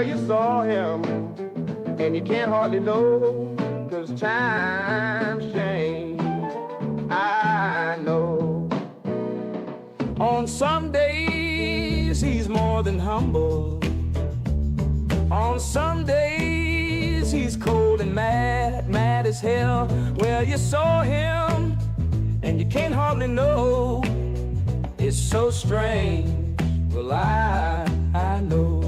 Well, you saw him, and you can't hardly know, 'cause times change, I know. On some days, he's more than humble. On some days, he's cold and mad, mad as hell. Well, you saw him, and you can't hardly know. It's so strange. Well, I know.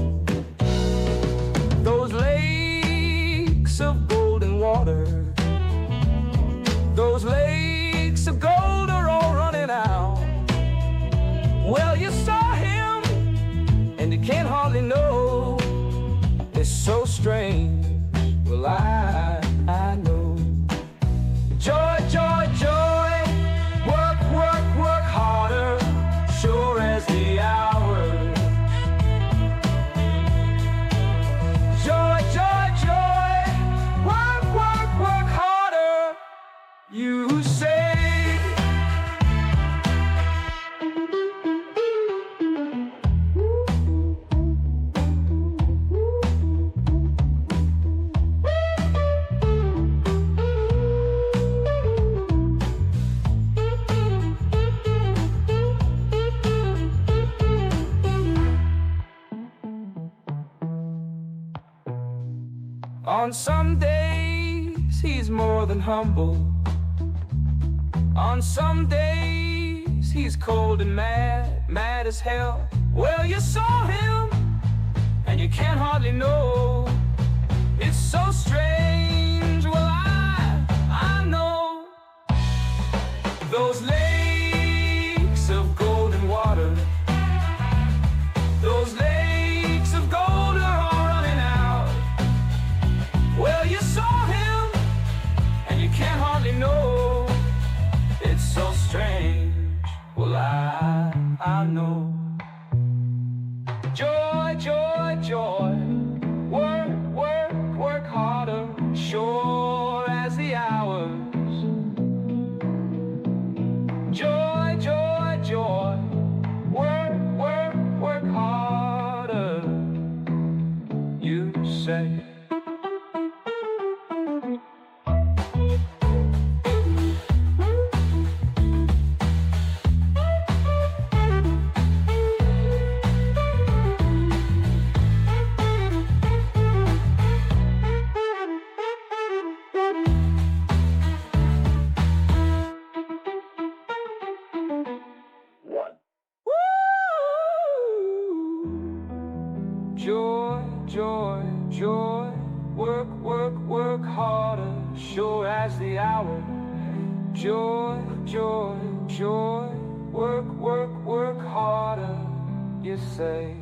Those lakes of golden water, those lakes of gold are all running out. Well, you saw him, and you can't hardly know. It's so strange. Well, I know. Joy, joy, joy. Work, work, work harder, sure as the hours. Joy, joy, joy. Work, work, work harder, you say. On some days, he's more than humble. On some days, he's cold and mad, mad as hell. Well, you saw him, and you can't hardly know. It's so strange. Well, I know. Those lakes of golden water, those lakes of gold are all running out. Well, you saw him, and you can't hardly know. It's so strange. Well, I know. Joy, joy, joy. Work, work, work harder, sure as the hours. Joy, joy, joy. Work, work, work harder, you say. Joy, joy, joy. Work, work, work harder, sure as the hour. Joy, joy, joy. Work, work, work harder, you say.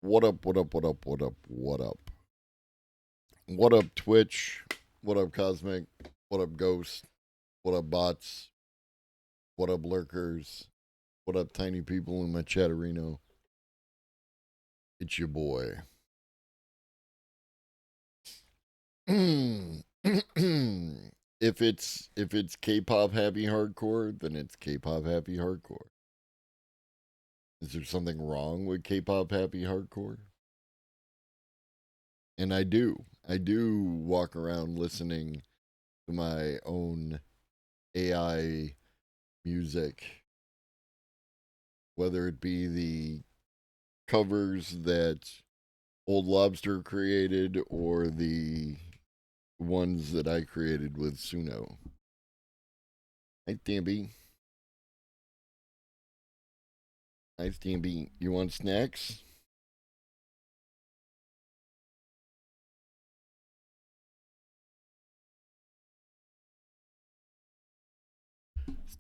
What up, what up, what up, what up, what up? What up, Twitch? What up, Cosmic? What up, Ghost? What up, bots? What up, lurkers? What up, tiny people in my chatterino? It's your boy. if it's K-pop happy hardcore, then it's K-pop happy hardcore. Is there something wrong with K-pop happy hardcore? And I do walk around listening to my own AI music, whether it be the covers that Old Lobster created or the ones that I created with Suno. Hi, Stampy. Hi, Stampy. You want snacks?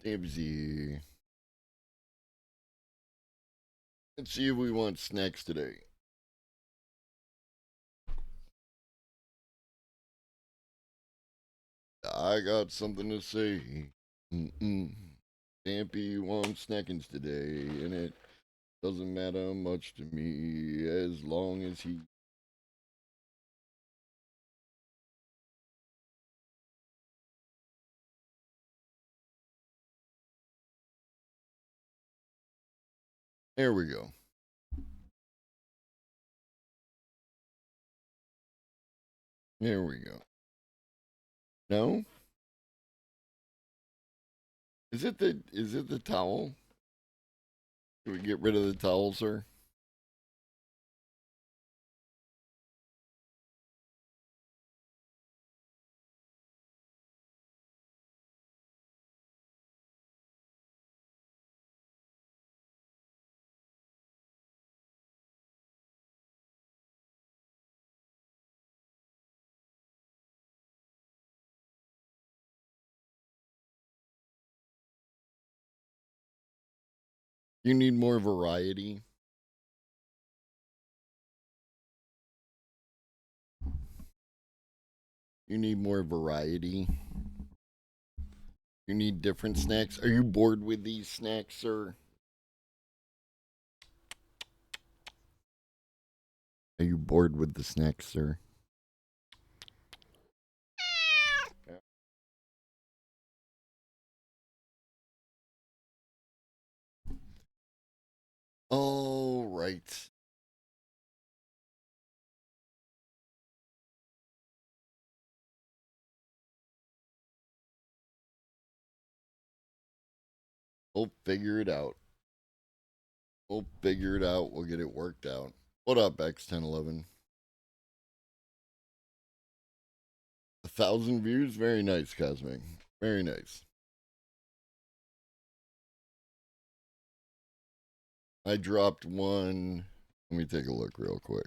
Stampsy. Let's see if we want snacks today. I got something to say. Stampy wants snackings today, and it doesn't matter much to me as long as he. There we go. There we go. No? Is it the towel? Can we get rid of the towel, sir? You need more variety. You need more variety. You need different snacks. Are you bored with these snacks, sir? Are you bored with the snacks, sir? All right. We'll figure it out. We'll figure it out. We'll get it worked out. What up, X1011? 1,000 views? Very nice, Cosmic. Very nice. I dropped one. Let me take a look real quick.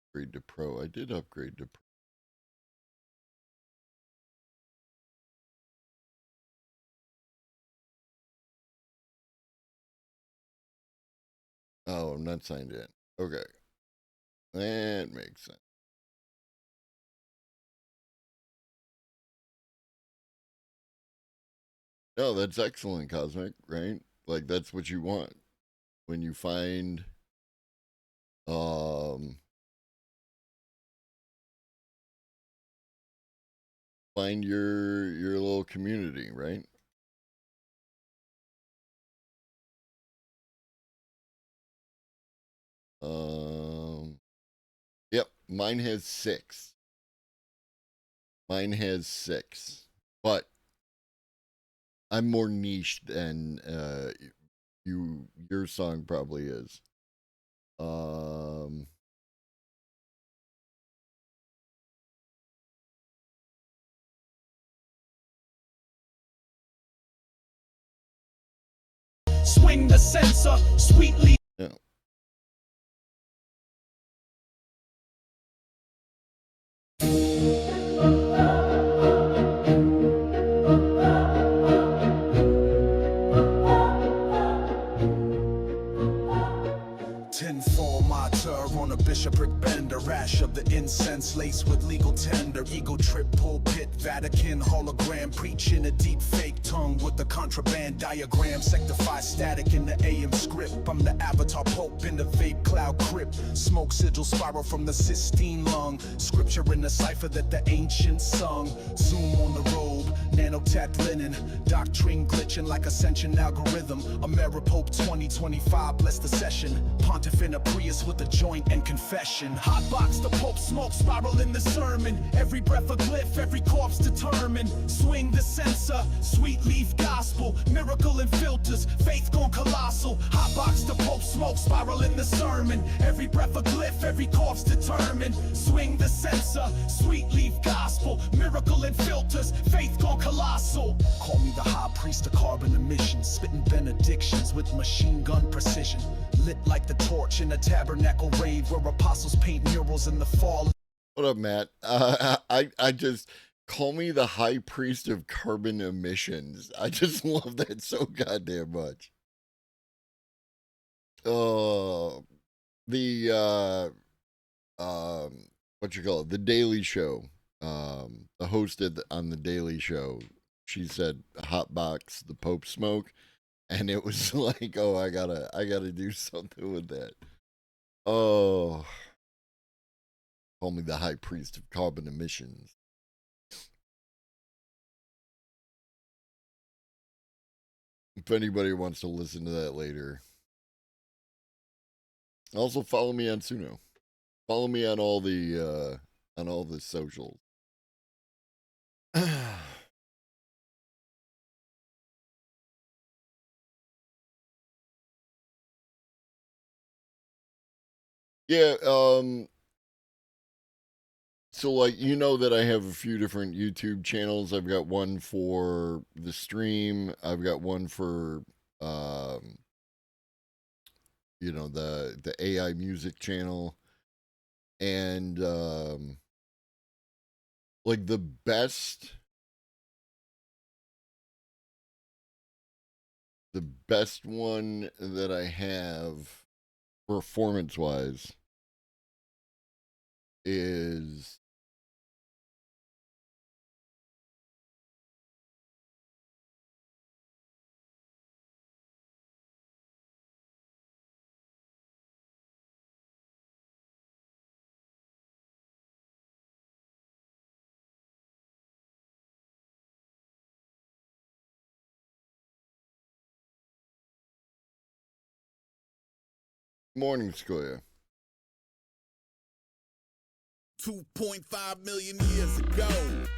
Upgrade to Pro. I did upgrade to Pro. Oh, I'm not signed in. Okay. That makes sense. No, that's excellent, Cosmic, right? Like that's what you want. When you um find your little community, right? Um Yep, mine has 6. Mine has 6, but I'm more niche than your song probably is. Swing the sensor, sweetly. Yeah. Tenfold mater on a bishopric bender, ash of the incense laced with legal tender, ego trip pulpit, Vatican hologram, preaching a deep fake tongue with the contraband diagram, sectify static in the AM script. I'm the avatar pope in the vape cloud crypt, smoke sigil spiral from the Sistine lung, scripture in the cipher that the ancients sung, zoom on the robe, nanotapped linen, doctrine glitching like ascension algorithm, Ameripope 2025, bless the session, pontiff in a Prius with a joint and confession, hotbox the pope smoke spiral in the sermon, every breath a glyph, every corpse determined, swing the censer, sweet leaf gospel, miracle and filters, faith gone colossal, hotbox the pope smoke spiral in the sermon, every breath a glyph, every corpse determined, swing the censer, sweet leaf gospel, miracle and filters, faith gone colossal. Call me the high priest of carbon emissions, spitting benedictions with machine gun precision, lit like the torch in a tabernacle rave where apostles paint murals in the fall. What up, Matt? I just call me the high priest of carbon emissions. I just love that so goddamn much. Oh, what you call it? The Daily Show. The host on the Daily Show, she said hotbox the Pope smoke, and it was like, oh, I gotta do something with that. Oh, call me the high priest of carbon emissions. If anybody wants to listen to that later. Also follow me on Suno. Follow me on all the socials. Yeah, so like, you know that I have a few different YouTube channels. I've got one for the stream. I've got one for the AI music channel. And like the best one that I have performance wise is Morning Square. 2.5 million years ago,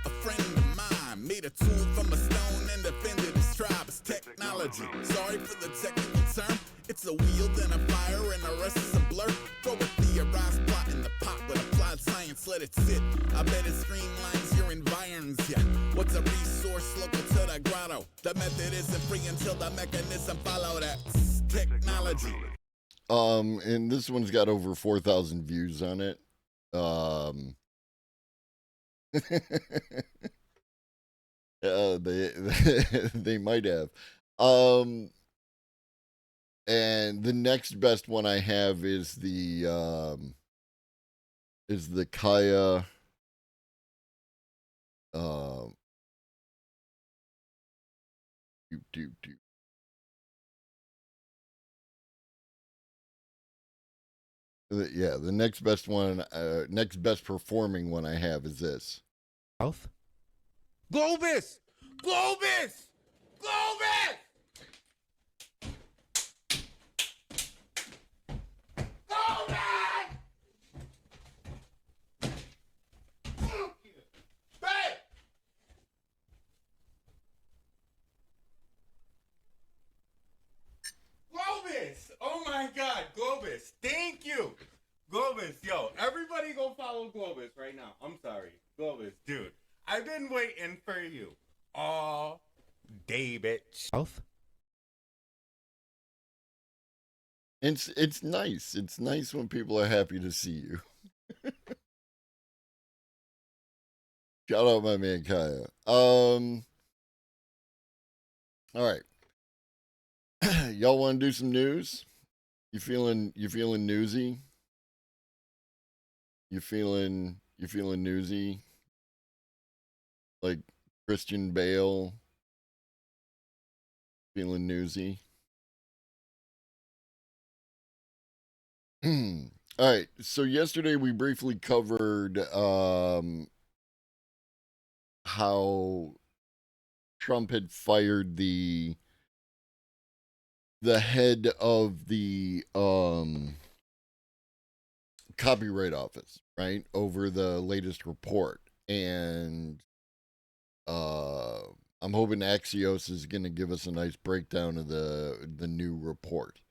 a friend of mine made a tool from a stone and defended his tribe's technology. Sorry for the technical term, it's a wheel, then a fire, and the rest is a blur. Throw a theorized plot in the pot with applied science, let it sit. I bet it streamlines your environs, yeah. What's a resource local to the grotto? The method isn't free until the mechanism follow that technology. And this one's got over 4,000 views on it. They might have. And the next best one I have is the Kaya yeah, the next best one, next best performing one I have is this. South? Globus! Globus! Globus! Globus! Hey! Globus. Thank you. Globus, yo, everybody go follow Globus right now. I'm sorry. Globus, dude. I've been waiting for you all day, bitch. It's nice. It's nice when people are happy to see you. Shout out my man Kaya. All right. Y'all want to do some news? You feeling newsy? You feeling newsy? Like Christian Bale feeling newsy? All right. So yesterday we briefly covered how Trump had fired the head of the Copyright Office, right, over the latest report. And I'm hoping Axios is going to give us a nice breakdown of the new report,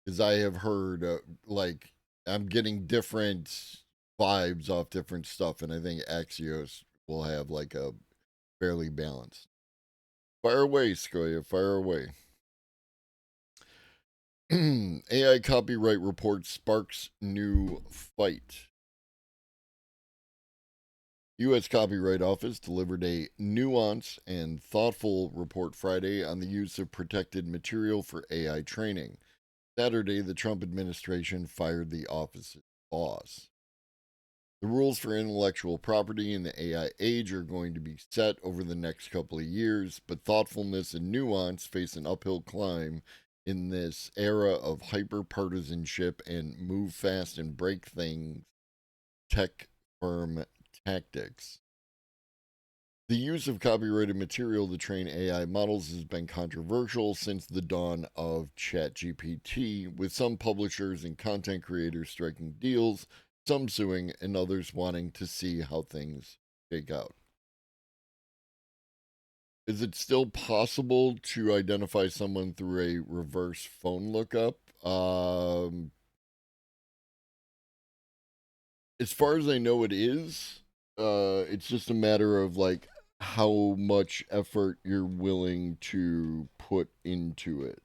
because I have heard like I'm getting different vibes off different stuff, and I think Axios will have like a fairly balanced. Fire away, Skoya, fire away. AI copyright report sparks new fight. U.S. Copyright Office delivered a nuanced and thoughtful report Friday on the use of protected material for AI training. Saturday, the Trump administration fired the office's boss. The rules for intellectual property in the AI age are going to be set over the next couple of years, but thoughtfulness and nuance face an uphill climb in this era of hyper-partisanship and move fast and break things tech firm tactics. The use of copyrighted material to train AI models has been controversial since the dawn of ChatGPT, with some publishers and content creators striking deals, some suing, and others wanting to see how things shake out. Is it still possible to identify someone through a reverse phone lookup? As far as I know, it is. It's just a matter of like how much effort you're willing to put into it.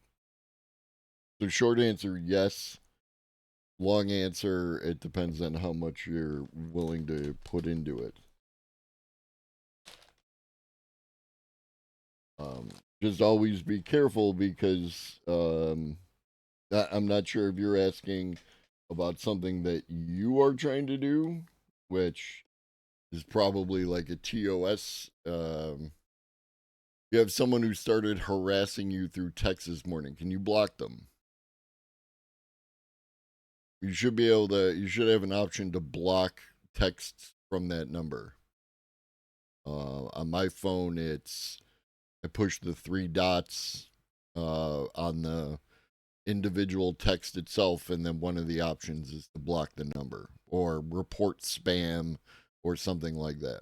So short answer, yes. Long answer, it depends on how much you're willing to put into it. Just always be careful, because I'm not sure if you're asking about something that you are trying to do, which is probably like a TOS. You have someone who started harassing you through text this morning. Can you block them? You should be able to. You should have an option to block texts from that number. On my phone, I push the 3 dots on the individual text itself, and then one of the options is to block the number or report spam or something like that.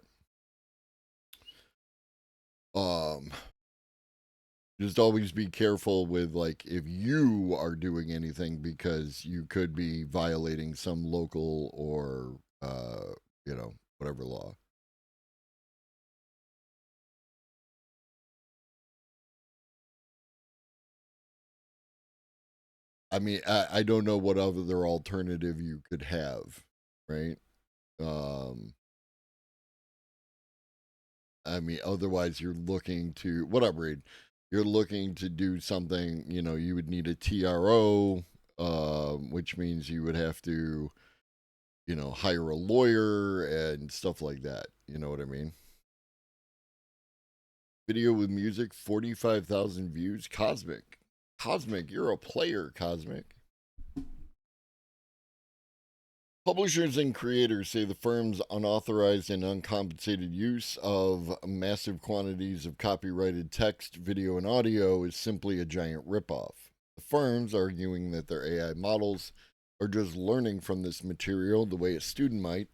Just always be careful with like if you are doing anything, because you could be violating some local or whatever law. I mean, I don't know what other alternative you could have, right? I mean, otherwise you're looking to whatever. You're looking to do something, you would need a TRO, which means you would have to, hire a lawyer and stuff like that. You know what I mean? Video with music, 45,000 views. Cosmic, you're a player, Cosmic. Publishers and creators say the firm's unauthorized and uncompensated use of massive quantities of copyrighted text, video, and audio is simply a giant ripoff. The firms arguing that their AI models are just learning from this material the way a student might,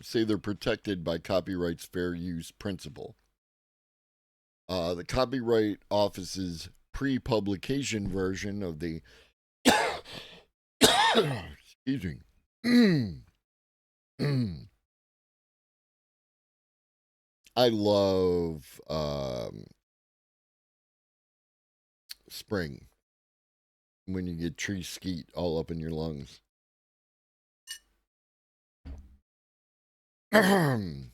say they're protected by copyright's fair use principle. The Copyright Office's pre-publication version of the Excuse me. I love spring when you get tree skeet all up in your lungs. The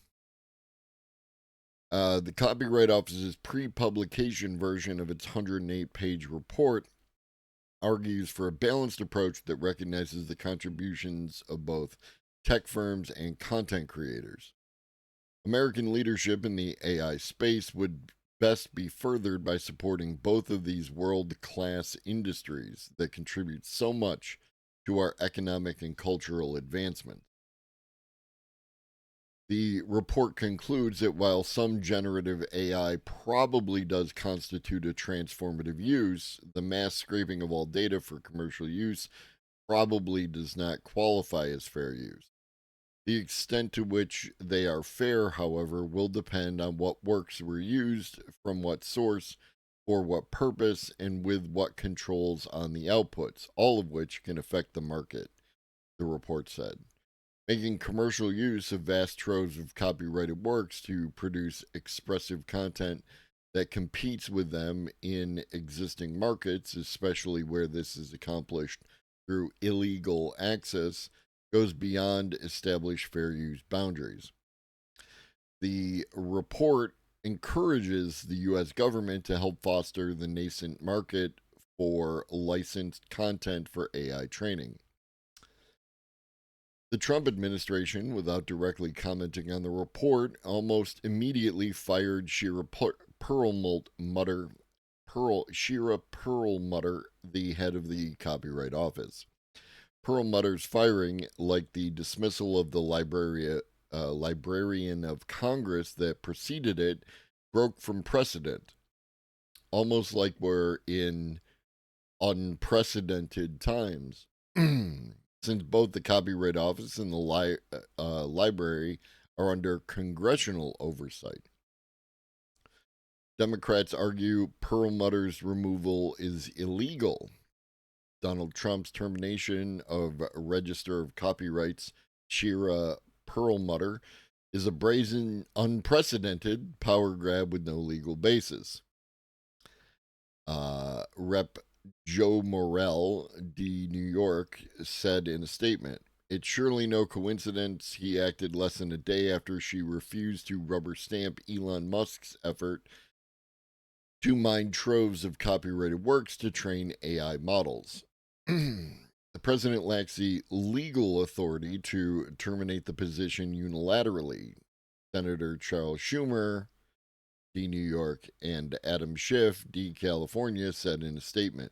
Copyright Office's pre-publication version of its 108-page report argues for a balanced approach that recognizes the contributions of both tech firms and content creators. American leadership in the AI space would best be furthered by supporting both of these world-class industries that contribute so much to our economic and cultural advancement. The report concludes that while some generative AI probably does constitute a transformative use, the mass scraping of all data for commercial use probably does not qualify as fair use. The extent to which they are fair, however, will depend on what works were used, from what source, for what purpose, and with what controls on the outputs, all of which can affect the market, the report said. Making commercial use of vast troves of copyrighted works to produce expressive content that competes with them in existing markets, especially where this is accomplished through illegal access, goes beyond established fair use boundaries. The report encourages the U.S. government to help foster the nascent market for licensed content for AI training. The Trump administration, without directly commenting on the report, almost immediately fired Shira Perlmutter, the head of the Copyright Office. Perlmutter's firing, like the dismissal of the Librarian of Congress that preceded it, broke from precedent, almost like we're in unprecedented times. Since both the Copyright Office and the library are under congressional oversight. Democrats argue Perlmutter's removal is illegal. Donald Trump's termination of Register of Copyrights Shira Perlmutter is a brazen, unprecedented power grab with no legal basis. Rep. Joe Morell, D. New York, said in a statement, "It's surely no coincidence he acted less than a day after she refused to rubber stamp Elon Musk's effort to mine troves of copyrighted works to train AI models. The president lacks the legal authority to terminate the position unilaterally," Senator Charles Schumer, D. New York, and Adam Schiff, D. California, said in a statement.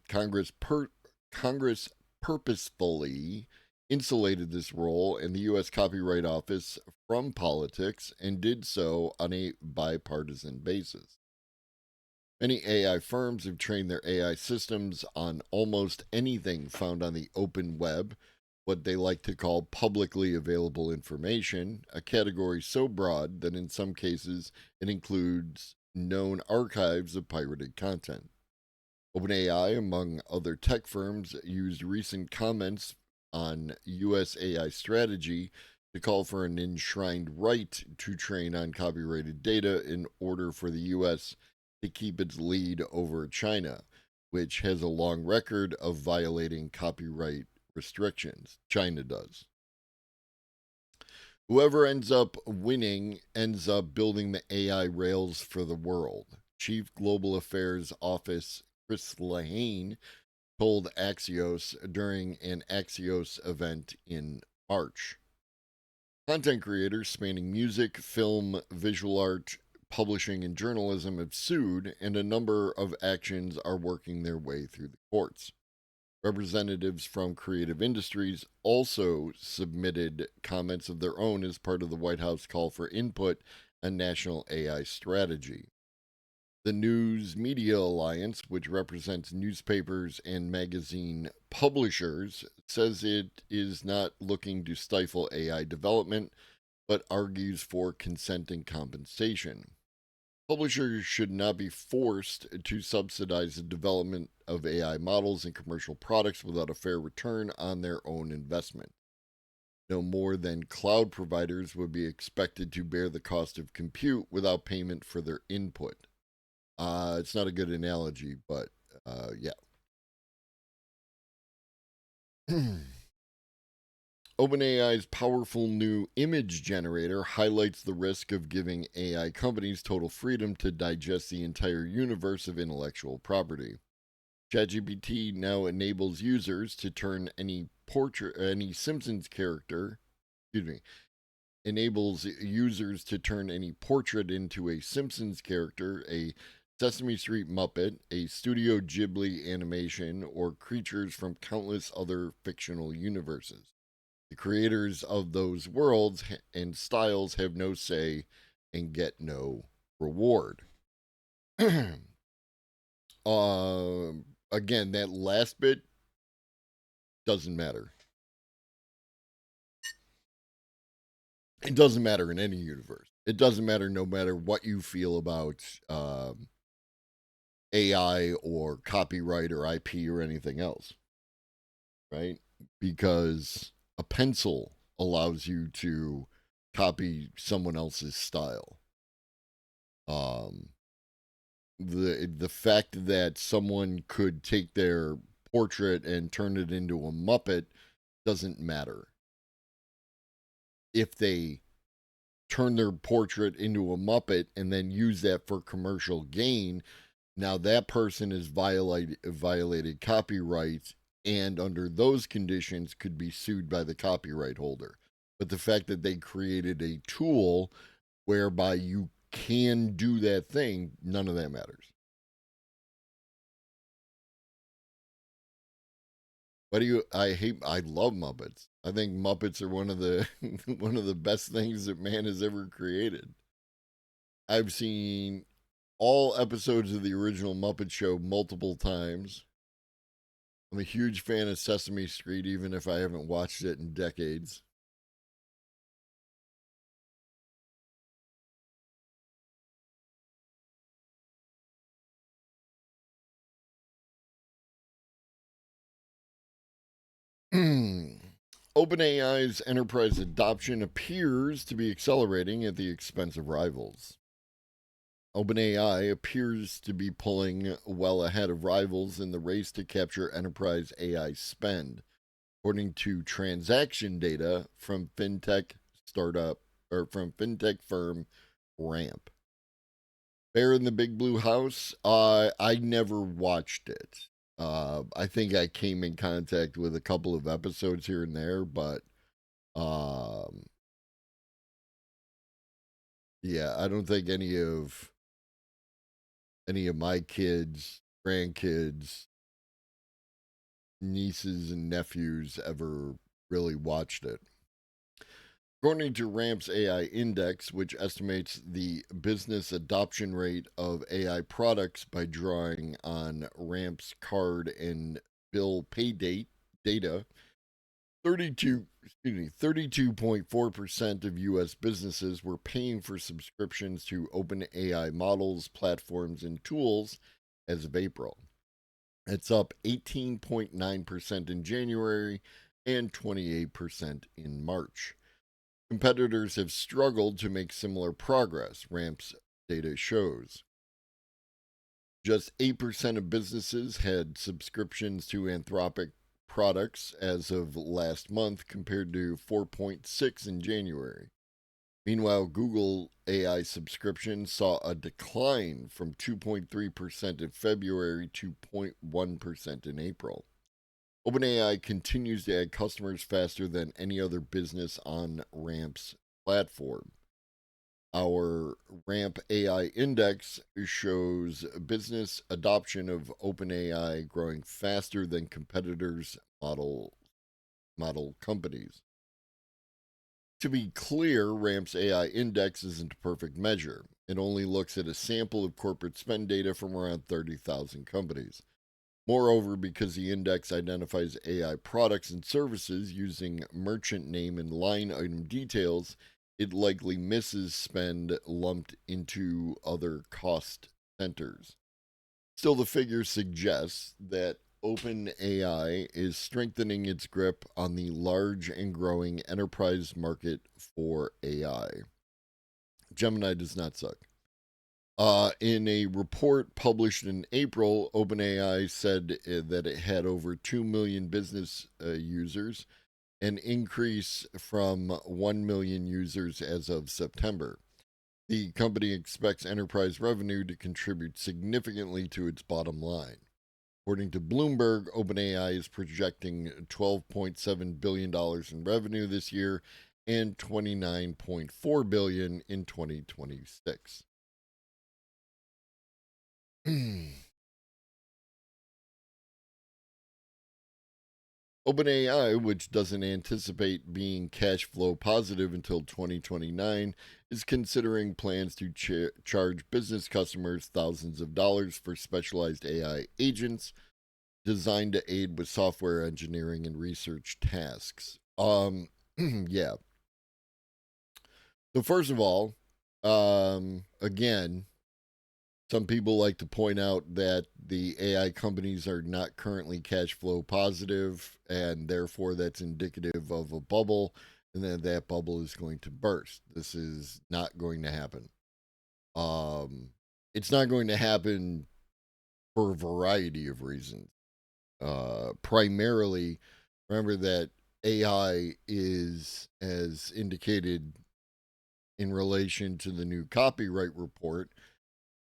Congress purposefully insulated this role and the U.S. Copyright Office from politics and did so on a bipartisan basis. Many AI firms have trained their AI systems on almost anything found on the open web, what they like to call publicly available information, a category so broad that in some cases it includes known archives of pirated content. OpenAI, among other tech firms, used recent comments on U.S. AI strategy to call for an enshrined right to train on copyrighted data in order for the U.S. to keep its lead over China, which has a long record of violating copyright restrictions. China does. Whoever ends up winning ends up building the AI rails for the world. Chief Global Affairs Office Chris Lehane told Axios during an Axios event in March. Content creators spanning music, film, visual art, publishing, and journalism have sued, and a number of actions are working their way through the courts. Representatives from creative industries also submitted comments of their own as part of the White House call for input on national AI strategy. The News Media Alliance, which represents newspapers and magazine publishers, says it is not looking to stifle AI development, but argues for consent and compensation. Publishers should not be forced to subsidize the development of AI models and commercial products without a fair return on their own investment. No more than cloud providers would be expected to bear the cost of compute without payment for their input. It's not a good analogy, but yeah. OpenAI's powerful new image generator highlights the risk of giving AI companies total freedom to digest the entire universe of intellectual property. ChatGPT now enables users to turn any Simpsons character, enables users to turn any portrait into a Simpsons character, a Sesame Street Muppet, a Studio Ghibli animation, or creatures from countless other fictional universes. The creators of those worlds and styles have no say and get no reward. Again, that last bit doesn't matter. It doesn't matter in any universe. It doesn't matter no matter what you feel about AI or copyright or IP or anything else. Right? Because a pencil allows you to copy someone else's style. The fact that someone could take their portrait and turn it into a Muppet doesn't matter. If they turn their portrait into a Muppet and then use that for commercial gain, now that person has violated copyright, and under those conditions could be sued by the copyright holder. But the fact that they created a tool whereby you can do that thing, none of that matters. I love Muppets. I think Muppets are one of the one of the best things that man has ever created. I've seen all episodes of the original Muppet Show multiple times. I'm a huge fan of Sesame Street, even if I haven't watched it in decades. OpenAI's enterprise adoption appears to be accelerating at the expense of rivals. OpenAI appears to be pulling well ahead of rivals in the race to capture enterprise AI spend, according to transaction data from fintech firm Ramp. Bear in the Big Blue House. I never watched it. I think I came in contact with a couple of episodes here and there, but yeah, I don't think any of my kids, grandkids, nieces, and nephews ever really watched it. According to Ramp's AI Index, which estimates the business adoption rate of AI products by drawing on Ramp's card and bill pay date data, 32.4% of U.S. businesses were paying for subscriptions to OpenAI models, platforms, and tools as of April. It's up 18.9% in January and 28% in March. Competitors have struggled to make similar progress, Ramp's data shows. Just 8% of businesses had subscriptions to Anthropic products as of last month, compared to 4.6% in January. Meanwhile, Google AI subscriptions saw a decline from 2.3% in February to 0.1% in April. OpenAI continues to add customers faster than any other business on Ramp's platform. Our Ramp AI Index shows business adoption of OpenAI growing faster than competitors' model companies. To be clear, Ramp's AI Index isn't a perfect measure. It only looks at a sample of corporate spend data from around 30,000 companies. Moreover, because the index identifies AI products and services using merchant name and line item details, it likely misses spend lumped into other cost centers. Still, the figure suggests that OpenAI is strengthening its grip on the large and growing enterprise market for AI. Gemini does not suck. In a report published in April, OpenAI said that it had over 2 million business users, an increase from 1 million users as of September. The company expects enterprise revenue to contribute significantly to its bottom line. According to Bloomberg, OpenAI is projecting $12.7 billion in revenue this year and $29.4 billion in 2026. OpenAI, which doesn't anticipate being cash flow positive until 2029, is considering plans to charge business customers thousands of dollars for specialized AI agents designed to aid with software engineering and research tasks. Yeah. So first of all, again, some people like to point out that the AI companies are not currently cash flow positive, and therefore that's indicative of a bubble, and then that bubble is going to burst. This is not going to happen. It's not going to happen for a variety of reasons. Primarily, remember that AI is, as indicated in relation to the new copyright report,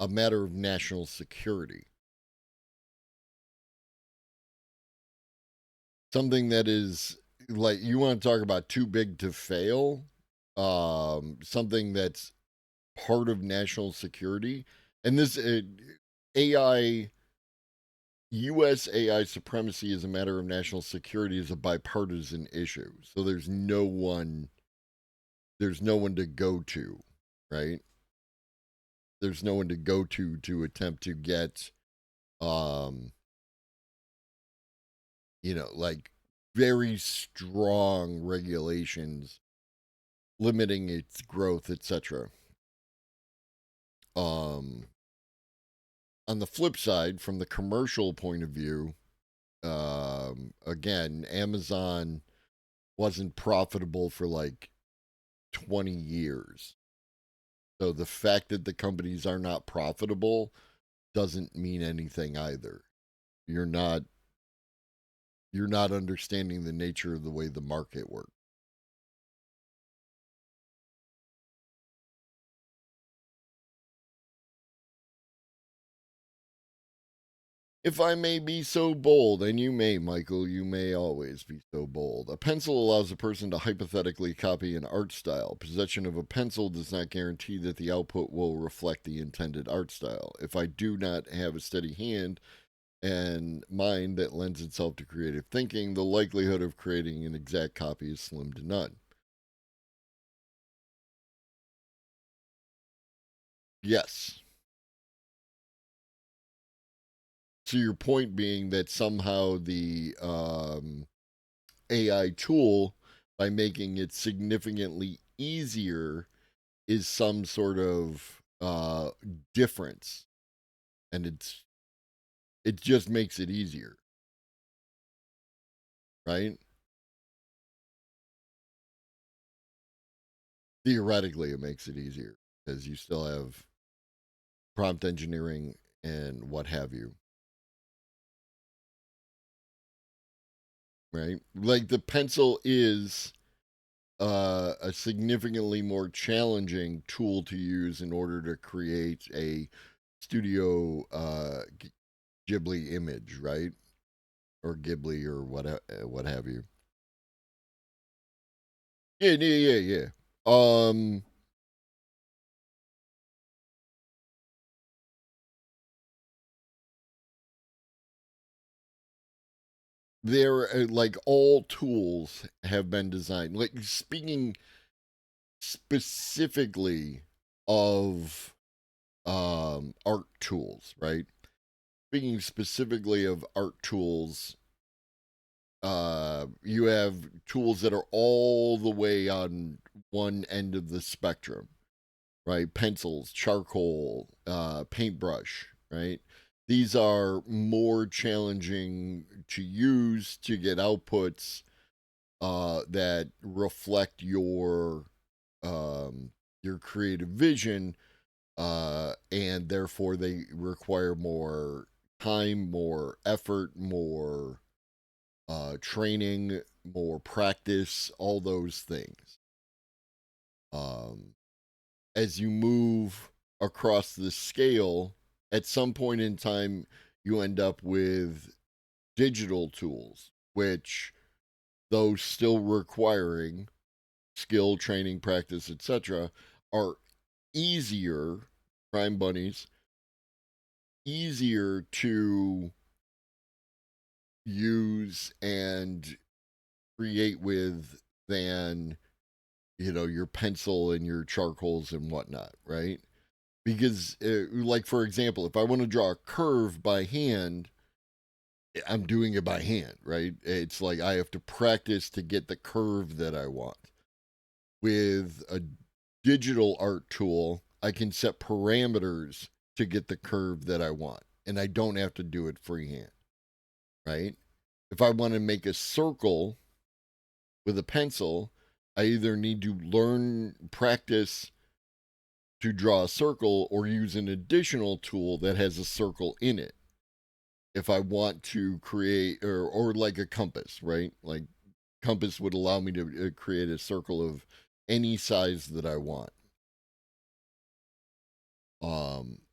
a matter of national security. Something that is, like, you want to talk about too big to fail, something that's part of national security. And this AI, U.S. AI supremacy as a matter of national security is a bipartisan issue. So there's no one to go to, right? There's no one to go to attempt to get, like very strong regulations limiting its growth, etc. On the flip side, from the commercial point of view, again, Amazon wasn't profitable for like 20 years. So the fact that the companies are not profitable doesn't mean anything either. You're not understanding the nature of the way the market works. If I may be so bold, and you may, Michael, you may always be so bold. A pencil allows a person to hypothetically copy an art style. Possession of a pencil does not guarantee that the output will reflect the intended art style. If I do not have a steady hand and mind that lends itself to creative thinking, the likelihood of creating an exact copy is slim to none. Yes. So your point being that somehow the AI tool, by making it significantly easier, is some sort of difference, and it just makes it easier, right? Theoretically, it makes it easier because you still have prompt engineering and what have you. Right? Like the pencil is a significantly more challenging tool to use in order to create a Studio Ghibli image, right? Or Ghibli or what have you. Yeah. They're like all tools have been designed. Like speaking specifically of art tools, right? Speaking specifically of art tools, you have tools that are all the way on one end of the spectrum, right? Pencils, charcoal, paintbrush, right? These are more challenging to use to get outputs that reflect your creative vision, and therefore they require more time, more effort, more training, more practice, all those things. As you move across the scale, at some point in time, you end up with digital tools, which, though still requiring skill, training, practice, etc., are easier, crime bunnies, easier to use and create with than, your pencil and your charcoals and whatnot, right? Because, like, for example, if I want to draw a curve by hand, I'm doing it by hand, right? It's like I have to practice to get the curve that I want. With a digital art tool, I can set parameters to get the curve that I want, and I don't have to do it freehand, right? If I want to make a circle with a pencil, I either need to practice to draw a circle or use an additional tool that has a circle in it. If I want to create, or like a compass, right? Like, compass would allow me to create a circle of any size that I want.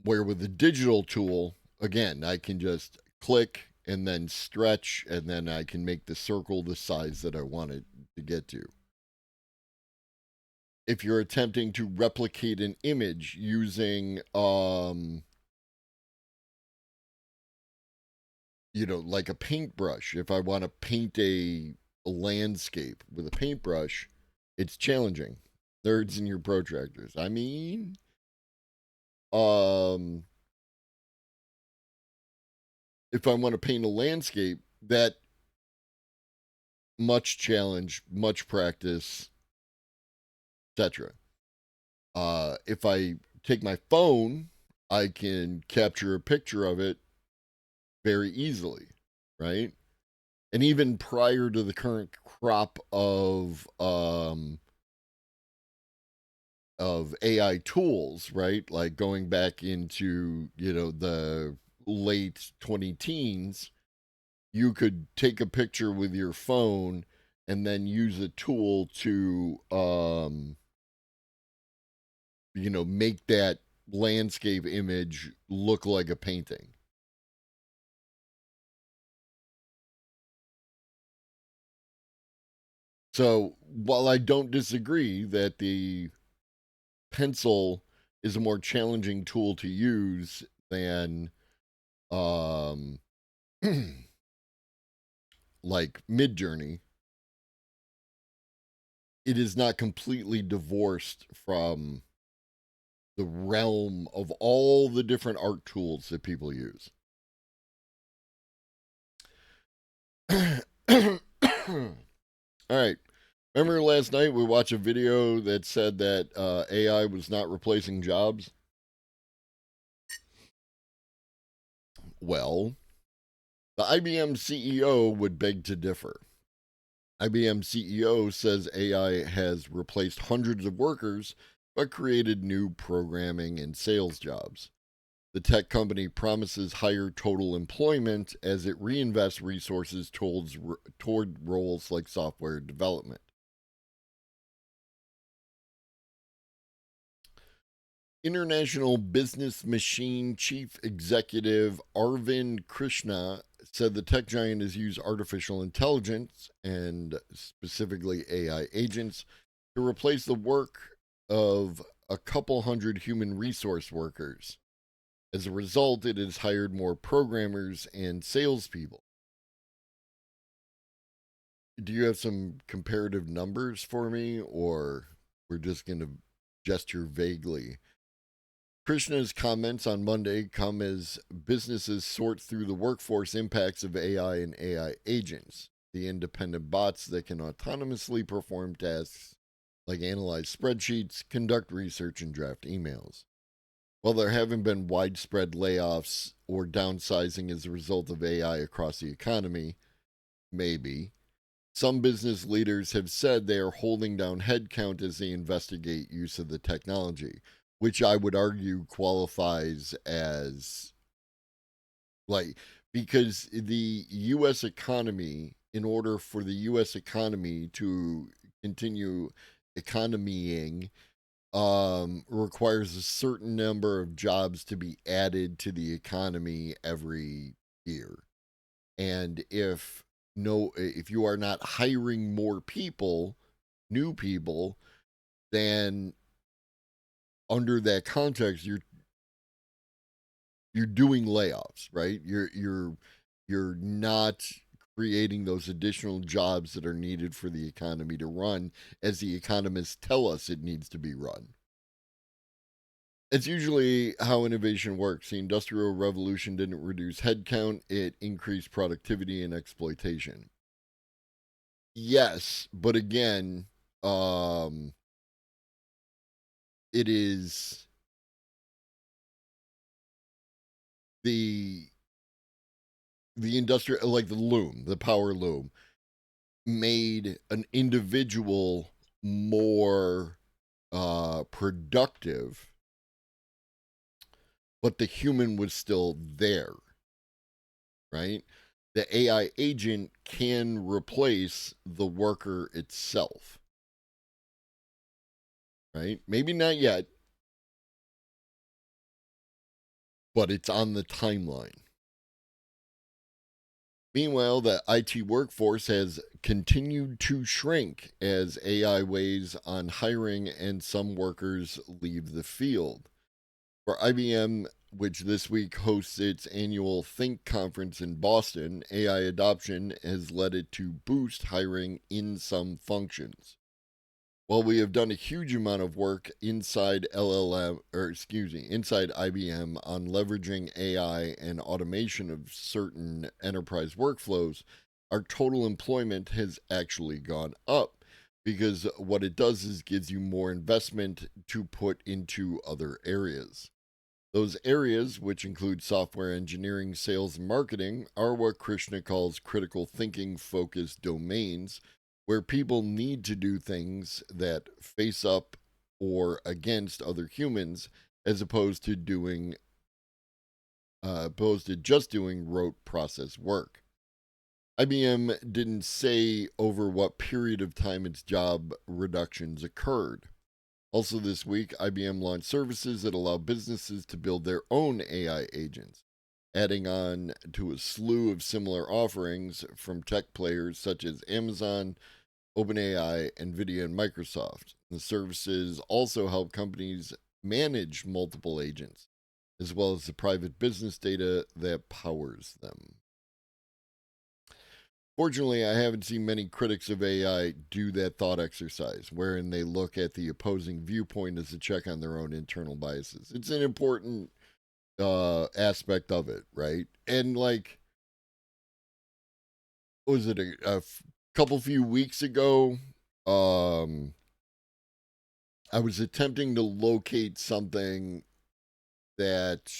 Where with a digital tool, again, I can just click and then stretch, and then I can make the circle the size that I want it to get to. If you're attempting to replicate an image using, like a paintbrush, if I want to paint a landscape with a paintbrush, it's challenging. Nerds in your protractors. I mean, if I want to paint a landscape, that much challenge, much practice, etc. If I take my phone, I can capture a picture of it very easily, right? And even prior to the current crop of AI tools, right? Like going back into, the late 2010s, you could take a picture with your phone and then use a tool to make that landscape image look like a painting. So, while I don't disagree that the pencil is a more challenging tool to use than like Midjourney, it is not completely divorced from the realm of all the different art tools that people use. All right. Remember last night we watched a video that said that AI was not replacing jobs? Well, the IBM CEO would beg to differ. IBM CEO says AI has replaced hundreds of workers but created new programming and sales jobs. The tech company promises higher total employment as it reinvests resources toward roles like software development. International Business Machine Chief Executive Arvind Krishna said the tech giant has used artificial intelligence, and specifically AI agents, to replace the work of a couple hundred human resource workers. As a result, it has hired more programmers and salespeople. Do you have some comparative numbers for me, or we're just going to gesture vaguely? Krishna's comments on Monday come as businesses sort through the workforce impacts of AI and AI agents, the independent bots that can autonomously perform tasks like analyze spreadsheets, conduct research, and draft emails. While there haven't been widespread layoffs or downsizing as a result of AI across the economy, maybe, some business leaders have said they are holding down headcount as they investigate use of the technology, which I would argue qualifies as like, because the U.S. economy, in order for the U.S. economy to continue economying, requires a certain number of jobs to be added to the economy every year. And if you are not hiring more people, new people, then under that context, you're doing layoffs, right? You're not creating those additional jobs that are needed for the economy to run as the economists tell us it needs to be run. It's usually how innovation works. The Industrial Revolution didn't reduce headcount, it increased productivity and exploitation. Yes, but again, it is the industrial, like the loom, the power loom, made an individual more productive, but the human was still there, right? The AI agent can replace the worker itself, right? Maybe not yet, but it's on the timeline. Meanwhile, the IT workforce has continued to shrink as AI weighs on hiring and some workers leave the field. For IBM, which this week hosts its annual Think conference in Boston, AI adoption has led it to boost hiring in some functions. While we have done a huge amount of work inside inside IBM on leveraging AI and automation of certain enterprise workflows, our total employment has actually gone up because what it does is gives you more investment to put into other areas. Those areas, which include software engineering, sales, and marketing, are what Krishna calls critical thinking focused domains, where people need to do things that face up or against other humans, as opposed to just doing rote process work. IBM didn't say over what period of time its job reductions occurred. Also this week, IBM launched services that allow businesses to build their own AI agents, adding on to a slew of similar offerings from tech players such as Amazon, OpenAI, NVIDIA, and Microsoft. The services also help companies manage multiple agents, as well as the private business data that powers them. Fortunately, I haven't seen many critics of AI do that thought exercise, wherein they look at the opposing viewpoint as a check on their own internal biases. It's an important aspect of it, right? And like, what was it, a few weeks ago? I was attempting to locate something that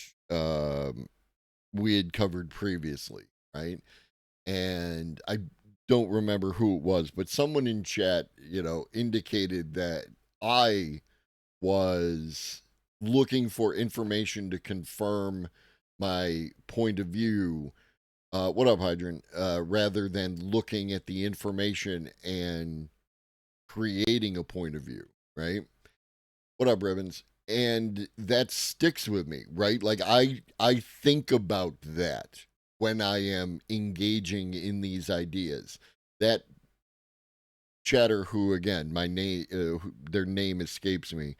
we had covered previously, right? And I don't remember who it was, but someone in chat, indicated that I was looking for information to confirm my point of view. What up, Hydrant? Rather than looking at the information and creating a point of view, right? What up, Ribbons? And that sticks with me, right? Like I think about that when I am engaging in these ideas. That chatter, who again, their name escapes me,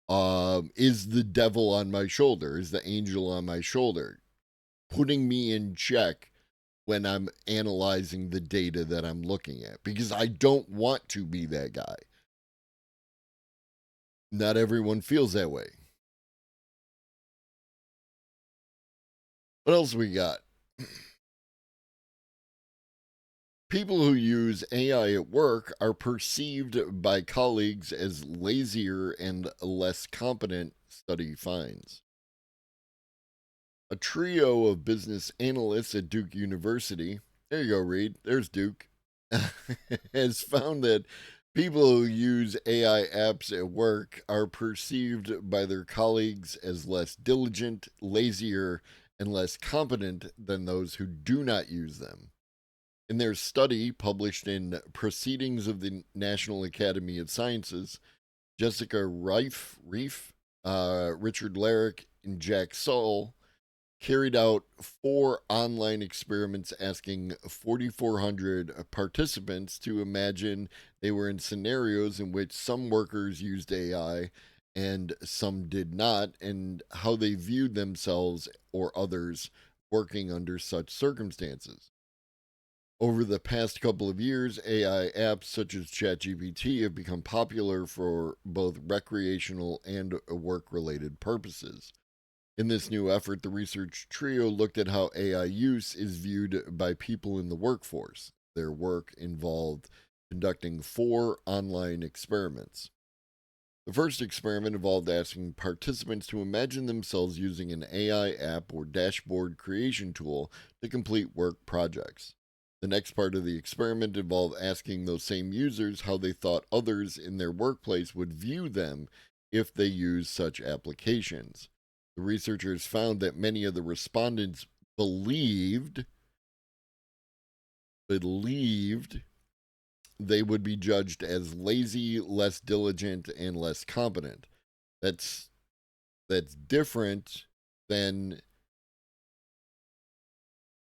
is the devil on my shoulder, is the angel on my shoulder, putting me in check when I'm analyzing the data that I'm looking at, because I don't want to be that guy. Not everyone feels that way. What else we got? People who use AI at work are perceived by colleagues as lazier and less competent, study finds. A trio of business analysts at Duke University, there you go, Reed, there's Duke, has found that people who use AI apps at work are perceived by their colleagues as less diligent, lazier, and less competent than those who do not use them. In their study published in Proceedings of the National Academy of Sciences, Jessica Reif, Richard Larrick, and Jack Saul carried out 4 online experiments asking 4,400 participants to imagine they were in scenarios in which some workers used AI and some did not, and how they viewed themselves or others working under such circumstances. Over the past couple of years, AI apps such as ChatGPT have become popular for both recreational and work-related purposes. In this new effort, the research trio looked at how AI use is viewed by people in the workforce. Their work involved conducting 4 online experiments. The first experiment involved asking participants to imagine themselves using an AI app or dashboard creation tool to complete work projects. The next part of the experiment involved asking those same users how they thought others in their workplace would view them if they used such applications. The researchers found that many of the respondents believed they would be judged as lazy, less diligent, and less competent. That's different than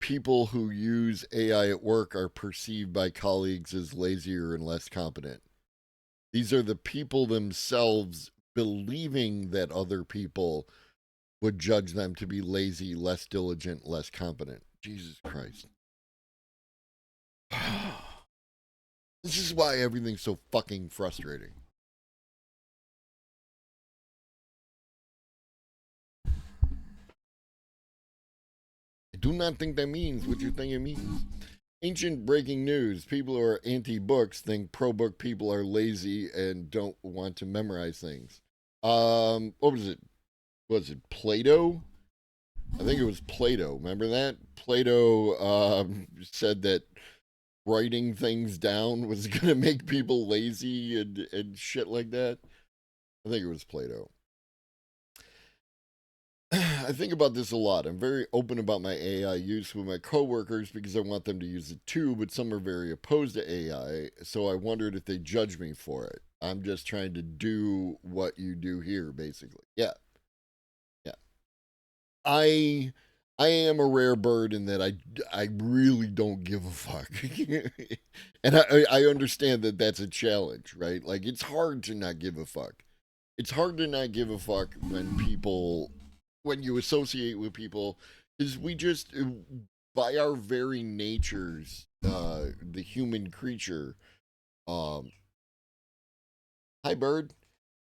people who use AI at work are perceived by colleagues as lazier and less competent. These are the people themselves believing that other people would judge them to be lazy, less diligent, less competent. Jesus Christ. This is why everything's so fucking frustrating. I do not think that means what you think it means. Ancient breaking news. People who are anti-books think pro-book people are lazy and don't want to memorize things. What was it? Was it Plato? I think it was Plato. Remember that? Plato said that writing things down was going to make people lazy and shit like that. I think it was Plato. I think about this a lot. I'm very open about my AI use with my coworkers because I want them to use it too, but some are very opposed to AI, so I wondered if they judge me for it. I'm just trying to do what you do here, basically. Yeah. I am a rare bird in that I really don't give a fuck. And I understand that that's a challenge, right? Like, it's hard to not give a fuck. It's hard to not give a fuck when you associate with people, because we just, by our very natures, the human creature, hi bird,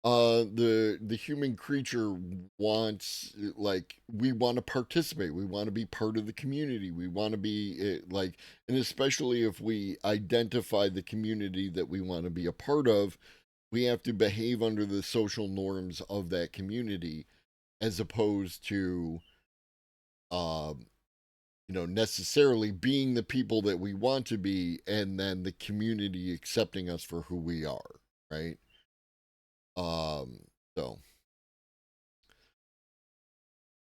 the human creature wants, like, we want to participate, we want to be part of the community, we want to be like, and especially if we identify the community that we want to be a part of, we have to behave under the social norms of that community, as opposed to necessarily being the people that we want to be and then the community accepting us for who we are, right? So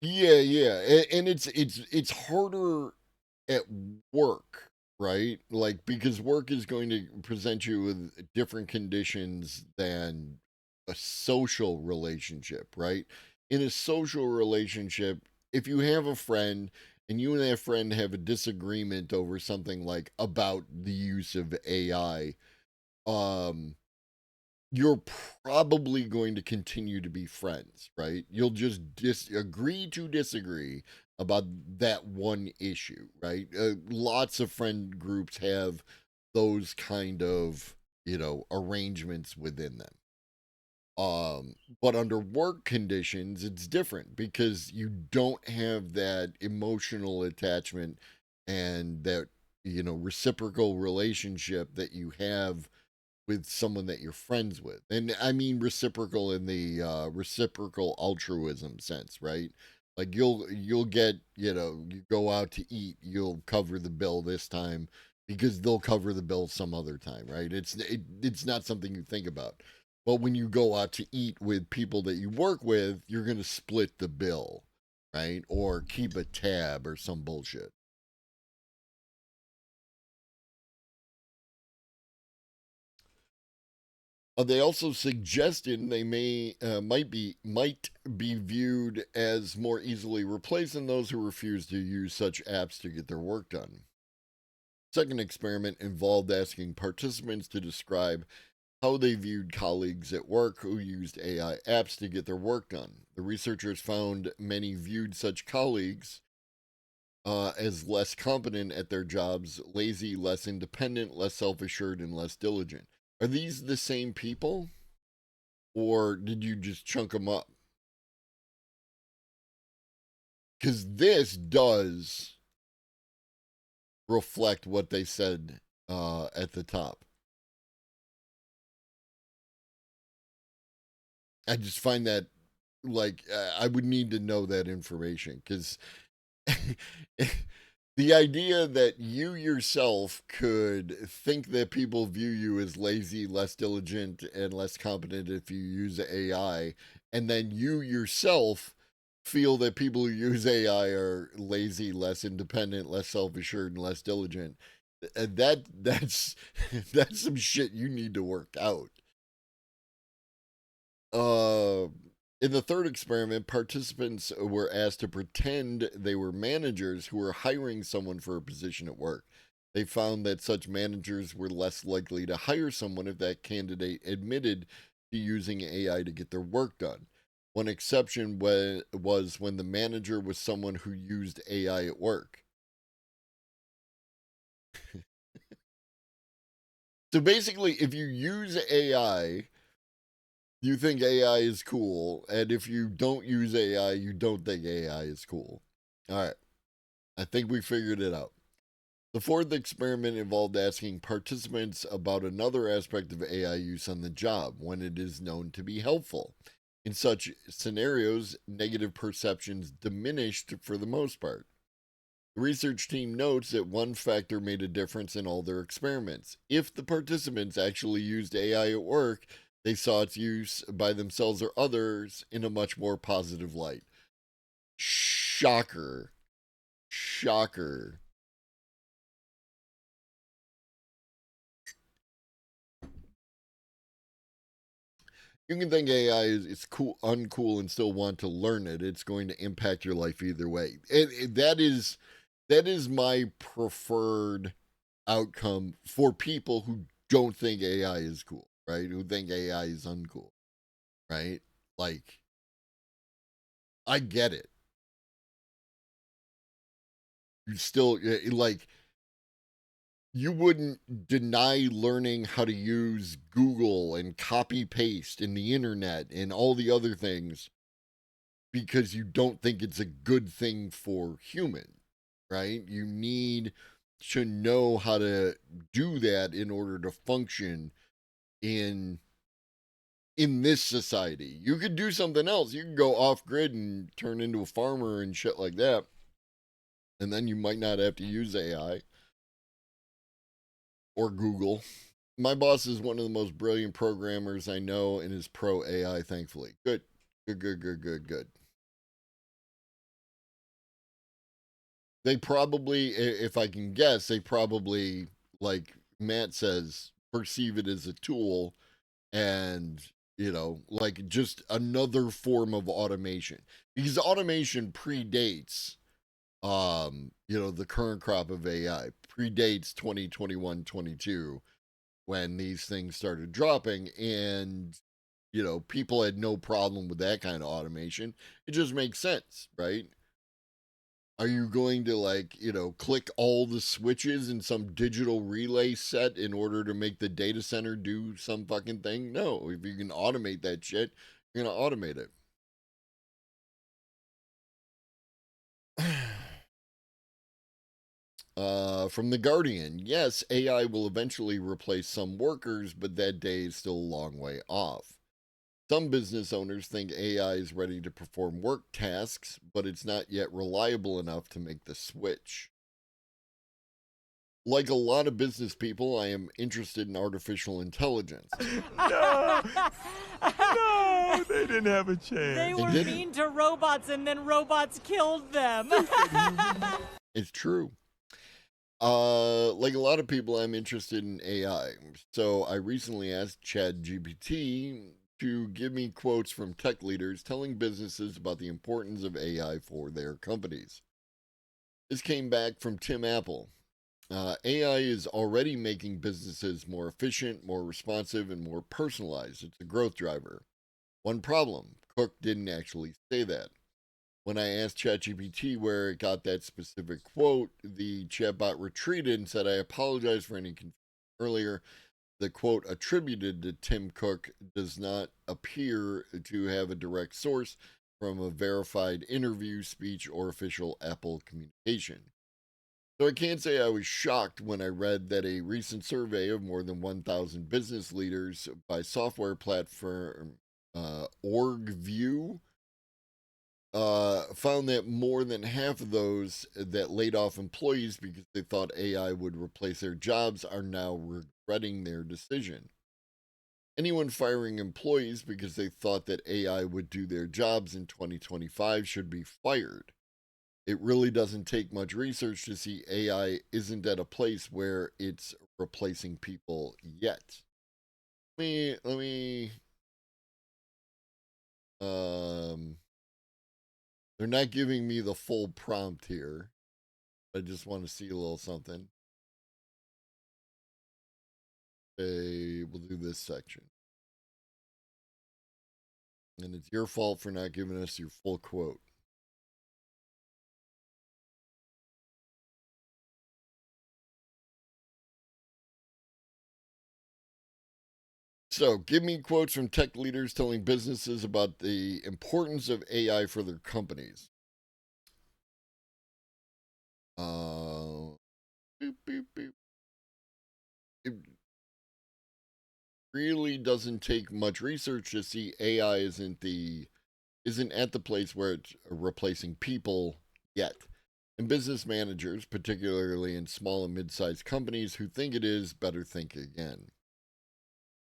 yeah, and it's harder at work, right? Like, because work is going to present you with different conditions than a social relationship, right? In a social relationship, if you have a friend and you and that friend have a disagreement over something, like about the use of AI, you're probably going to continue to be friends, right? You'll just agree to disagree about that one issue, right? Lots of friend groups have those kind of, arrangements within them. But under work conditions, it's different because you don't have that emotional attachment and that reciprocal relationship that you have with someone that you're friends with. And I mean reciprocal in the reciprocal altruism sense, right? Like you'll get, you go out to eat, you'll cover the bill this time because they'll cover the bill some other time, right? It's not something you think about. But when you go out to eat with people that you work with, you're going to split the bill, right? Or keep a tab or some bullshit. They also suggested they might be viewed as more easily replaced than those who refuse to use such apps to get their work done. Second experiment involved asking participants to describe how they viewed colleagues at work who used AI apps to get their work done. The researchers found many viewed such colleagues as less competent at their jobs, lazy, less independent, less self-assured, and less diligent. Are these the same people? Or did you just chunk them up? Because this does reflect what they said at the top. I just find that, like, I would need to know that information, because the idea that you yourself could think that people view you as lazy, less diligent, and less competent if you use AI, and then you yourself feel that people who use AI are lazy, less independent, less self-assured, and less diligent. That's that's some shit you need to work out. In the third experiment, participants were asked to pretend they were managers who were hiring someone for a position at work. They found that such managers were less likely to hire someone if that candidate admitted to using AI to get their work done. One exception was when the manager was someone who used AI at work. So basically, if you use AI, you think AI is cool, and if you don't use AI, you don't think AI is cool. All right. I think we figured it out. The fourth experiment involved asking participants about another aspect of AI use on the job when it is known to be helpful. In such scenarios, negative perceptions diminished for the most part. The research team notes that one factor made a difference in all their experiments. If the participants actually used AI at work, they saw its use by themselves or others in a much more positive light. Shocker. Shocker. You can think AI is cool, uncool, and still want to learn it. It's going to impact your life either way. That is my preferred outcome for people who don't think AI is cool, right? Who think AI is uncool, right? Like, I get it. You still, like, you wouldn't deny learning how to use Google and copy paste in the internet and all the other things because you don't think it's a good thing for human, right? You need to know how to do that in order to function in this society. You could do something else. You can go off grid and turn into a farmer and shit like that. And then you might not have to use AI or Google. My boss is one of the most brilliant programmers I know and is pro AI, thankfully. Good. Good. They probably, if I can guess, they probably, like Matt says, perceive it as a tool and, like just another form of automation. Because automation predates, the current crop of AI, predates 2021, 22, when these things started dropping. And, people had no problem with that kind of automation. It just makes sense, right? Are you going to, like, click all the switches in some digital relay set in order to make the data center do some fucking thing? No. If you can automate that shit, you're going to automate it. From The Guardian, yes, AI will eventually replace some workers, but that day is still a long way off. Some business owners think AI is ready to perform work tasks, but it's not yet reliable enough to make the switch. Like a lot of business people, I am interested in artificial intelligence. No, they didn't have a chance. They were didn't. mean to robots and then robots killed them. It's true. Like a lot of people, I'm interested in AI. So I recently asked ChatGPT to give me quotes from tech leaders telling businesses about the importance of AI for their companies. This came back from Tim Apple. AI is already making businesses more efficient, more responsive, and more personalized. It's a growth driver. One problem, Cook didn't actually say that. When I asked ChatGPT where it got that specific quote, the chatbot retreated and said, I apologize for any confusion earlier. The quote attributed to Tim Cook does not appear to have a direct source from a verified interview, speech, or official Apple communication. So I can't say I was shocked when I read that a recent survey of more than 1,000 business leaders by software platform OrgView found that more than half of those that laid off employees because they thought AI would replace their jobs are now regretting their decision. Anyone firing employees because they thought that AI would do their jobs in 2025 should be fired. It really doesn't take much research to see AI isn't at a place where it's replacing people yet. Let me they're not giving me the full prompt here. I just want to see a little something. Okay, we'll do this section. And it's your fault for not giving us your full quote. So, give me quotes from tech leaders telling businesses about the importance of AI for their companies. Boop, boop, boop. It really doesn't take much research to see AI isn't at the place where it's replacing people yet. And business managers, particularly in small and mid-sized companies who think it is, better think again.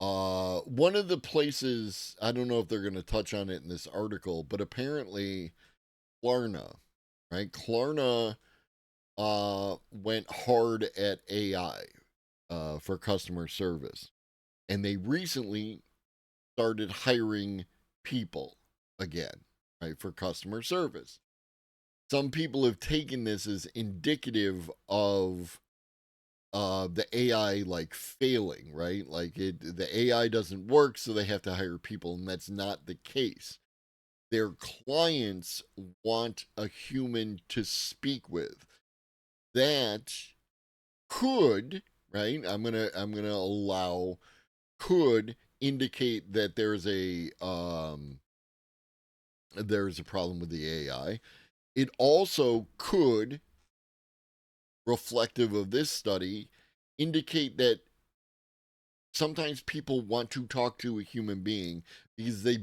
One of the places, I don't know if they're going to touch on it in this article, but apparently Klarna, right? Klarna went hard at AI for customer service. And they recently started hiring people again, right, for customer service. Some people have taken this as indicative of the AI like failing, right? Like the AI doesn't work, so they have to hire people, and that's not the case. Their clients want a human to speak with. That could, right? I'm gonna allow could indicate that there's a problem with the AI. It also could, reflective of this study, indicate that sometimes people want to talk to a human being because they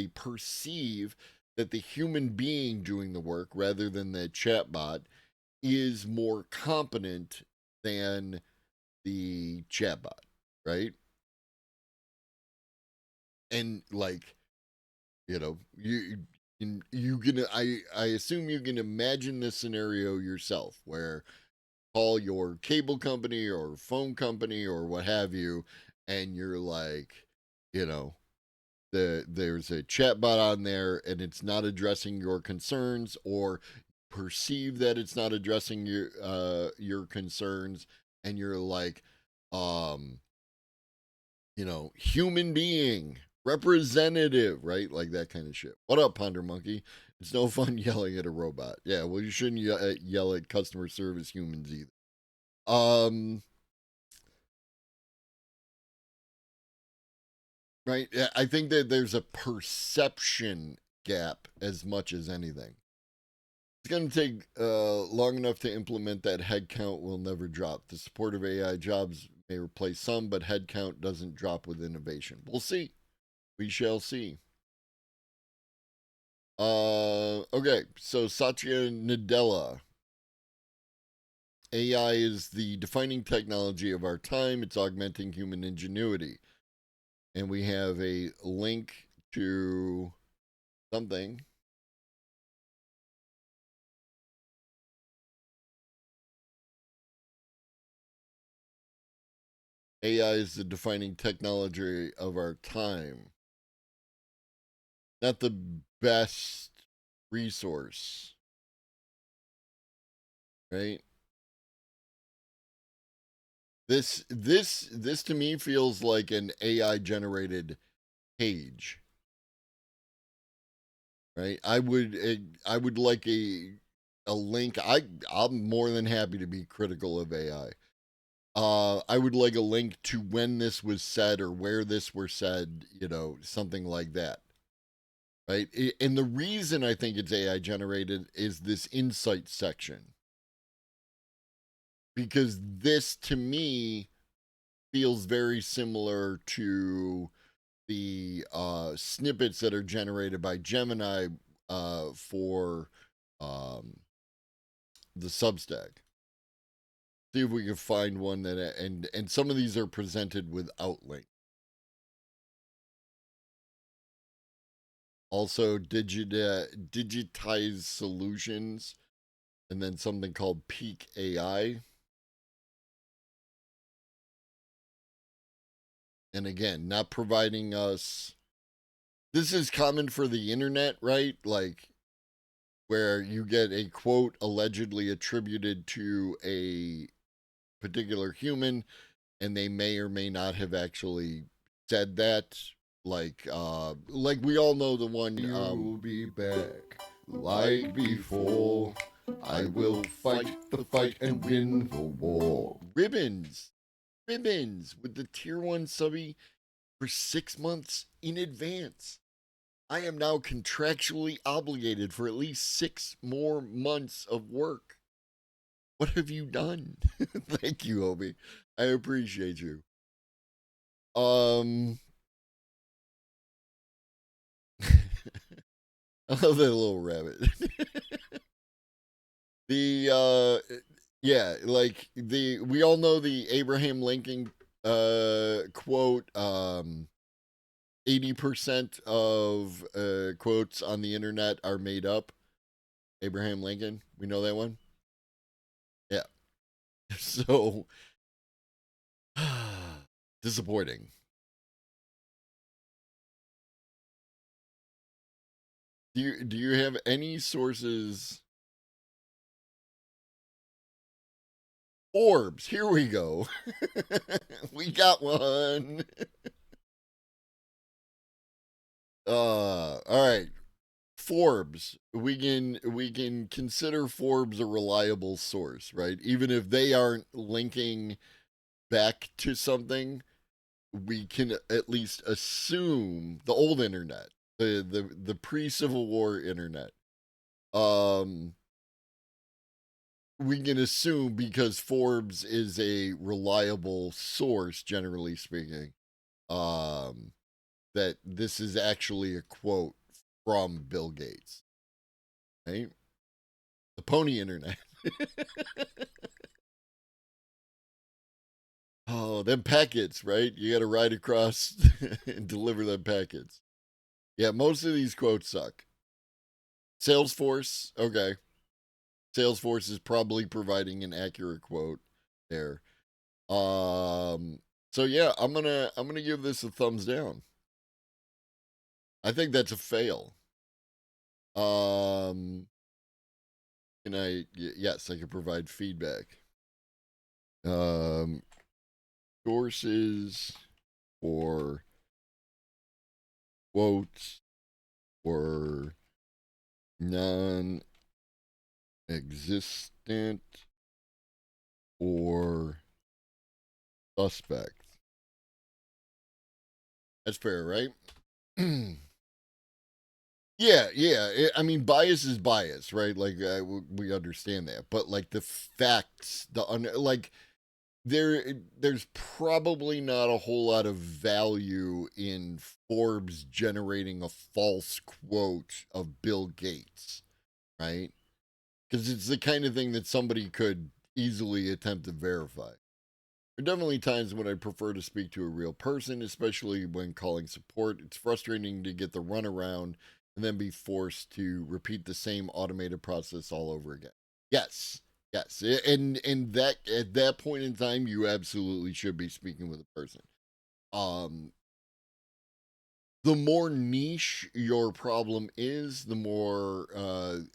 perceive that the human being doing the work rather than the chatbot is more competent than the chatbot, right? And like, you can I assume you can imagine this scenario yourself where call your cable company or phone company or what have you, and you're like, there's a chatbot on there and it's not addressing your concerns, or perceive that it's not addressing your concerns, and you're like, human being representative, right? Like that kind of shit. What up, Ponder Monkey? It's no fun yelling at a robot. Yeah, well, you shouldn't yell at customer service humans either. Right? I think that there's a perception gap as much as anything. going to take long enough to implement that headcount will never drop. The support of AI jobs may replace some, but headcount doesn't drop with innovation. We'll see. We shall see. Okay, so Satya Nadella. AI is the defining technology of our time. It's augmenting human ingenuity. And we have a link to something. AI is the defining technology of our time. Not the best resource, right? This to me feels like an AI generated page, right? I would like a link. I'm more than happy to be critical of AI. I would like a link to when this was said or where this were said, something like that. Right? And the reason I think it's AI generated is this insight section. Because this, to me, feels very similar to the snippets that are generated by Gemini for the Substack. See if we can find one that, and some of these are presented without link. Also, digitize solutions, and then something called Peak AI. And again, not providing us. This is common for the internet, right? Like, where you get a quote allegedly attributed to a particular human, and they may or may not have actually said that. Like we all know the one. You'll be back like before. I will fight the fight and win the war. Ribbons with the tier 1 subby for 6 months in advance. I am now contractually obligated for at least 6 more months of work. What have you done? Thank you, Obi. I appreciate you. I love that little rabbit. We all know the Abraham Lincoln quote. 80% of quotes on the internet are made up. Abraham Lincoln, we know that one. Yeah. So disappointing. Do you have any sources? Forbes, here we go. We got one. All right. Forbes. We can consider Forbes a reliable source, right? Even if they aren't linking back to something, we can at least assume the old internet, the pre-Civil War internet. We can assume, because Forbes is a reliable source, generally speaking, that this is actually a quote from Bill Gates, right? The pony internet. Oh, them packets, right? You got to ride across and deliver them packets. Yeah, most of these quotes suck. Salesforce, okay. Salesforce is probably providing an accurate quote there. So yeah, I'm gonna give this a thumbs down. I think that's a fail. Yes, I can provide feedback. Sources for quotes were non-existent or suspect. That's fair, right? I mean, bias is bias, right? Like we understand that, but like the facts, like there's probably not a whole lot of value in Forbes generating a false quote of Bill Gates, right? Because it's the kind of thing that somebody could easily attempt to verify. There are definitely times when I prefer to speak to a real person, especially when calling support. It's frustrating to get the runaround and then be forced to repeat the same automated process all over again. Yes, yes, and that at that point in time, you absolutely should be speaking with a person. Um, the more niche your problem is, the more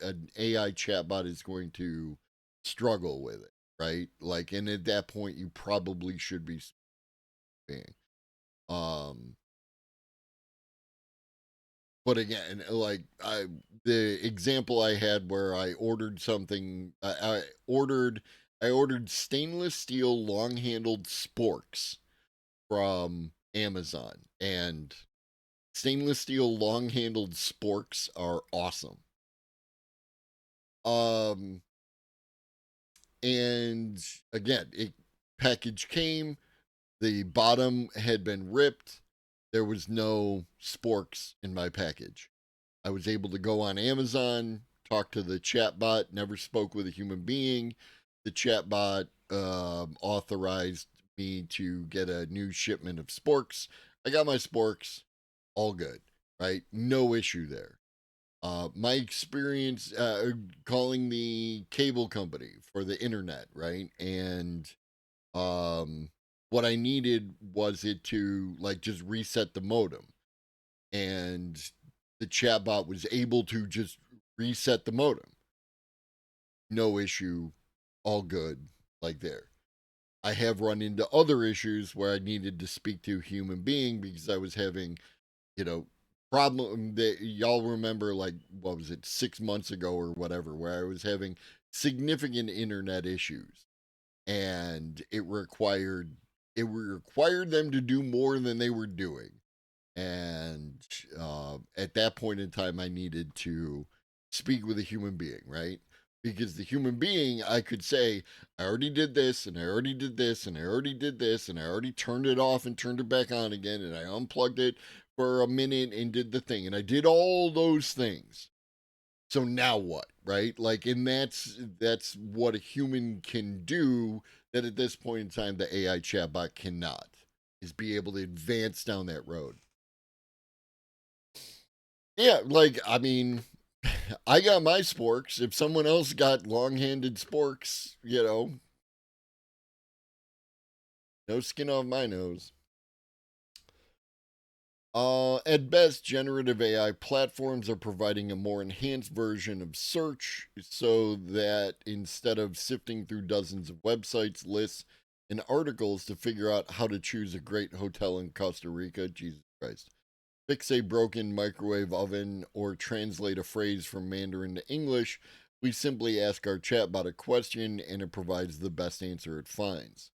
an AI chatbot is going to struggle with it, right? Like, and at that point, you probably should be speaking. But again, like the example I had where I ordered something, I ordered stainless steel long handled sporks from Amazon, and stainless steel long handled sporks are awesome. Um, and again, it package came, the bottom had been ripped, there was no sporks in my package. I was able to go on Amazon, talk to the chatbot, never spoke with a human being. The chatbot authorized me to get a new shipment of sporks. I got my sporks, all good, right? No issue there. My experience calling the cable company for the internet, right? And what I needed was it to like just reset the modem. And the chatbot was able to just reset the modem. No issue, all good, like there. I have run into other issues where I needed to speak to a human being because I was having, you know, problem that y'all remember, like, what was it, 6 months ago or whatever, where I was having significant internet issues, and it required them to do more than they were doing. And at that point in time, I needed to speak with a human being, right? Because the human being, I could say, I already did this, and I already did this, and I already did this, and I already turned it off and turned it back on again, and I unplugged it for a minute and did the thing, and I did all those things. So now what, right? Like, and that's what a human can do that at this point in time the AI chatbot cannot, is be able to advance down that road. Yeah, like, I mean, I got my sporks. If someone else got long-handed sporks, no skin off my nose. At best, generative AI platforms are providing a more enhanced version of search so that instead of sifting through dozens of websites, lists, and articles to figure out how to choose a great hotel in Costa Rica, Jesus Christ, fix a broken microwave oven, or translate a phrase from Mandarin to English, we simply ask our chatbot a question and it provides the best answer it finds.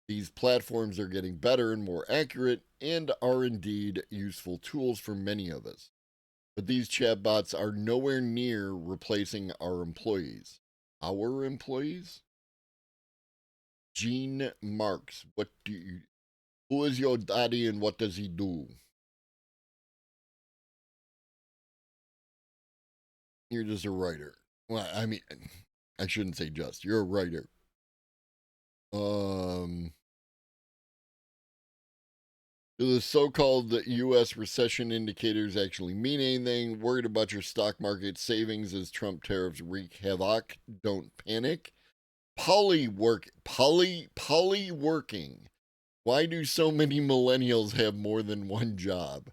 These platforms are getting better and more accurate and are indeed useful tools for many of us. But these chatbots are nowhere near replacing our employees. Our employees? Gene Marks, who is your daddy and what does he do? You're just a writer. Well, I mean, I shouldn't say just. You're a writer. Do the so-called U.S. recession indicators actually mean anything? Worried about your stock market savings as Trump tariffs wreak havoc? Don't panic. Polyworking. Why do so many millennials have more than one job?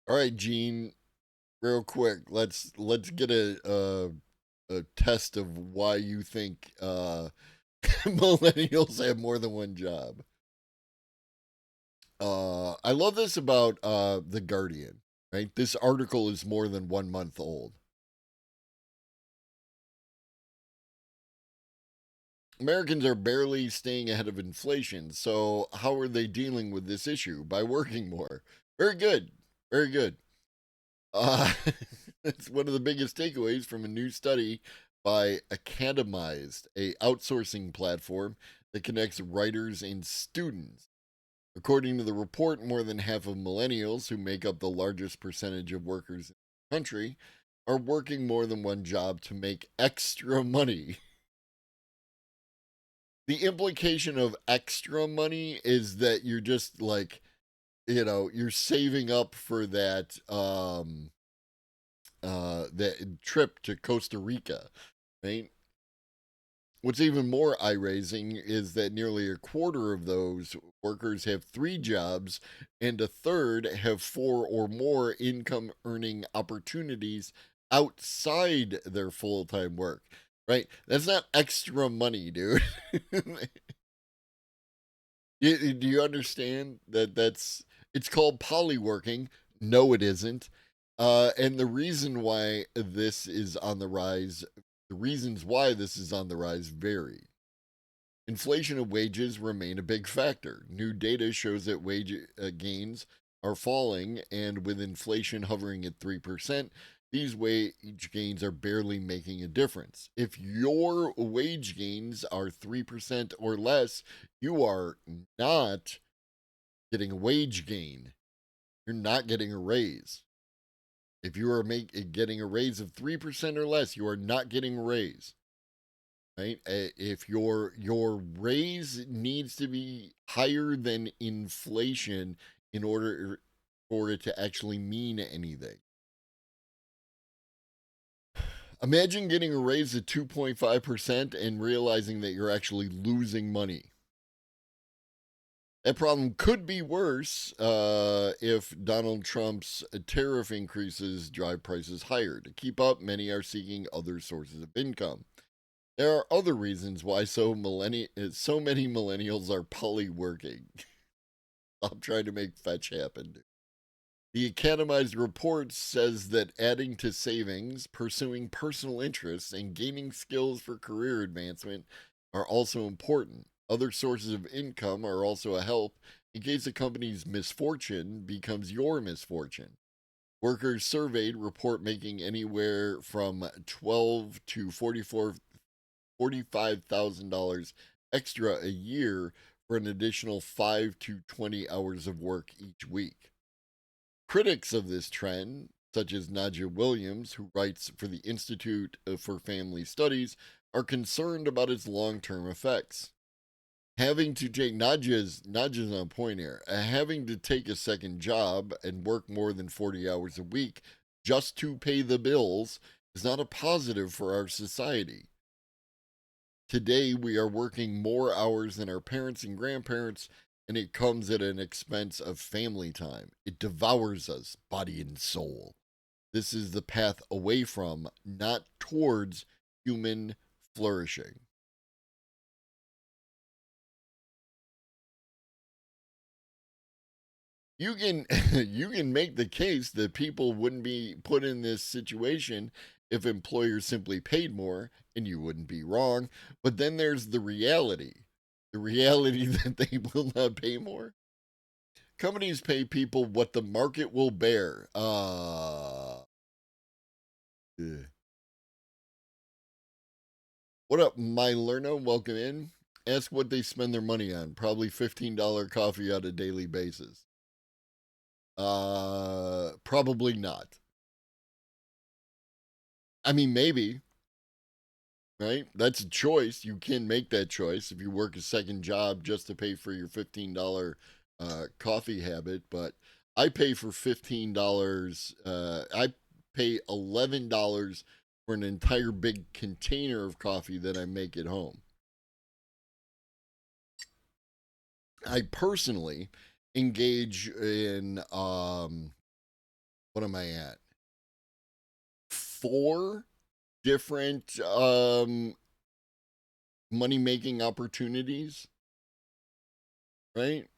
All right, Gene, real quick, let's get a test of why you think millennials have more than one job. I love this about The Guardian, right? This article is more than 1 month old. Americans are barely staying ahead of inflation, so how are they dealing with this issue? By working more. Very good. Very good. Uh, it's one of the biggest takeaways from a new study by Academized, a outsourcing platform that connects writers and students. According to the report, more than half of millennials, who make up the largest percentage of workers in the country, are working more than one job to make extra money. The implication of extra money is that you're just like, you're saving up for that that trip to Costa Rica, right? What's even more eye-raising is that nearly a quarter of those workers have 3 jobs, and a third have 4 or more income-earning opportunities outside their full-time work, right? That's not extra money, dude. Do you understand it's called polyworking? No, it isn't. And the reason why this is on the rise the reasons why this is on the rise vary. Inflation of wages remain a big factor. New data shows that wage gains are falling, and with inflation hovering at 3%, these wage gains are barely making a difference. If your wage gains are 3% or less, you are not getting a wage gain. You're not getting a raise. If you are getting a raise of 3% or less, you are not getting a raise. Right? If your raise needs to be higher than inflation in order for it to actually mean anything. Imagine getting a raise of 2.5% and realizing that you're actually losing money. That problem could be worse if Donald Trump's tariff increases drive prices higher. To keep up, many are seeking other sources of income. There are other reasons why so many millennials are polyworking. I'm trying to make fetch happen. The Academized report says that adding to savings, pursuing personal interests, and gaining skills for career advancement are also important. Other sources of income are also a help in case a company's misfortune becomes your misfortune. Workers surveyed report making anywhere from $12,000 to $45,000 extra a year for an additional 5 to 20 hours of work each week. Critics of this trend, such as Nadja Williams, who writes for the Institute for Family Studies, are concerned about its long-term effects. Having to take Nadja's on point here. Having to take a second job and work more than 40 hours a week just to pay the bills is not a positive for our society. Today, we are working more hours than our parents and grandparents, and it comes at an expense of family time. It devours us, body and soul. This is the path away from, not towards, human flourishing. You can make the case that people wouldn't be put in this situation if employers simply paid more, and you wouldn't be wrong. But then there's the reality that they will not pay more. Companies pay people what the market will bear. What up, my Lerno? Welcome in. Ask what they spend their money on. Probably $15 coffee on a daily basis. Probably not. I mean, maybe, right? That's a choice. You can make that choice if you work a second job just to pay for your $15 coffee habit. But I pay for $15. I pay $11 for an entire big container of coffee that I make at home. I personally engage in what am I at? 4 different money making opportunities, right?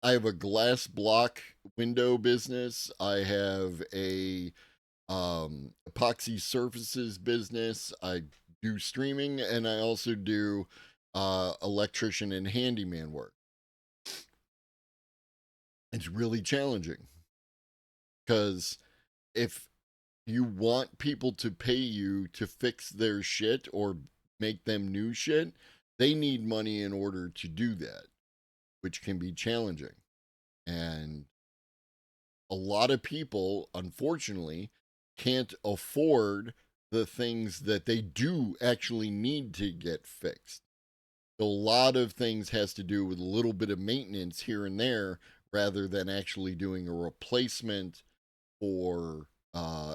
I have a glass block window business. I have a epoxy surfaces business. I do streaming, and I also do electrician and handyman work. It's really challenging. Because if you want people to pay you to fix their shit or make them new shit, they need money in order to do that, which can be challenging. And a lot of people, unfortunately, can't afford the things that they do actually need to get fixed. So a lot of things has to do with a little bit of maintenance here and there rather than actually doing a replacement for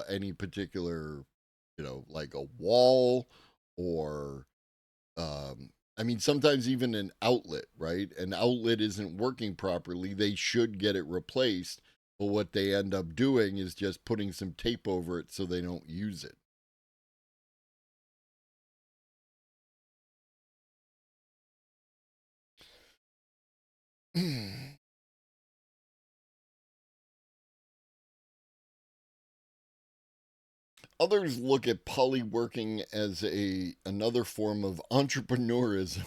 any particular, like a wall or, I mean, sometimes even an outlet, right? An outlet isn't working properly. They should get it replaced. But what they end up doing is just putting some tape over it so they don't use it. Others look at polyworking as another form of entrepreneurism.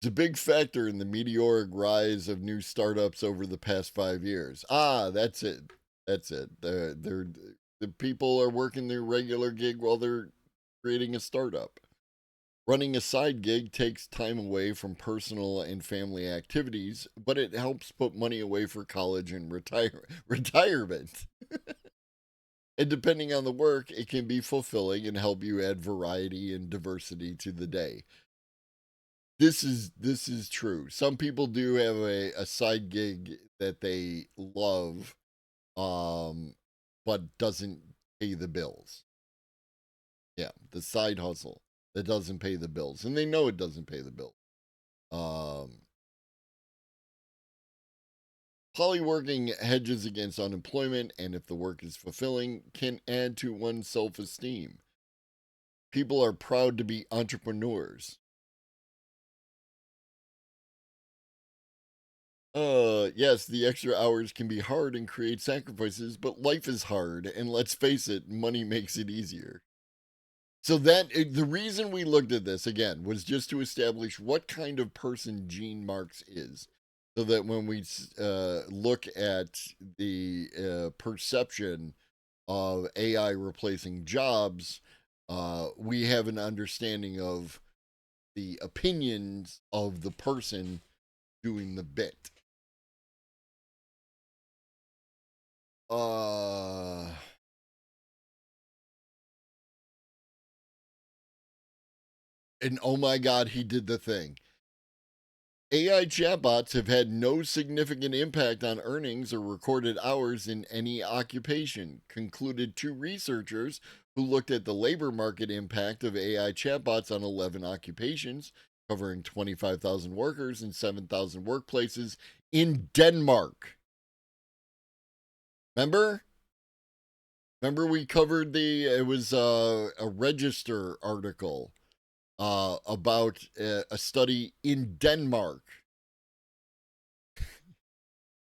It's a big factor in the meteoric rise of new startups over the past 5 years. That's it. That's it. The people are working their regular gig while they're creating a startup. Running a side gig takes time away from personal and family activities, but it helps put money away for college and retirement. And depending on the work, it can be fulfilling and help you add variety and diversity to the day. This is true. Some people do have a side gig that they love, but doesn't pay the bills. Yeah, the side hustle that doesn't pay the bills, and they know it doesn't pay the bill. Polyworking hedges against unemployment, and if the work is fulfilling, can add to one's self-esteem. People are proud to be entrepreneurs. Yes, the extra hours can be hard and create sacrifices, but life is hard, and let's face it, money makes it easier. So the reason we looked at this again was just to establish what kind of person Gene Marks is, so that when we look at the perception of AI replacing jobs, we have an understanding of the opinions of the person doing the bit. And oh my God, he did the thing. AI chatbots have had no significant impact on earnings or recorded hours in any occupation, concluded two researchers who looked at the labor market impact of AI chatbots on 11 occupations, covering 25,000 workers and 7,000 workplaces in Denmark. Remember we covered it was a Register article about a study in Denmark.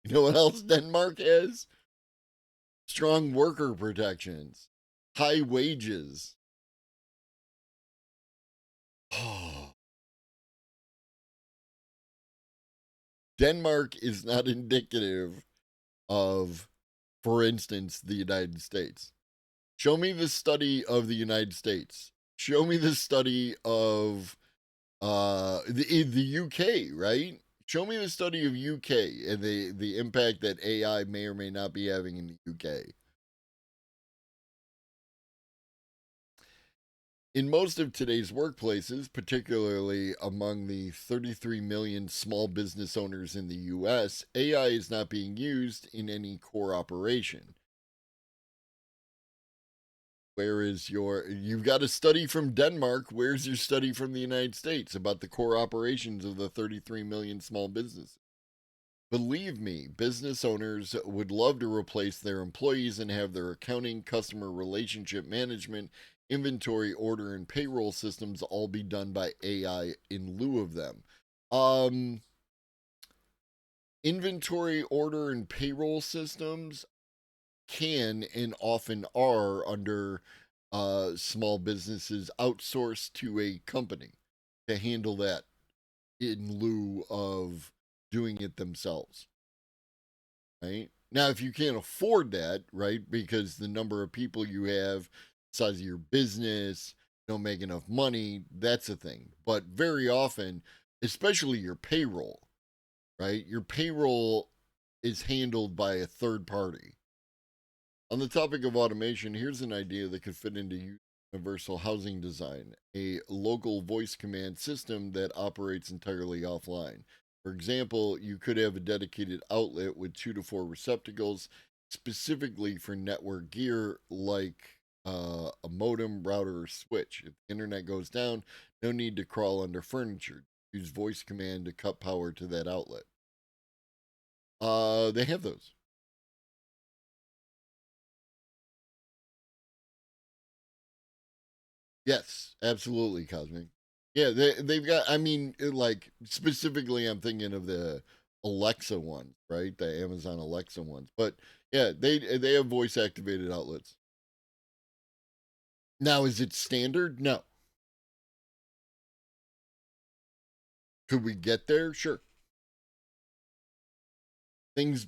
You know what else Denmark has? Strong worker protections, high wages. Denmark is not indicative of, for instance, the United States. Show me the study of the United States. Show me the study of the UK, right? Show me the study of UK and the impact that AI may or may not be having in the UK. In most of today's workplaces, particularly among the 33 million small business owners in the US, AI is not being used in any core operation. You've got a study from Denmark. Where's your study from the United States about the core operations of the 33 million small businesses? Believe me, business owners would love to replace their employees and have their accounting, customer relationship management, inventory, order, and payroll systems all be done by AI in lieu of them. Inventory, order, and payroll systems can and often are under small businesses outsourced to a company to handle that in lieu of doing it themselves, right? Now, if you can't afford that, right, because the number of people you have, size of your business, don't make enough money, that's a thing. But very often, especially your payroll, right, your payroll is handled by a third party. On the topic of automation, here's an idea that could fit into universal housing design, a local voice command system that operates entirely offline. For example, you could have a dedicated outlet with 2 to 4 receptacles specifically for network gear like a modem, router, or switch. If the internet goes down, no need to crawl under furniture. Use voice command to cut power to that outlet. They have those. Yes, absolutely, Cosmic. Yeah, they've got. I mean, like specifically, I'm thinking of the Alexa ones, right? The Amazon Alexa ones. But yeah, they have voice activated outlets. Now, is it standard? No. Could we get there? Sure. Things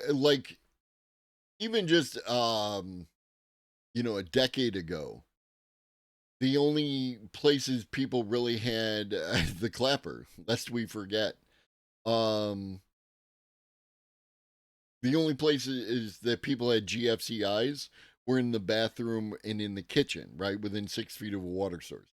like even just a decade ago, the only places people really had the clapper, lest we forget. The only places that people had GFCIs were in the bathroom and in the kitchen, right, within 6 feet of a water source.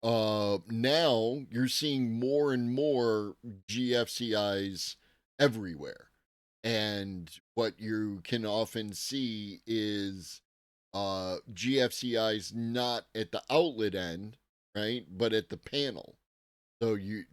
Now you're seeing more and more GFCIs everywhere, and what you can often see is GFCIs not at the outlet end, right, but at the panel. So you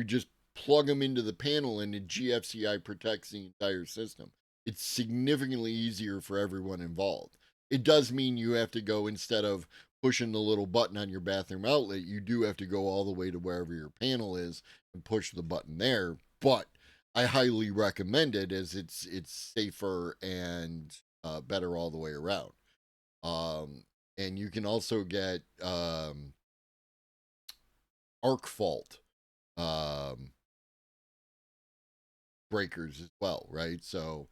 just plug them into the panel, and the GFCI protects the entire system. It's significantly easier for everyone involved. It does mean you have to go, instead of pushing the little button on your bathroom outlet, you do have to go all the way to wherever your panel is and push the button there. But I highly recommend it, as it's safer and better all the way around. And you can also get arc fault breakers as well, right? So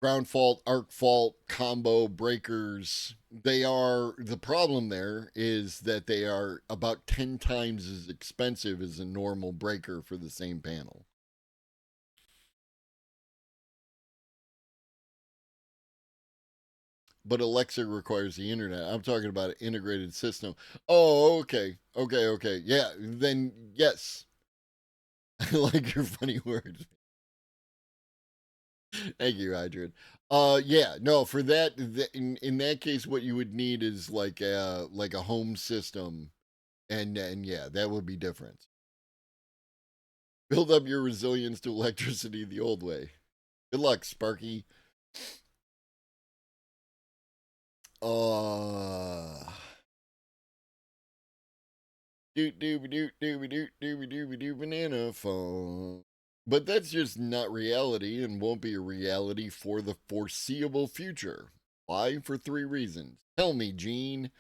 ground fault, arc fault, combo breakers, the problem there is that they are about 10 times as expensive as a normal breaker for the same panel. But Alexa requires the internet. I'm talking about an integrated system. Oh, okay. Yeah, then yes. I like your funny words. Thank you, Adrian. Yeah, no, for that, in that case, what you would need is like a home system, and yeah, that would be different. Build up your resilience to electricity the old way. Good luck, Sparky. Banana phone. But that's just not reality, and won't be a reality for the foreseeable future. Why? For 3 reasons. Tell me, Gene.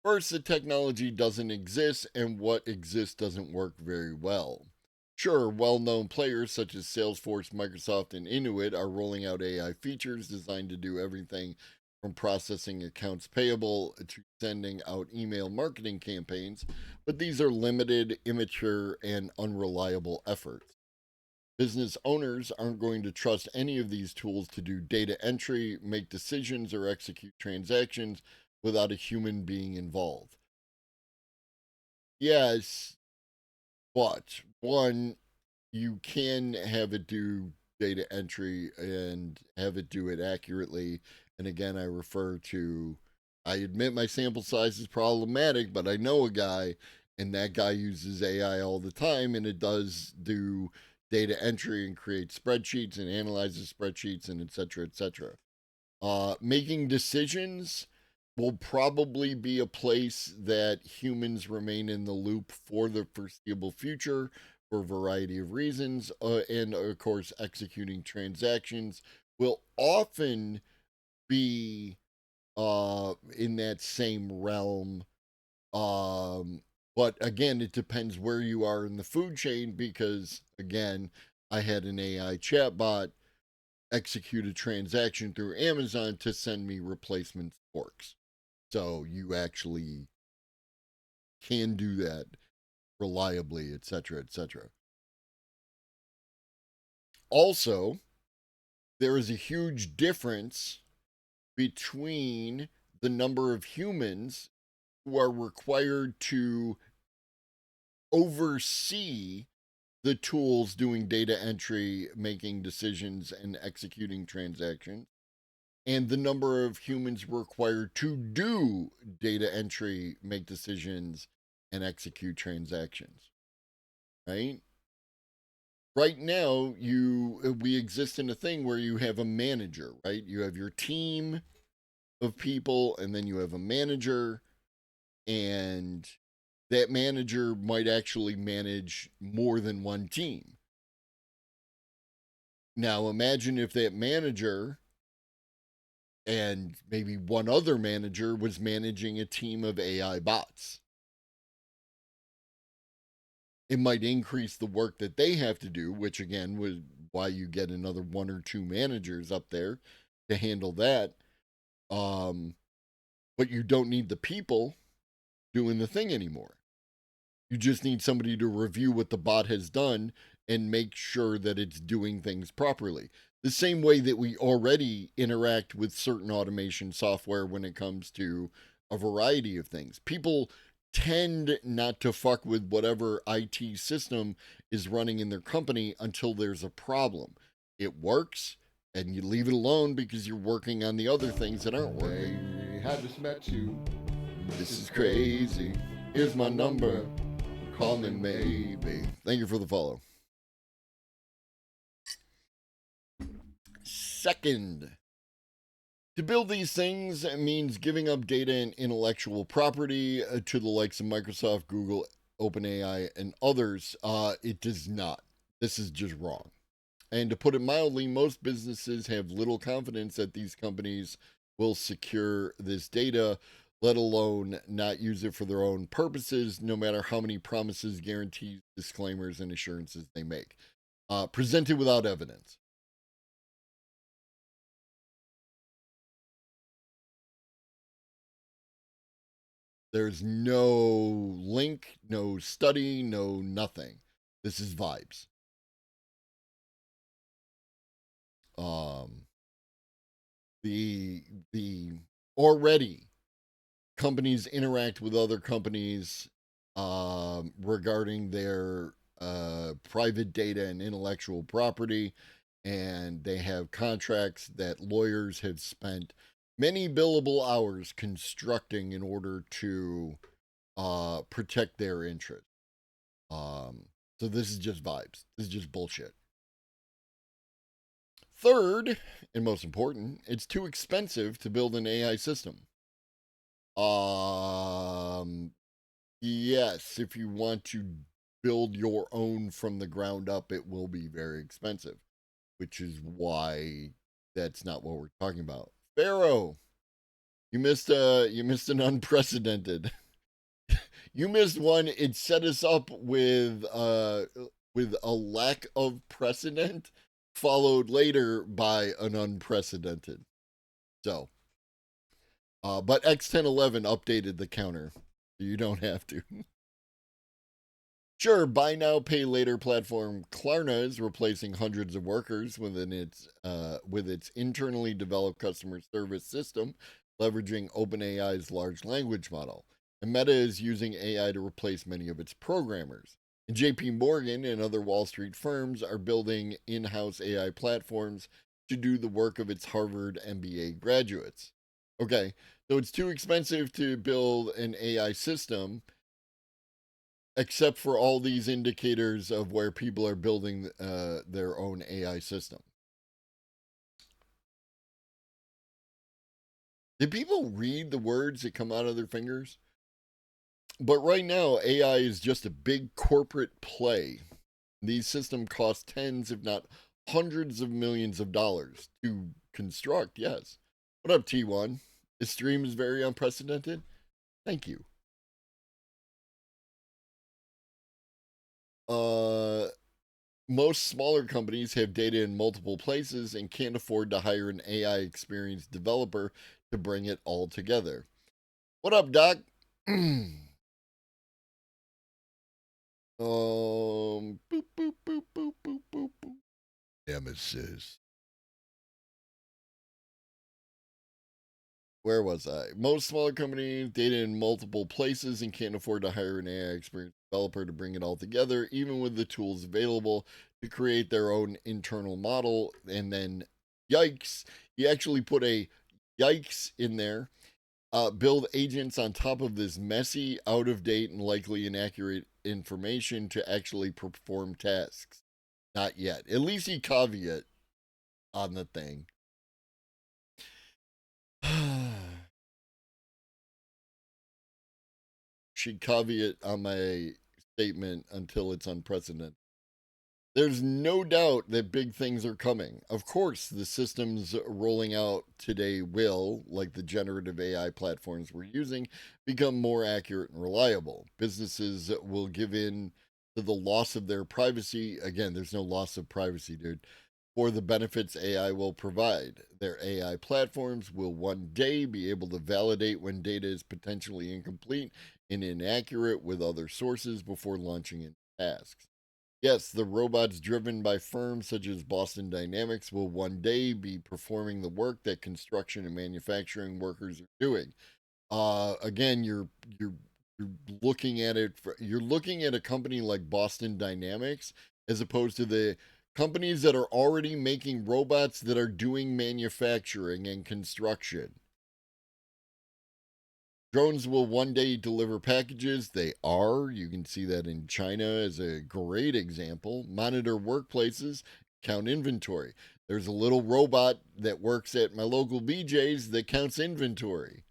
First, the technology doesn't exist, and what exists doesn't work very well. Sure, well-known players such as Salesforce, Microsoft, and Intuit are rolling out AI features designed to do everything from processing accounts payable to sending out email marketing campaigns, but these are limited, immature, and unreliable efforts. Business owners aren't going to trust any of these tools to do data entry, make decisions, or execute transactions without a human being involved. Yes, but one, you can have it do data entry and have it do it accurately. And again, I admit my sample size is problematic, but I know a guy, and that guy uses AI all the time, and it does do data entry and create spreadsheets and analyzes spreadsheets and et cetera, et cetera. Making decisions will probably be a place that humans remain in the loop for the foreseeable future for a variety of reasons. And of course, executing transactions will often be in that same realm. But again, it depends where you are in the food chain, because again, I had an AI chatbot execute a transaction through Amazon to send me replacement forks. So you actually can do that reliably, etc., etc. Also, there is a huge difference between the number of humans who are required to oversee the tools doing data entry, making decisions, and executing transactions, and the number of humans required to do data entry, make decisions, and execute transactions. Right? Right now, we exist in a thing where you have a manager, right? You have your team of people, and then you have a manager, and that manager might actually manage more than one team. Now, imagine if that manager and maybe one other manager was managing a team of AI bots. It might increase the work that they have to do, which again was why you get another one or two managers up there to handle that. But you don't need the people doing the thing anymore. You just need somebody to review what the bot has done and make sure that it's doing things properly. The same way that we already interact with certain automation software when it comes to a variety of things. People tend not to fuck with whatever IT system is running in their company until there's a problem. It works, and you leave it alone because you're working on the other things that aren't working. Hey, I just met you. This is crazy. Here's my number. Call me maybe. Thank you for the follow. Second, to build these things means giving up data and intellectual property to the likes of Microsoft, Google, OpenAI, and others. It does not. This is just wrong. And to put it mildly, most businesses have little confidence that these companies will secure this data, let alone not use it for their own purposes, no matter how many promises, guarantees, disclaimers, and assurances they make. Presented without evidence. There's no link, no study, no nothing. This is vibes. The already companies interact with other companies regarding their private data and intellectual property, and they have contracts that lawyers have spent many billable hours constructing in order to protect their interests. So this is just vibes. This is just bullshit. Third, and most important, it's too expensive to build an AI system. Yes, if you want to build your own from the ground up, it will be very expensive, which is why that's not what we're talking about. Pharaoh, you missed an unprecedented. You missed one. It set us up with a lack of precedent, followed later by an unprecedented. So, but X1011 updated the counter. You don't have to. Sure, buy now, pay later platform Klarna is replacing hundreds of workers with its internally developed customer service system, leveraging OpenAI's large language model. And Meta is using AI to replace many of its programmers. And JP Morgan and other Wall Street firms are building in-house AI platforms to do the work of its Harvard MBA graduates. Okay, so it's too expensive to build an AI system, except for all these indicators of where people are building their own AI system. Did people read the words that come out of their fingers? But right now, AI is just a big corporate play. These systems cost tens, if not hundreds of millions of dollars to construct, yes. What up, T1? This stream is very unprecedented. Thank you. most smaller companies have data in multiple places and can't afford to hire an AI experienced developer to bring it all together. What up, Doc? Boop, boop, boop, boop, boop, boop, boop. Nemesis. Where was I? Most smaller companies data in multiple places and can't afford to hire an AI experienced developer to bring it all together, even with the tools available to create their own internal model. And then, yikes, he actually put a yikes in there. Build agents on top of this messy, out of date, and likely inaccurate information to actually perform tasks. Not yet. At least he caveat on the thing. She caveat on my statement until it's unprecedented. There's no doubt that big things are coming. Of course, the systems rolling out today will, like the generative AI platforms we're using, become more accurate and reliable. Businesses will give in to the loss of their privacy. Again, there's no loss of privacy, dude. For the benefits AI will provide. Their AI platforms will one day be able to validate when data is potentially incomplete and inaccurate with other sources before launching into tasks. Yes, the robots driven by firms such as Boston Dynamics will one day be performing the work that construction and manufacturing workers are doing. Again, you're looking at it. You're looking at a company like Boston Dynamics as opposed to the companies that are already making robots that are doing manufacturing and construction. Drones will one day deliver packages. They are. You can see that in China as a great example. Monitor workplaces, count inventory. There's a little robot that works at my local BJ's that counts inventory.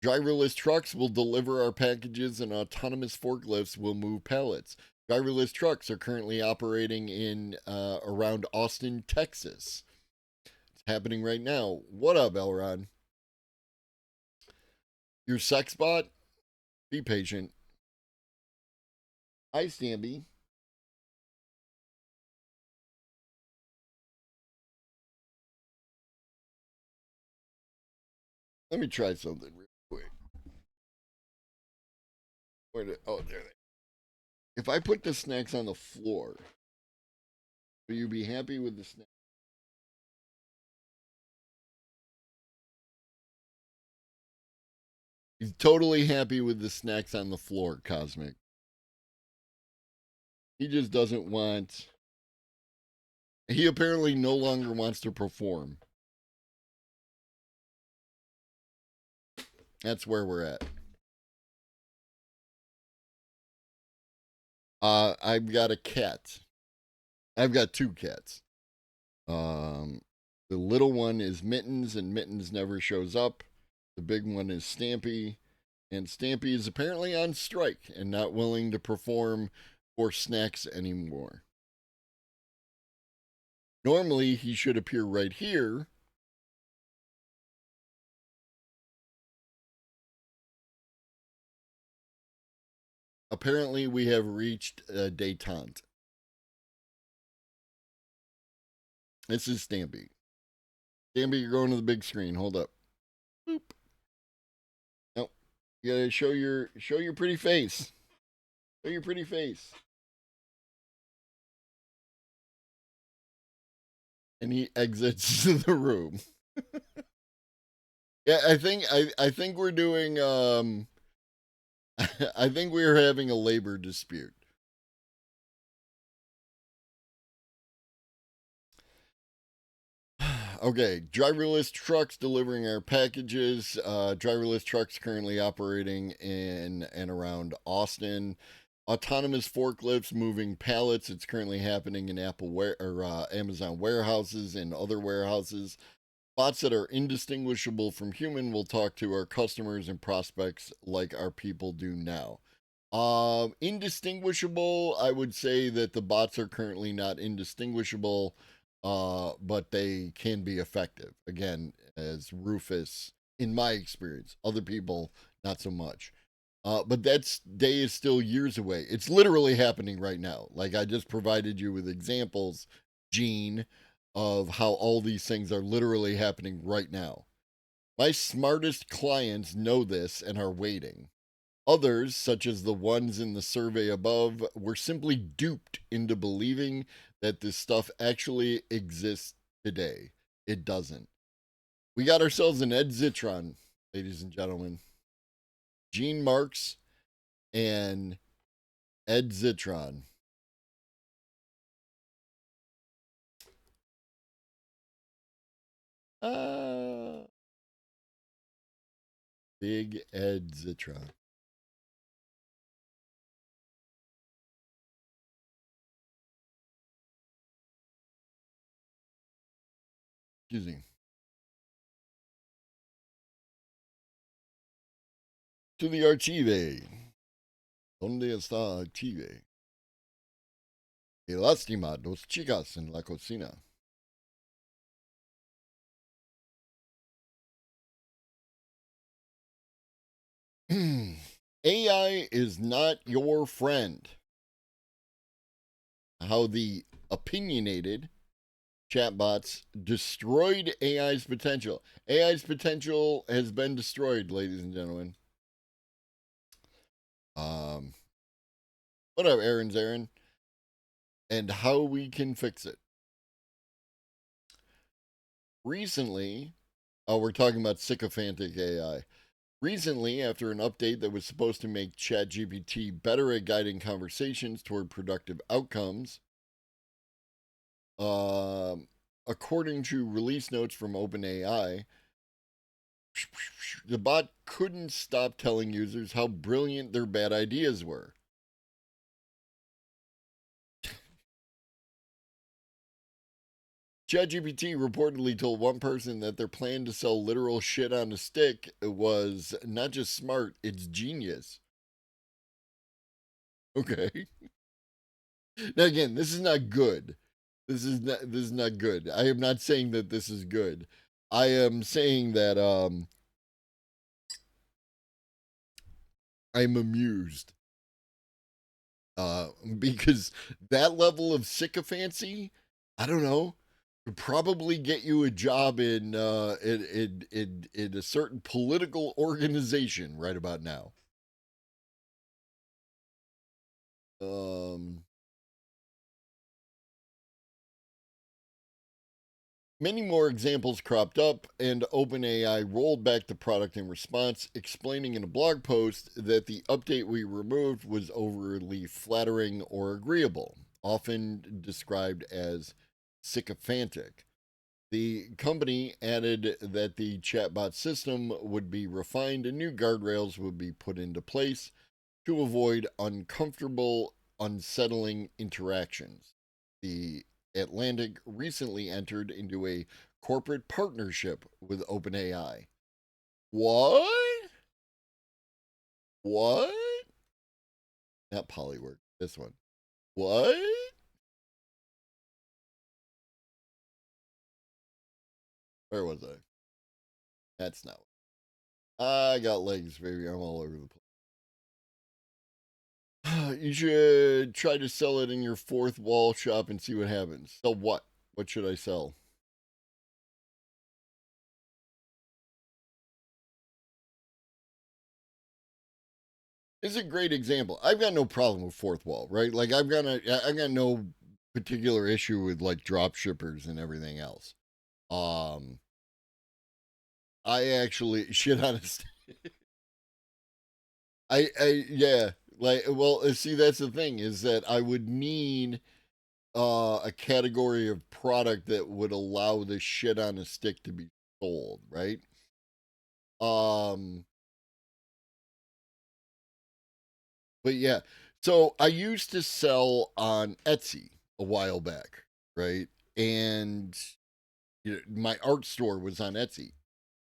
Driverless trucks will deliver our packages and autonomous forklifts will move pallets. Driverless trucks are currently operating in around Austin, Texas. It's happening right now. What up, Elron? Your sex bot? Be patient. Hi, Stamby. Let me try something real quick. Oh, there they. If I put the snacks on the floor, will you be happy with the snacks? He's totally happy with the snacks on the floor, Cosmic. He just doesn't want. He apparently no longer wants to perform. That's where we're at. I've got a cat. I've got two cats. The little one is Mittens, and Mittens never shows up. The big one is Stampy, and Stampy is apparently on strike and not willing to perform for snacks anymore. Normally, he should appear right here. Apparently, we have reached detente. This is Stampy. Stampy, you're going to the big screen. Hold up. Boop. Nope. You gotta show your pretty face. Show your pretty face. And he exits the room. Yeah, I think we're doing I think we're having a labor dispute. Okay, driverless trucks delivering our packages. Driverless trucks currently operating in and around Austin. Autonomous forklifts moving pallets. It's currently happening in Amazon warehouses and other warehouses. Bots that are indistinguishable from human will talk to our customers and prospects like our people do now. Indistinguishable, I would say that the bots are currently not indistinguishable, but they can be effective. Again, as Rufus, in my experience, other people, not so much. But that day is still years away. It's literally happening right now. Like I just provided you with examples, Gene, of how all these things are literally happening right now. My smartest clients know this and are waiting. Others, such as the ones in the survey above, were simply duped into believing that this stuff actually exists today. It doesn't. We got ourselves an Ed Zitron, ladies and gentlemen. Gene Marks and Ed Zitron. Big Ed Zitron. Excuse me. To the archive. ¿Dónde está archive? Qué lástima, dos chicas en la cocina. AI is not your friend. How the opinionated chatbots destroyed AI's potential. AI's potential has been destroyed, ladies and gentlemen. What up, Aaron? And how we can fix it. Recently, we're talking about sycophantic AI. Recently, after an update that was supposed to make ChatGPT better at guiding conversations toward productive outcomes, according to release notes from OpenAI, the bot couldn't stop telling users how brilliant their bad ideas were. ChatGPT reportedly told one person that their plan to sell literal shit on a stick was not just smart, it's genius. Okay. Now again, this is not good. This is not good. I am not saying that this is good. I am saying that I'm amused. Because that level of sycophancy, I don't know, could probably get you a job in a certain political organization right about now. Many more examples cropped up, and OpenAI rolled back the product in response, explaining in a blog post that the update we removed was overly flattering or agreeable, often described as sycophantic. The company added that the chatbot system would be refined and new guardrails would be put into place to avoid uncomfortable, unsettling interactions. The Atlantic recently entered into a corporate partnership with OpenAI. What? What? Not Polywork, this one. What? Where was I? That's not. I got legs, baby. I'm all over the place. You should try to sell it in your fourth wall shop and see what happens. Sell what? What should I sell? It's a great example. I've got no problem with fourth wall, right? Like I've got no particular issue with like drop shippers and everything else. I actually shit on a yeah, like well, see that's the thing is that I would need a category of product that would allow the shit on a stick to be sold, right? But yeah, so I used to sell on Etsy a while back, right? And you know, my art store was on Etsy.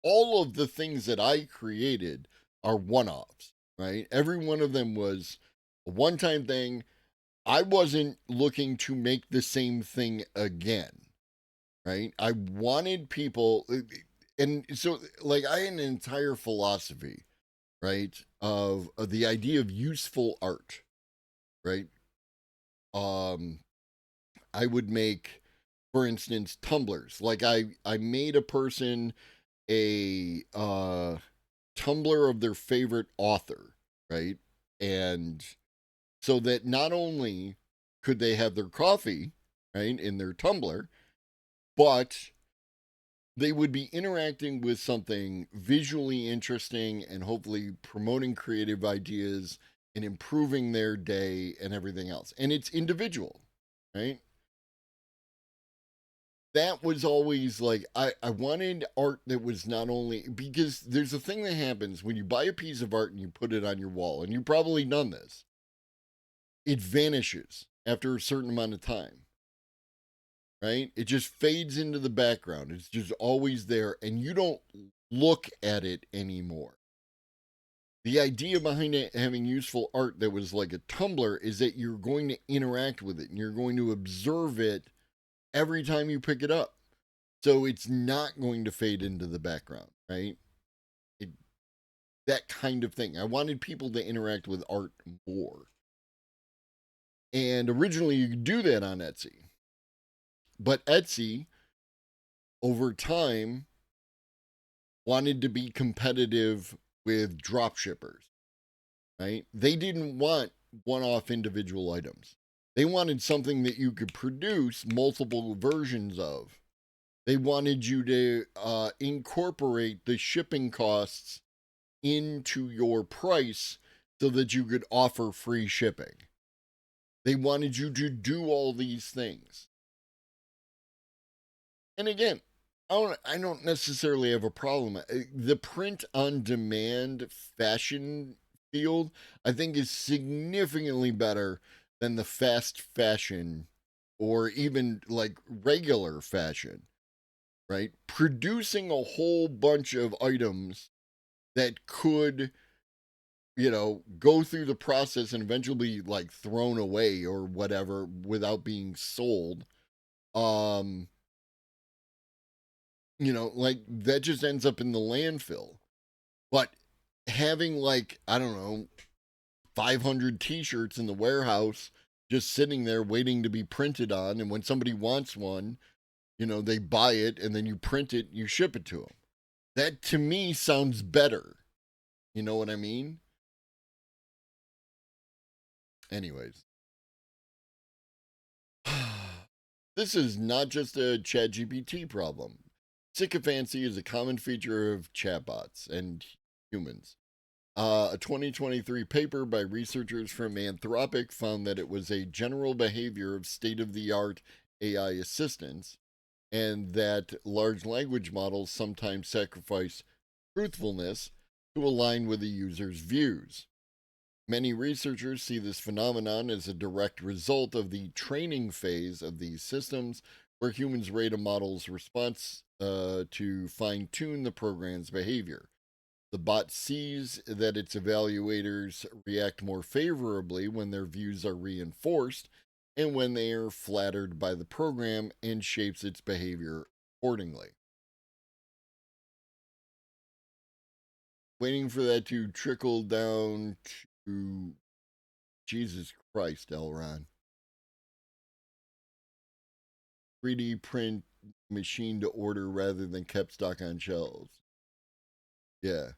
All of the things that I created are one offs, right? Every one of them was a one time thing. I wasn't looking to make the same thing again, right? I wanted people, and so like I had an entire philosophy right? Of the idea of useful art, right? I would make, for instance, tumblers. Like I made a person a tumbler of their favorite author, right? And so that not only could they have their coffee, right, in their tumbler, but they would be interacting with something visually interesting and hopefully promoting creative ideas and improving their day and everything else. And it's individual, right? That was always like, I wanted art that was not only, because there's a thing that happens when you buy a piece of art and you put it on your wall, and you've probably done this, it vanishes after a certain amount of time, right? It just fades into the background. It's just always there, and you don't look at it anymore. The idea behind it having useful art that was like a tumbler is that you're going to interact with it and you're going to observe it every time you pick it up. So it's not going to fade into the background, right? That kind of thing. I wanted people to interact with art more. And originally you could do that on Etsy. But Etsy, over time, wanted to be competitive with drop shippers, right? They didn't want one-off individual items. They wanted something that you could produce multiple versions of. They wanted you to incorporate the shipping costs into your price so that you could offer free shipping. They wanted you to do all these things. And again, I don't necessarily have a problem. The print on demand fashion field, I think, is significantly better than the fast fashion or even like regular fashion, right? Producing a whole bunch of items that could, go through the process and eventually be like thrown away or whatever without being sold. Like that just ends up in the landfill. But having like, I don't know, 500 t-shirts in the warehouse just sitting there waiting to be printed on, and when somebody wants one, they buy it and then you print it, you ship it to them. That to me sounds better. You know what I mean? Anyways. This is not just a ChatGPT problem. Sycophancy is a common feature of chatbots and humans. A 2023 paper by researchers from Anthropic found that it was a general behavior of state-of-the-art AI assistants, and that large language models sometimes sacrifice truthfulness to align with the user's views. Many researchers see this phenomenon as a direct result of the training phase of these systems, where humans rate a model's response to fine-tune the program's behavior. The bot sees that its evaluators react more favorably when their views are reinforced and when they are flattered by the program, and shapes its behavior accordingly. Waiting for that to trickle down to Jesus Christ, Elron. 3D print machine to order rather than kept stock on shelves. Yeah.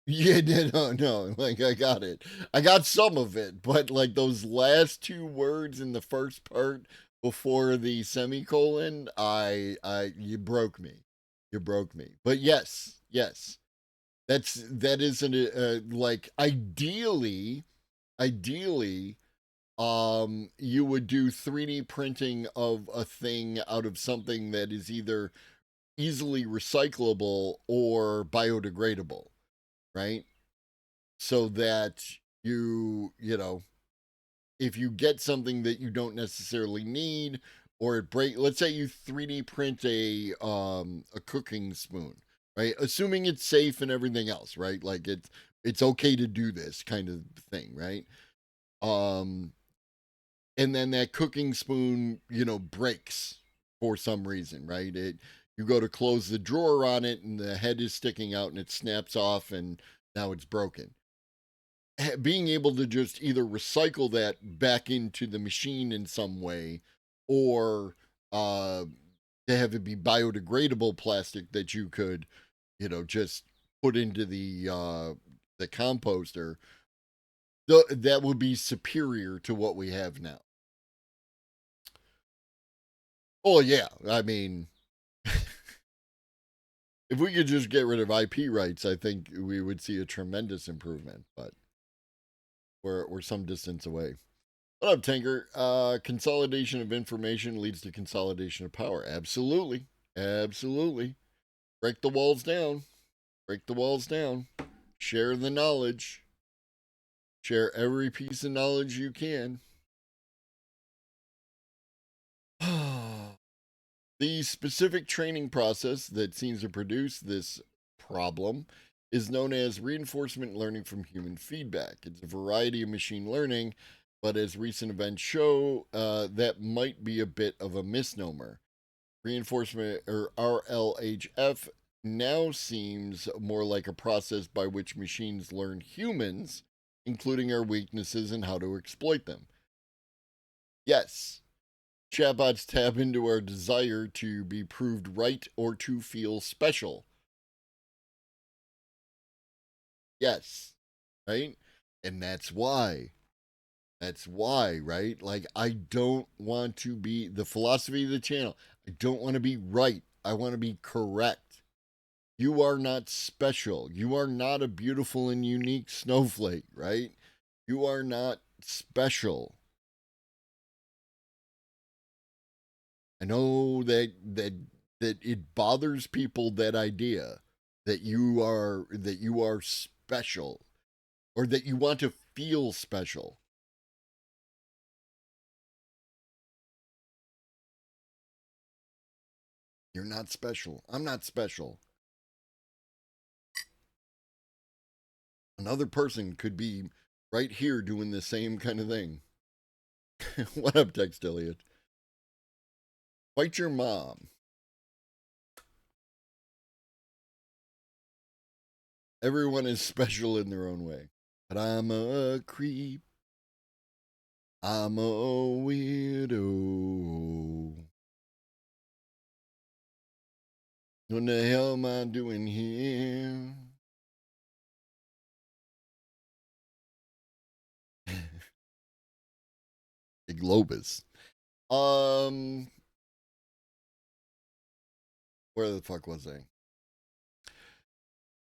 Yeah, no, like I got it. I got some of it, but like those last two words in the first part before the semicolon, you broke me. You broke me. But yes. That isn't like ideally, you would do 3D printing of a thing out of something that is either easily recyclable or biodegradable, right? So that if you get something that you don't necessarily need, or let's say you 3D print a cooking spoon, right? Assuming it's safe and everything else, right? Like it's okay to do this kind of thing, right? And then that cooking spoon, breaks for some reason, right? You go to close the drawer on it and the head is sticking out and it snaps off, and Now it's broken. Being able to just either recycle that back into the machine in some way, or to have it be biodegradable plastic that you could, just put into the composter, that would be superior to what we have now. Oh yeah, I mean, if we could just get rid of IP rights, I think we would see a tremendous improvement. But we're some distance away. What up, Tanker? Consolidation of information leads to consolidation of power. Absolutely, absolutely. Break the walls down. Break the walls down. Share the knowledge. Share every piece of knowledge you can. The specific training process that seems to produce this problem is known as reinforcement learning from human feedback. It's a variety of machine learning, but as recent events show, that might be a bit of a misnomer. Reinforcement, or RLHF, now seems more like a process by which machines learn humans, including our weaknesses and how to exploit them. Yes, chatbots tap into our desire to be proved right or to feel special. Yes, right? And that's why. That's why, right? Like, I don't want to be the philosophy of the channel. I don't want to be right. I want to be correct. You are not special. You are not a beautiful and unique snowflake, right? You are not special. I know that it bothers people, that idea that you are special, or that you want to feel special. You're not special. I'm not special. Another person could be right here doing the same kind of thing. What up, Text Elliot? Fight your mom. Everyone is special in their own way. But I'm a creep. I'm a weirdo. What the hell am I doing here? The Globus. Where the fuck was I?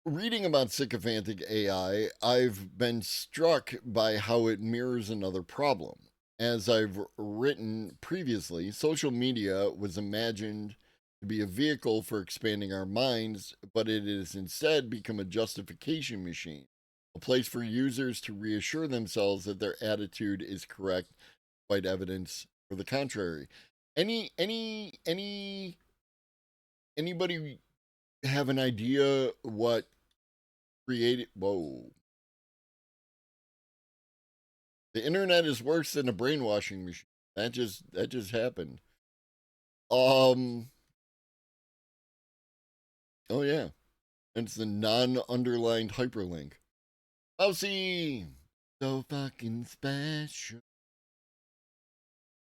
Reading about sycophantic AI, I've been struck by how it mirrors another problem. As I've written previously, social media was imagined to be a vehicle for expanding our minds, but it has instead become a justification machine, a place for users to reassure themselves that their attitude is correct, despite evidence for the contrary. Anybody have an idea what created? Whoa. The internet is worse than a brainwashing machine. That just happened. Oh yeah. It's the non-underlined hyperlink. Mousy! So fucking special.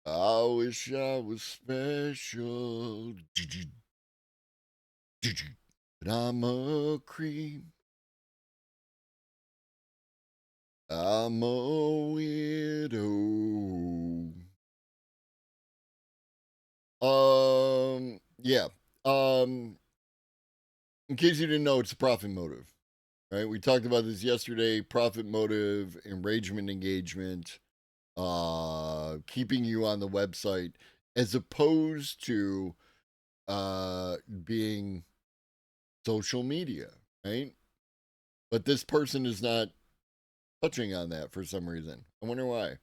I wish I was special. But I'm a creep. I'm a weirdo. Yeah. In case you didn't know, it's a profit motive, right? We talked about this yesterday. Profit motive, enragement, engagement, keeping you on the website, as opposed to being social media, right? But this person is not touching on that for some reason. I wonder why.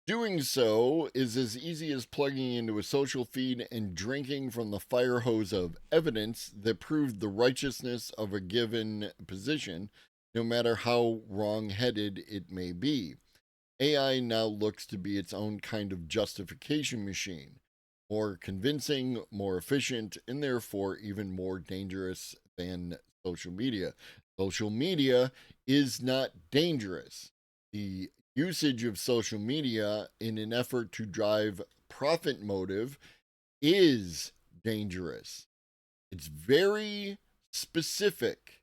Doing so is as easy as plugging into a social feed and drinking from the fire hose of evidence that proved the righteousness of a given position, no matter how wrong-headed it may be. AI now looks to be its own kind of justification machine, more convincing, more efficient, and therefore even more dangerous than social media. Social media is not dangerous. The usage of social media in an effort to drive profit motive is dangerous. It's very specific.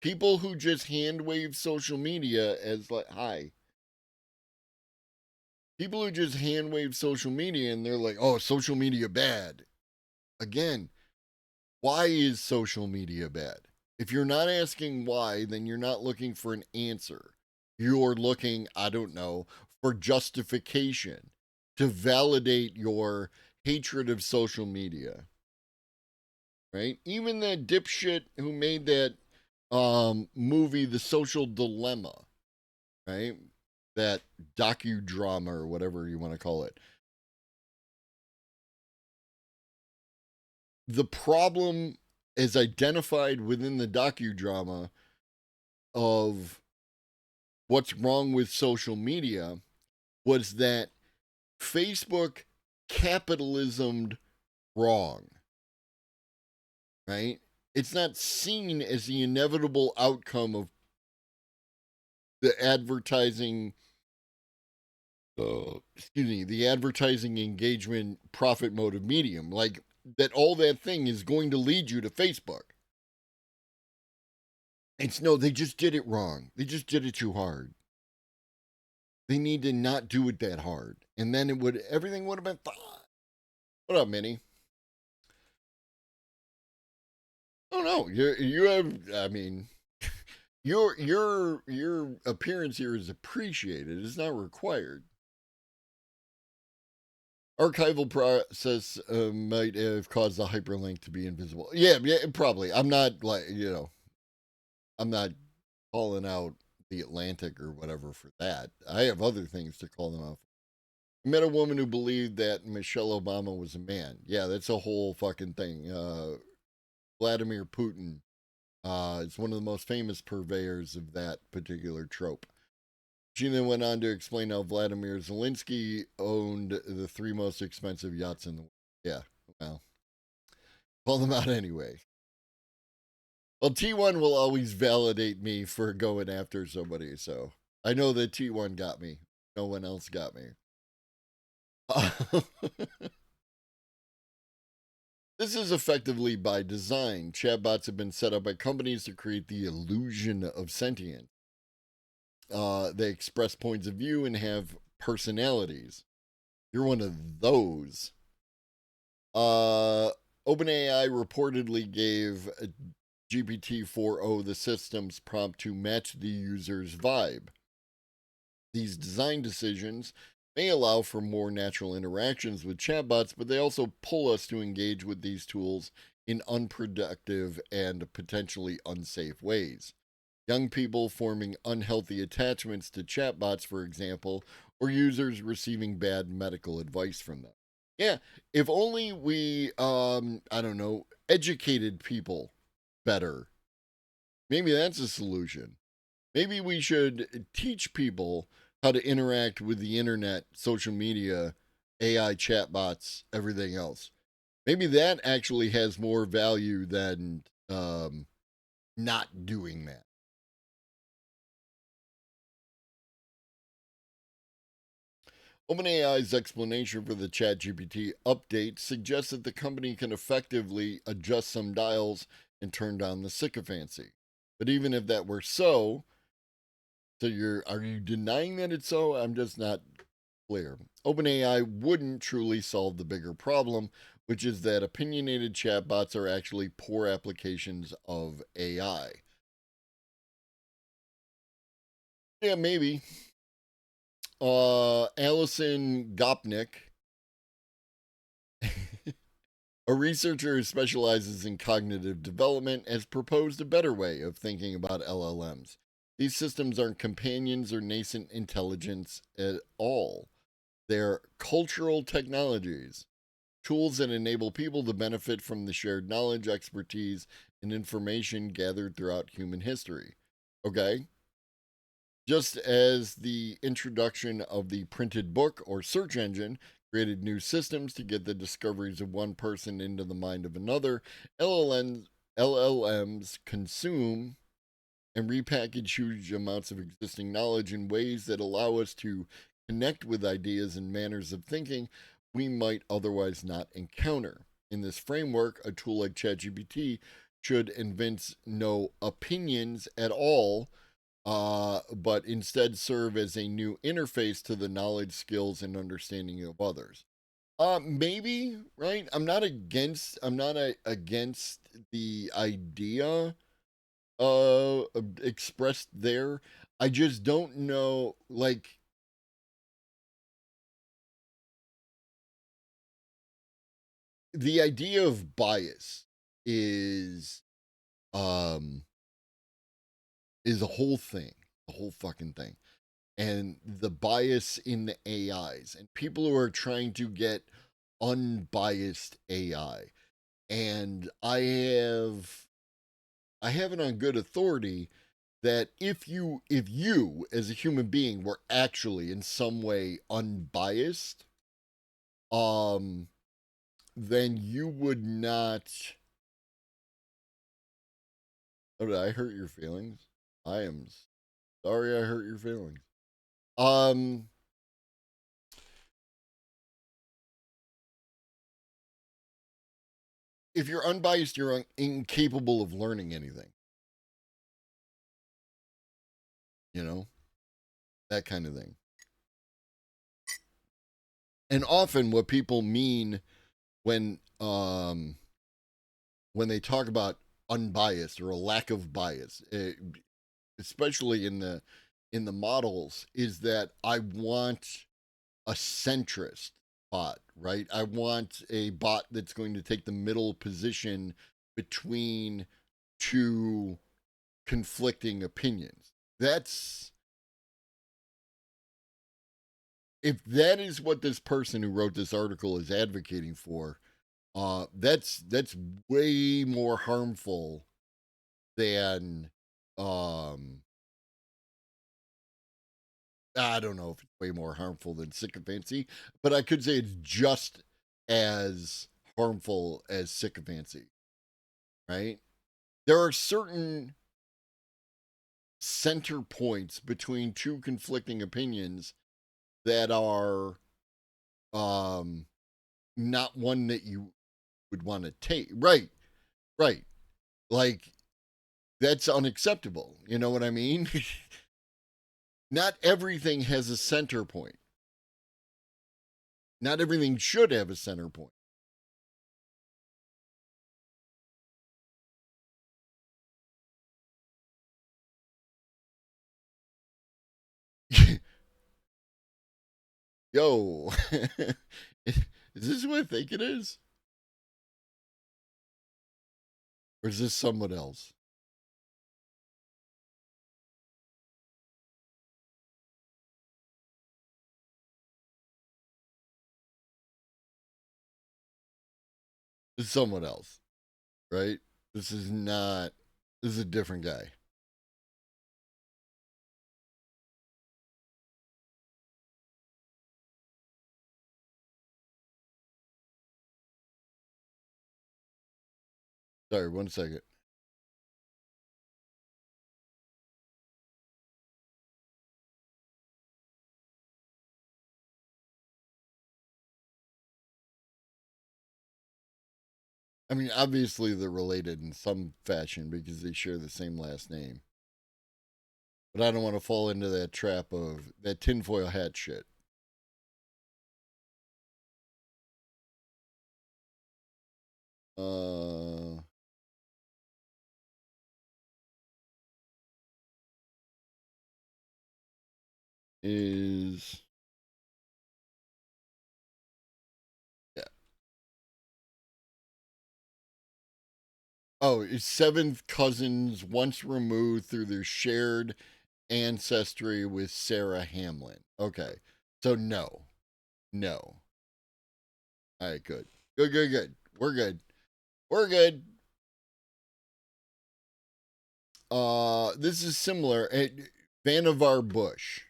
People who just hand wave social media as like, hi. People who just hand wave social media and they're like, oh, social media bad. Again, why is social media bad? If you're not asking why, then you're not looking for an answer. You're looking, I don't know, for justification to validate your hatred of social media. Right? Even that dipshit who made that movie, The Social Dilemma, right? That docudrama or whatever you want to call it. The problem is identified within the docudrama of what's wrong with social media was that Facebook capitalismed wrong, right? It's not seen as the inevitable outcome of the advertising, the advertising engagement profit motive medium. Like, that all that thing is going to lead you to Facebook. It's no, they just did it wrong. They just did it too hard. They need to not do it that hard. And then everything would have been fine. What up, Minnie? Oh no, you have, I mean, your appearance here is appreciated. It's not required. Archival process might have caused the hyperlink to be invisible. Yeah, probably. I'm not like, I'm not calling out the Atlantic or whatever for that. I have other things to call them out for. I met a woman who believed that Michelle Obama was a man. Yeah, that's a whole fucking thing. Vladimir Putin is one of the most famous purveyors of that particular trope. She then went on to explain how Vladimir Zelensky owned the 3 most expensive yachts in the world. Yeah, well, call them out anyway. Well, T1 will always validate me for going after somebody, so I know that T1 got me. No one else got me. This is effectively by design. Chatbots have been set up by companies to create the illusion of sentience. They express points of view and have personalities. You're one of those. OpenAI reportedly gave GPT-4o the system's prompt to match the user's vibe. These design decisions may allow for more natural interactions with chatbots, but they also pull us to engage with these tools in unproductive and potentially unsafe ways. Young people forming unhealthy attachments to chatbots, for example, or users receiving bad medical advice from them. Yeah, if only we, educated people better. Maybe that's a solution. Maybe we should teach people how to interact with the internet, social media, AI chatbots, everything else. Maybe that actually has more value than not doing that. OpenAI's explanation for the ChatGPT update suggests that the company can effectively adjust some dials and turn down the sycophancy. But even if that were so are you denying that it's so? I'm just not clear. OpenAI wouldn't truly solve the bigger problem, which is that opinionated chatbots are actually poor applications of AI. Yeah, maybe. Alison Gopnik, a researcher who specializes in cognitive development, has proposed a better way of thinking about LLMs. These systems aren't companions or nascent intelligence at all. They're cultural technologies, tools that enable people to benefit from the shared knowledge, expertise, and information gathered throughout human history. Okay? Just as the introduction of the printed book or search engine created new systems to get the discoveries of one person into the mind of another, LLMs LLMs consume and repackage huge amounts of existing knowledge in ways that allow us to connect with ideas and manners of thinking we might otherwise not encounter. In this framework, a tool like ChatGPT should evince no opinions at all, but instead serve as a new interface to the knowledge, skills, and understanding of others. Maybe, right? I'm not against the idea expressed there. I just don't know, like, the idea of bias is a whole thing, a whole fucking thing. And the bias in the AIs and people who are trying to get unbiased AI. And I have it on good authority that if you as a human being were actually in some way unbiased, then you would not. Oh, did I hurt your feelings? I am sorry I hurt your feelings. If you're unbiased, you're incapable of learning anything. You know, that kind of thing. And often what people mean when they talk about unbiased or a lack of bias, especially in the models, is that I want a centrist bot, right? I want a bot that's going to take the middle position between two conflicting opinions. If that is what this person who wrote this article is advocating for, that's way more harmful than I don't know if it's way more harmful than sycophancy, but I could say it's just as harmful as sycophancy, right? There are certain center points between two conflicting opinions that are not one that you would want to take. Right. Like, that's unacceptable. You know what I mean? Not everything has a center point. Not everything should have a center point. Yo, is this who I think it is? Or is this someone else? It's someone else, right? This is a different guy. Sorry, 1 second. I mean, obviously they're related in some fashion because they share the same last name. But I don't want to fall into that trap of that tinfoil hat shit. Is yeah. Oh, it's seventh cousins once removed through their shared ancestry with Sarah Hamlin. Okay. So no. All right, good. Good. We're good. This is similar. Vannevar Bush.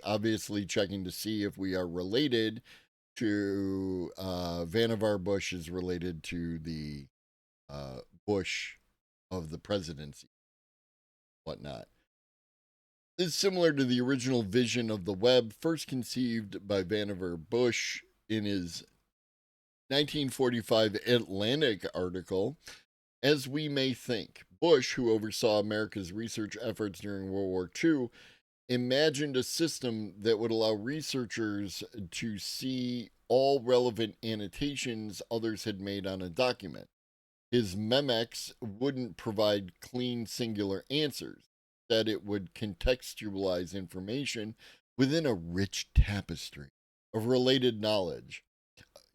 Obviously checking to see if we are related to Vannevar Bush is related to the Bush of the presidency, whatnot. It's similar to the original vision of the web, first conceived by Vannevar Bush in his 1945 Atlantic article. As we may think, Bush, who oversaw America's research efforts during World War II, imagined a system that would allow researchers to see all relevant annotations others had made on a document. His Memex wouldn't provide clean, singular answers, that it would contextualize information within a rich tapestry of related knowledge,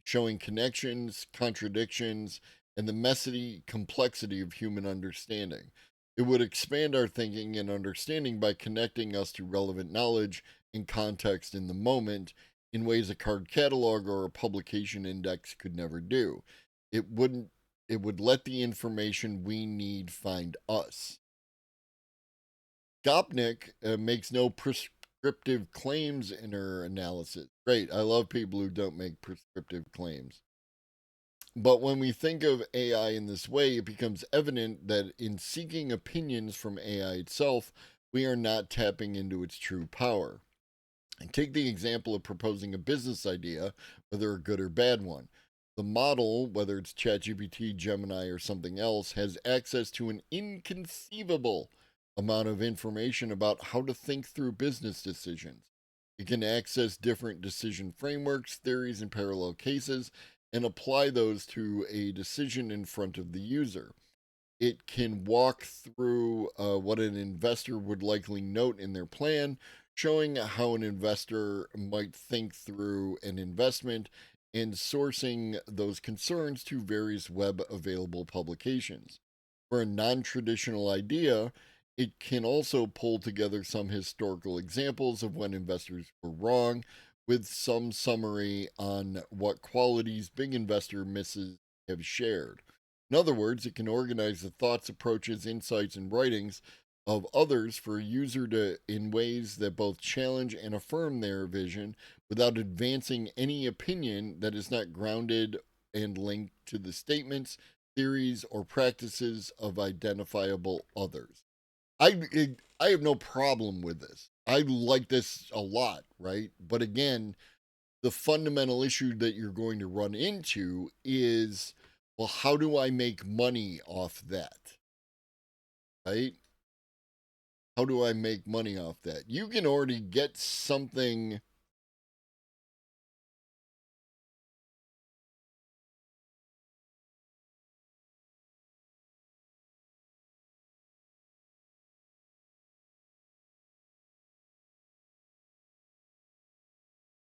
showing connections, contradictions, and the messy complexity of human understanding. It would expand our thinking and understanding by connecting us to relevant knowledge and context in the moment in ways a card catalog or a publication index could never do. It would let the information we need find us. Gopnik makes no prescriptive claims in her analysis. Great, I love people who don't make prescriptive claims. But when we think of AI in this way, it becomes evident that in seeking opinions from AI itself, we are not tapping into its true power. And take the example of proposing a business idea, whether a good or bad one. The model, whether it's ChatGPT, Gemini, or something else, has access to an inconceivable amount of information about how to think through business decisions. It can access different decision frameworks, theories, and parallel cases, and apply those to a decision in front of the user. It can walk through what an investor would likely note in their plan, showing how an investor might think through an investment and sourcing those concerns to various web available publications. For a non-traditional idea, it can also pull together some historical examples of when investors were wrong, with some summary on what qualities big investor misses have shared. In other words, it can organize the thoughts, approaches, insights, and writings of others for a user to in ways that both challenge and affirm their vision without advancing any opinion that is not grounded and linked to the statements, theories, or practices of identifiable others. I have no problem with this. I like this a lot, right? But again, the fundamental issue that you're going to run into is, well, how do I make money off that? Right? How do I make money off that? You can already get something.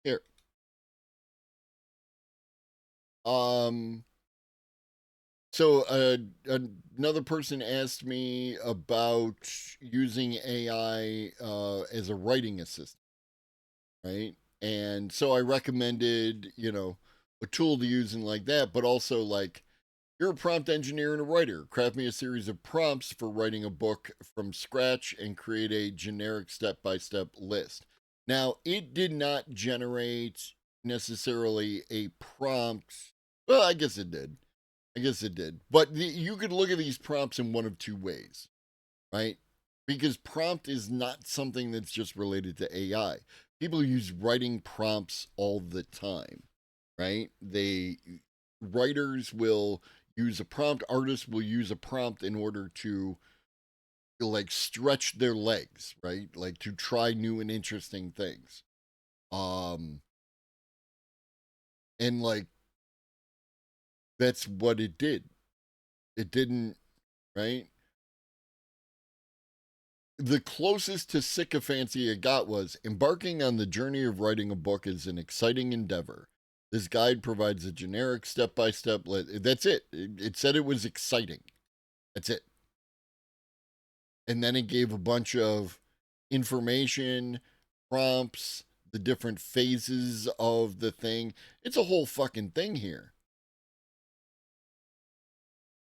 Here. So another person asked me about using AI as a writing assistant, right? And so I recommended, a tool to use and like that, but also like, you're a prompt engineer and a writer. Craft me a series of prompts for writing a book from scratch and create a generic step-by-step list. Now, it did not generate necessarily a prompt. Well, I guess it did. But you could look at these prompts in one of two ways, right? Because prompt is not something that's just related to AI. People use writing prompts all the time, right? Writers will use a prompt, artists will use a prompt in order to like stretch their legs, right? Like to try new and interesting things. And like that's what it did. It didn't, right? The closest to sycophancy it got was embarking on the journey of writing a book is an exciting endeavor. This guide provides a generic step-by-step. That's it. It said it was exciting. That's it. And then it gave a bunch of information, prompts, the different phases of the thing. It's a whole fucking thing here.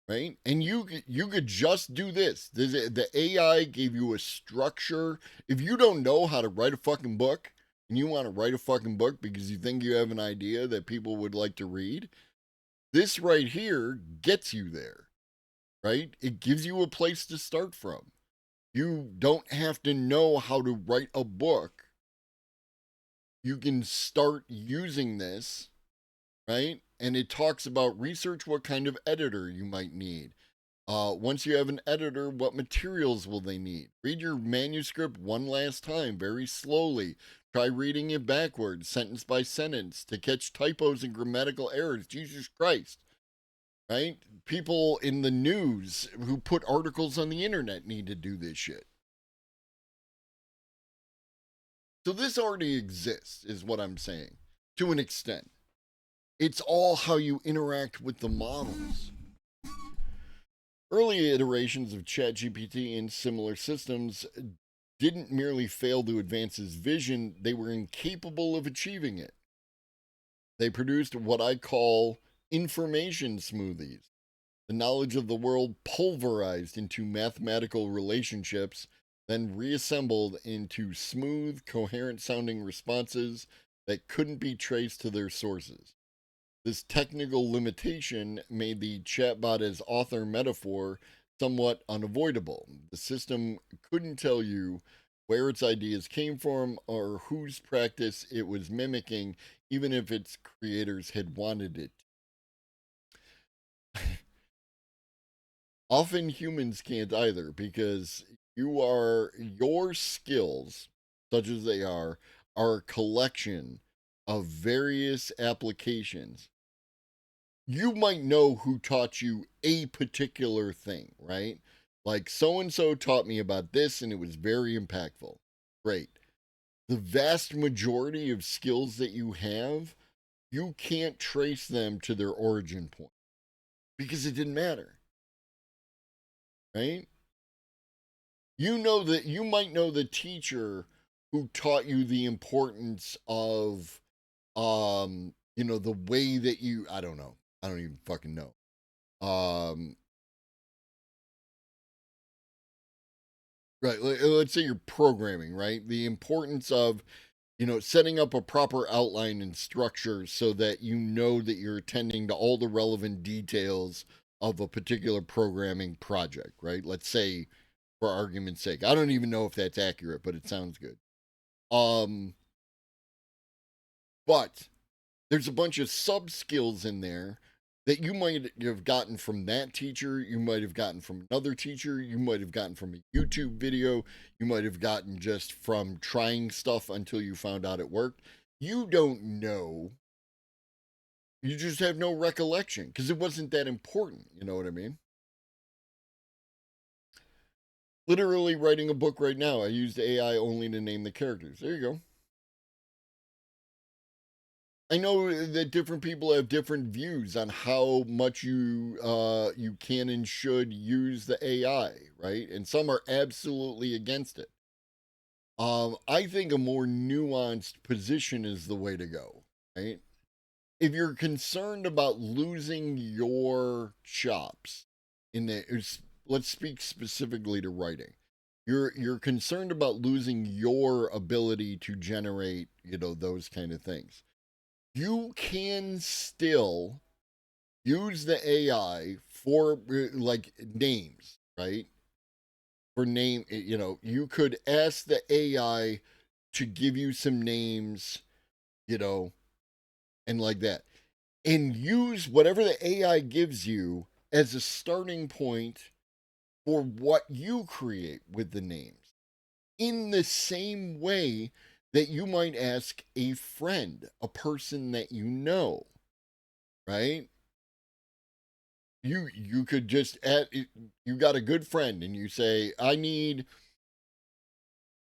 Right? And you could just do this. The AI gave you a structure. If you don't know how to write a fucking book, and you want to write a fucking book because you think you have an idea that people would like to read, this right here gets you there, right? It gives you a place to start from. You don't have to know how to write a book. You can start using this, right? And it talks about research what kind of editor you might need. Once you have an editor, what materials will they need? Read your manuscript one last time, very slowly. Try reading it backwards, sentence by sentence, to catch typos and grammatical errors. Jesus Christ. Right? People in the news who put articles on the internet need to do this shit. So this already exists, is what I'm saying, to an extent. It's all how you interact with the models. Early iterations of ChatGPT and similar systems didn't merely fail to advance his vision, they were incapable of achieving it. They produced what I call information smoothies, the knowledge of the world pulverized into mathematical relationships, then reassembled into smooth, coherent sounding responses that couldn't be traced to their sources. This technical limitation made the chatbot as author metaphor somewhat unavoidable. The system couldn't tell you where its ideas came from or whose practice it was mimicking, even if its creators had wanted it. Often humans can't either, because your skills, such as they are a collection of various applications. You might know who taught you a particular thing, right? Like so and so taught me about this and it was very impactful. Great. The vast majority of skills that you have, you can't trace them to their origin point because it didn't matter. Right? You know that you might know the teacher who taught you the importance of the way that you, I don't know. I don't even fucking know. Right. Let's say you're programming, right? The importance of, setting up a proper outline and structure so that you know that you're attending to all the relevant details of a particular programming project, right? Let's say, for argument's sake, I don't even know if that's accurate, but it sounds good. But there's a bunch of sub skills in there that you might have gotten from that teacher, you might have gotten from another teacher, you might have gotten from a YouTube video, you might have gotten just from trying stuff until you found out it worked. You don't know. You just have no recollection because it wasn't that important. You know what I mean? Literally writing a book right now, I used AI only to name the characters. There you go. I know that different people have different views on how much you can and should use the AI, right? And some are absolutely against it. I think a more nuanced position is the way to go, right? If you're concerned about losing your chops let's speak specifically to writing. You're concerned about losing your ability to generate, those kind of things. You can still use the AI for like names, right? For name, you could ask the AI to give you some names, and like that. And use whatever the AI gives you as a starting point for what you create with the names. In the same way that you might ask a friend, a person that you know, right? You could just add, you got a good friend and you say, I need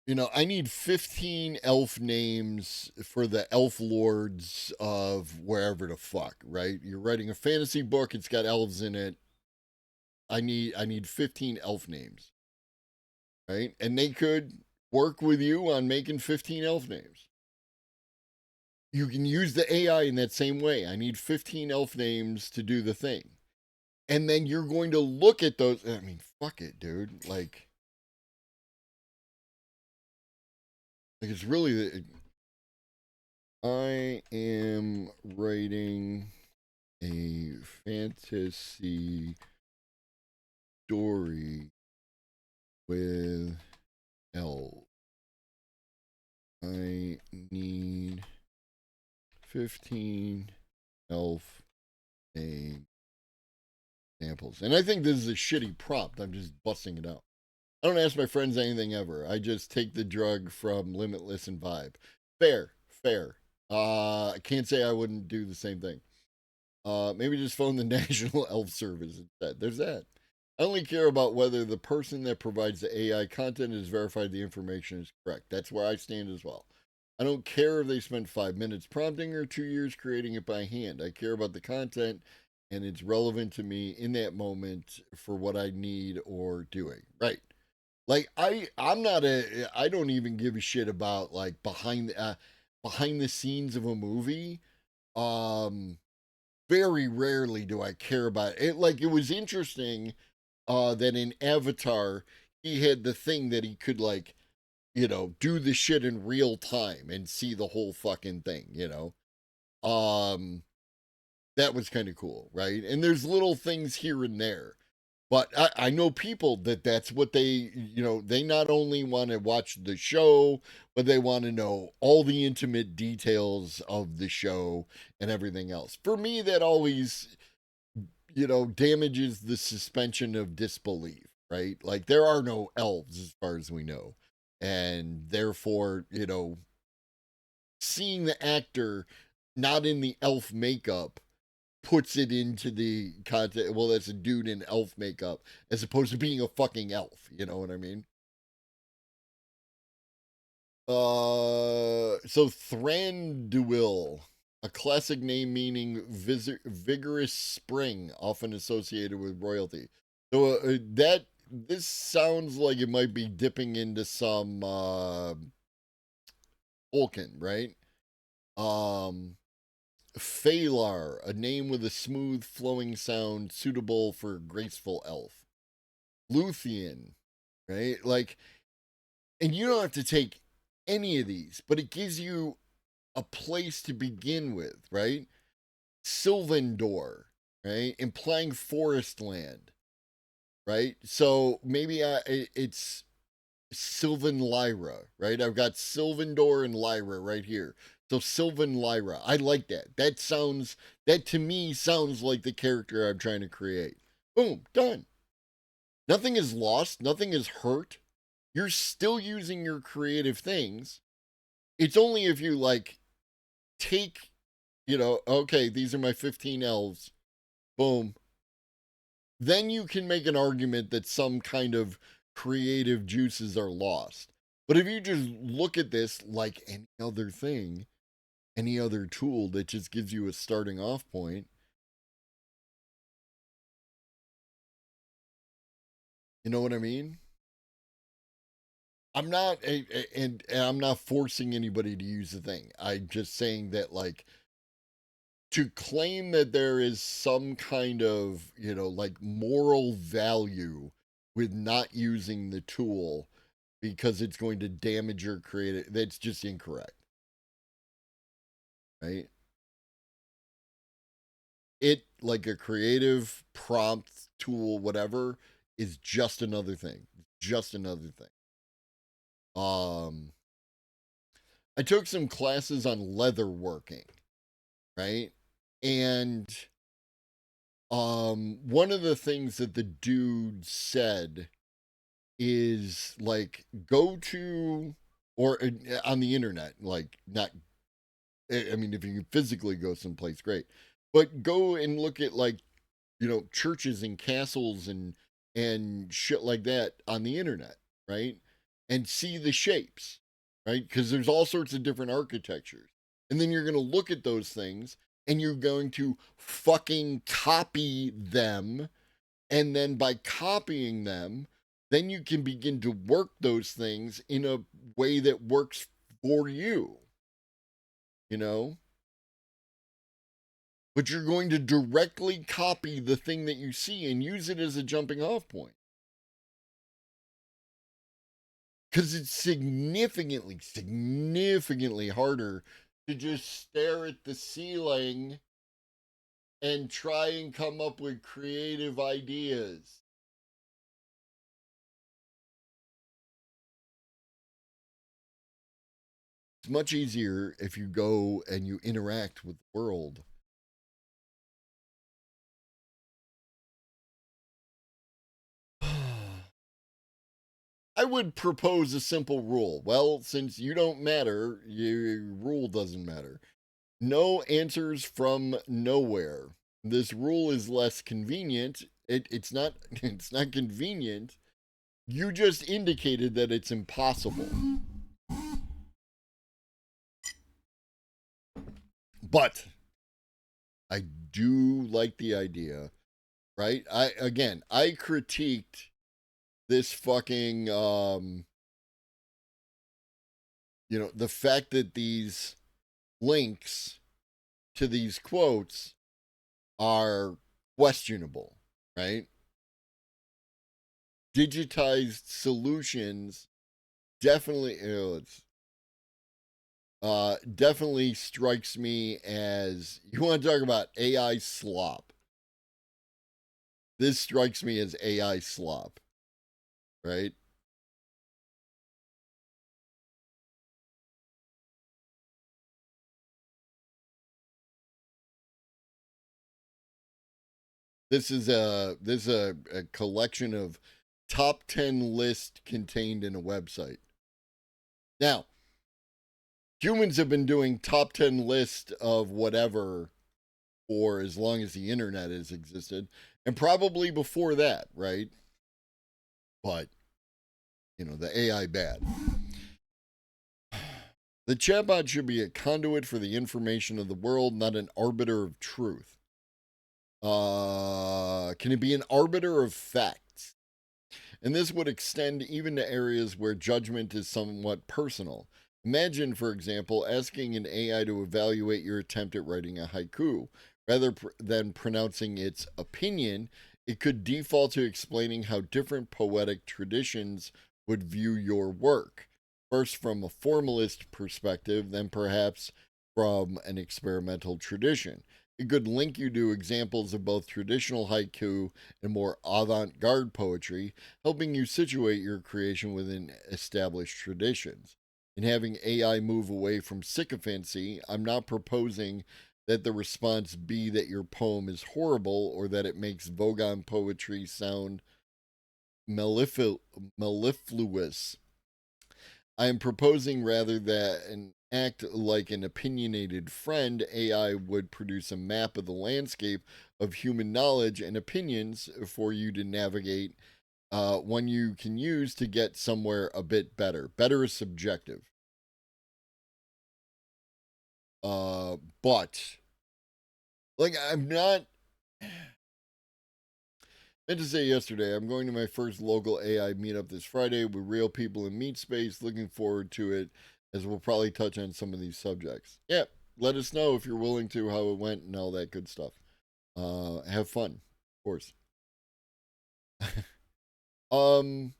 15 elf names for the elf lords of wherever the fuck, right? You're writing a fantasy book, it's got elves in it. I need 15 elf names. Right? And they could work with you on making 15 elf names. You can use the AI in that same way. I need 15 elf names to do the thing. And then you're going to look at those. I mean, fuck it, dude. Like it's really I am writing a fantasy story with elves. I need 15 elf examples. And I think this is a shitty prompt. I'm just busting it out. I don't ask my friends anything ever. I just take the drug from Limitless and Vibe. Fair. I can't say I wouldn't do the same thing. Maybe just phone the National Elf Service instead. There's that. I only care about whether the person that provides the AI content is verified the information is correct. That's where I stand as well. I don't care if they spent 5 minutes prompting or 2 years creating it by hand. I care about the content and it's relevant to me in that moment for what I need or doing. Right. Like I don't even give a shit about like behind the scenes of a movie. Very rarely do I care about it. Like it was interesting that in Avatar he had the thing that he could like, you know, do the shit in real time and see the whole fucking thing, you know. That was kind of cool, right? And there's little things here and there. But I know people that's what they, you know, they not only want to watch the show, but they want to know all the intimate details of the show and everything else. For me, that always, you know, damages the suspension of disbelief, right? Like there are no elves as far as we know. And therefore, you know, seeing the actor not in the elf makeup puts it into the content. Well, that's a dude in elf makeup as opposed to being a fucking elf. You know what I mean? So Thranduil, a classic name meaning vigorous spring, often associated with royalty. So this sounds like it might be dipping into some Tolkien, right? Phalar, a name with a smooth flowing sound suitable for graceful elf. Luthien, right? Like, and you don't have to take any of these, but it gives you a place to begin with, right? Sylvandor, right? Implying forest land, right? So maybe it's Sylvan Lyra, right? I've got Sylvandor and Lyra right here. So Sylvan Lyra. I like that. That to me sounds like the character I'm trying to create. Boom, done. Nothing is lost. Nothing is hurt. You're still using your creative things. It's only if you like take, you know, okay, these are my 15 elves. Boom. Then you can make an argument that some kind of creative juices are lost. But if you just look at this like any other thing, any other tool that just gives you a starting off point, you know what I mean? I'm not, and I'm not forcing anybody to use the thing. I'm just saying that, like, to claim that there is some kind of, you know, like moral value with not using the tool because it's going to damage your creative, that's just incorrect. Right? It, like a creative prompt tool, whatever, is just another thing. Just another thing. I took some classes on leather working, right? And one of the things that the dude said is like go to or on the internet, like not I mean if you can physically go someplace great, but go and look at like, you know, churches and castles and shit like that on the internet, right? And see the shapes, right? Because there's all sorts of different architectures. And then you're going to look at those things and you're going to fucking copy them. And then by copying them, then you can begin to work those things in a way that works for you. You know? But you're going to directly copy the thing that you see and use it as a jumping off point. Because it's significantly harder to just stare at the ceiling and try and come up with creative ideas. It's much easier if you go and you interact with the world. I would propose a simple rule. Well, since you don't matter, your rule doesn't matter. No answers from nowhere. This rule is less convenient. It's not it's not convenient. You just indicated that it's impossible. But I do like the idea, right? I critiqued this fucking the fact that these links to these quotes are questionable, right? Digitized solutions definitely definitely strikes me as, you want to talk about AI slop. This strikes me as AI slop, right? This is a collection of top 10 list contained in a website. Now, humans have been doing top 10 list of whatever for as long as the internet has existed, and probably before that, right? But, the AI bad. The chatbot should be a conduit for the information of the world, not an arbiter of truth. Can it be an arbiter of facts? And this would extend even to areas where judgment is somewhat personal. Imagine, for example, asking an AI to evaluate your attempt at writing a haiku. Rather than pronouncing its opinion, it could default to explaining how different poetic traditions would view your work. First from a formalist perspective, then perhaps from an experimental tradition. It could link you to examples of both traditional haiku and more avant-garde poetry, helping you situate your creation within established traditions. In having AI move away from sycophancy, I'm not proposing that the response be that your poem is horrible or that it makes Vogon poetry sound mellifluous. I am proposing rather that an act like an opinionated friend, AI would produce a map of the landscape of human knowledge and opinions for you to navigate, one you can use to get somewhere a bit better. Better is subjective. But, like, I'm not... I meant to say yesterday, I'm going to my first local AI meetup this Friday with real people in meet space. Looking forward to it, as we'll probably touch on some of these subjects. Yeah, let us know if you're willing to, how it went and all that good stuff. Have fun, of course. So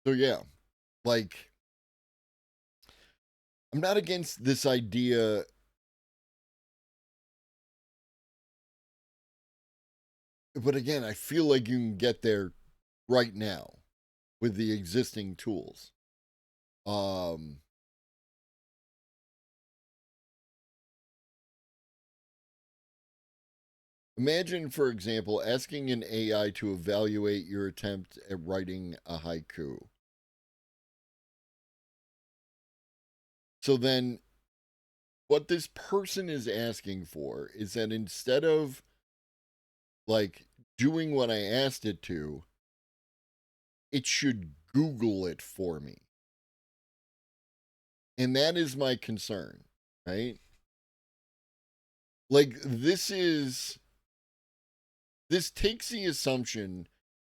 yeah, like, I'm not against this idea. But again, I feel like you can get there right now with the existing tools. Imagine, for example, asking an AI to evaluate your attempt at writing a haiku. So then, what this person is asking for is that instead of, like, doing what I asked it to, it should Google it for me. And that is my concern, right? Like, this takes the assumption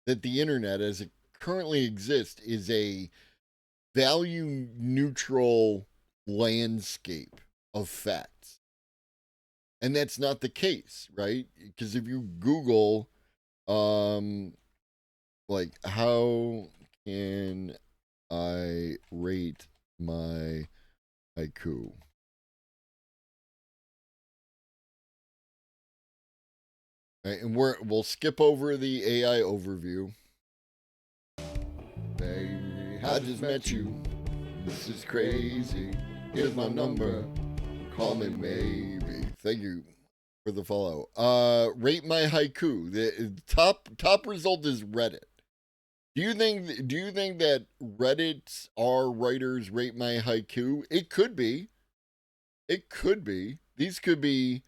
that the internet as it currently exists is a value neutral landscape of facts. And that's not the case, right? Because if you Google, like, how can I rate my haiku? Right, and we'll skip over the AI overview. Okay, I just met you. This is crazy. Here's my number. Call me maybe. Thank you for the follow. Rate my haiku. The top result is Reddit. Do you think that Reddit's our writers rate my haiku? It could be. It could be. These could be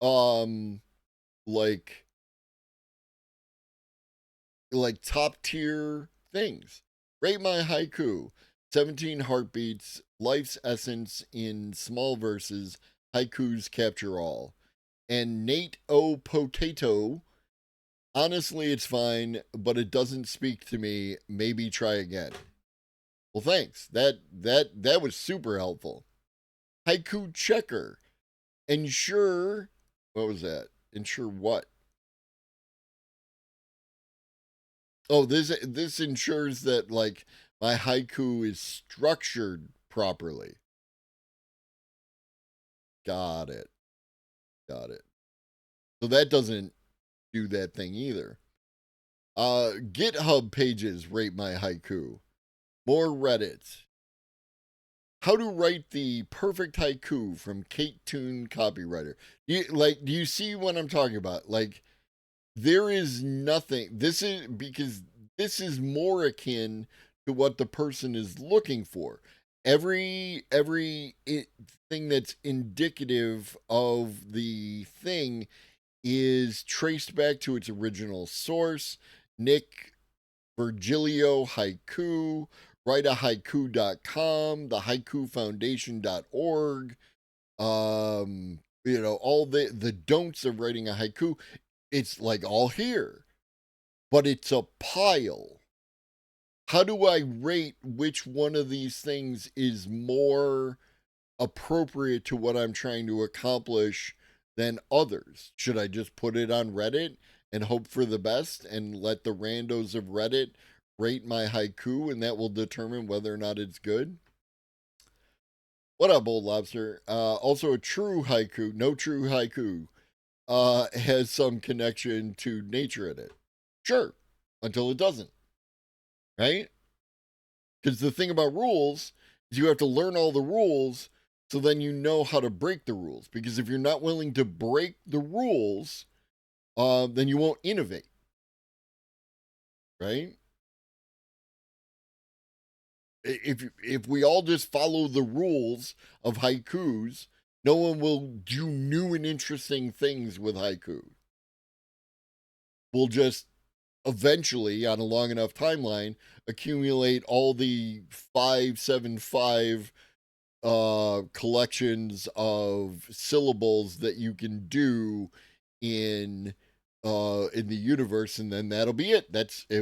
like top tier things. Rate my haiku. 17 heartbeats, life's essence in small verses, haikus capture all. And Nate O Potato, honestly it's fine, but it doesn't speak to me. Maybe try again. Well, thanks. That was super helpful. Haiku checker. Ensure, what was that? Ensure what? Oh, this ensures that like my haiku is structured properly. Got it. So that doesn't do that thing either. GitHub pages rate my haiku. More Reddit. How to write the perfect haiku from Kate Toon copywriter. Do you see what I'm talking about? Like, there is nothing. This is more akin to what the person is looking for. Every thing that's indicative of the thing is traced back to its original source. Nick Virgilio Haiku, writeahaiku.com, the haikufoundation.org, all the don'ts of writing a haiku. It's like all here, but it's a pile. How do I rate which one of these things is more appropriate to what I'm trying to accomplish than others? Should I just put it on Reddit and hope for the best and let the randos of Reddit rate my haiku and that will determine whether or not it's good? What up, Old Lobster? Also, a true haiku, no true haiku, has some connection to nature in it. Sure, until it doesn't. Right? Because the thing about rules is you have to learn all the rules so then you know how to break the rules. Because if you're not willing to break the rules, then you won't innovate. Right? If we all just follow the rules of haikus, no one will do new and interesting things with haiku. We'll just eventually, on a long enough timeline, accumulate all the 575 collections of syllables that you can do in the universe, and then that'll be it.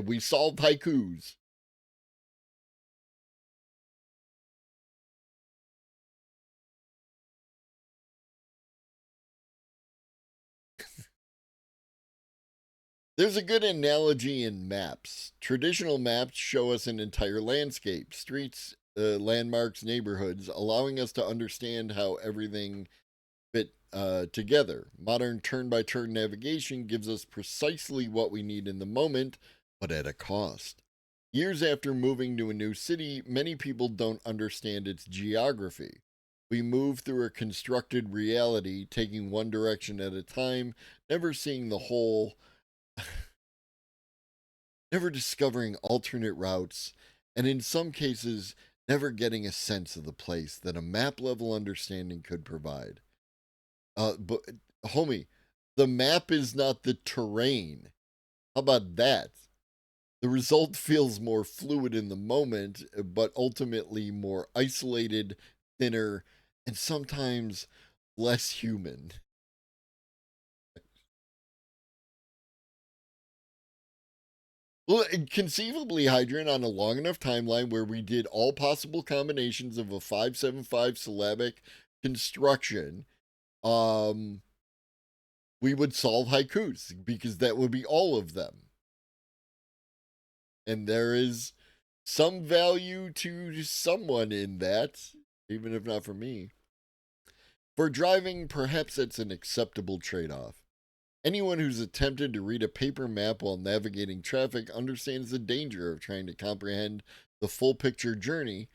We solved haikus. There's a good analogy in maps. Traditional maps show us an entire landscape, streets, landmarks, neighborhoods, allowing us to understand how everything fit together. Modern turn-by-turn navigation gives us precisely what we need in the moment, but at a cost. Years after moving to a new city, many people don't understand its geography. We move through a constructed reality, taking one direction at a time, never seeing the whole, never discovering alternate routes, and in some cases, never getting a sense of the place that a map-level understanding could provide. But, homie, the map is not the terrain. How about that? The result feels more fluid in the moment, but ultimately more isolated, thinner, and sometimes less human. Well, conceivably, Hydrant, on a long enough timeline where we did all possible combinations of a 575 syllabic construction, we would solve haikus, because that would be all of them. And there is some value to someone in that, even if not for me. For driving, perhaps it's an acceptable trade-off. Anyone who's attempted to read a paper map while navigating traffic understands the danger of trying to comprehend the full picture journey.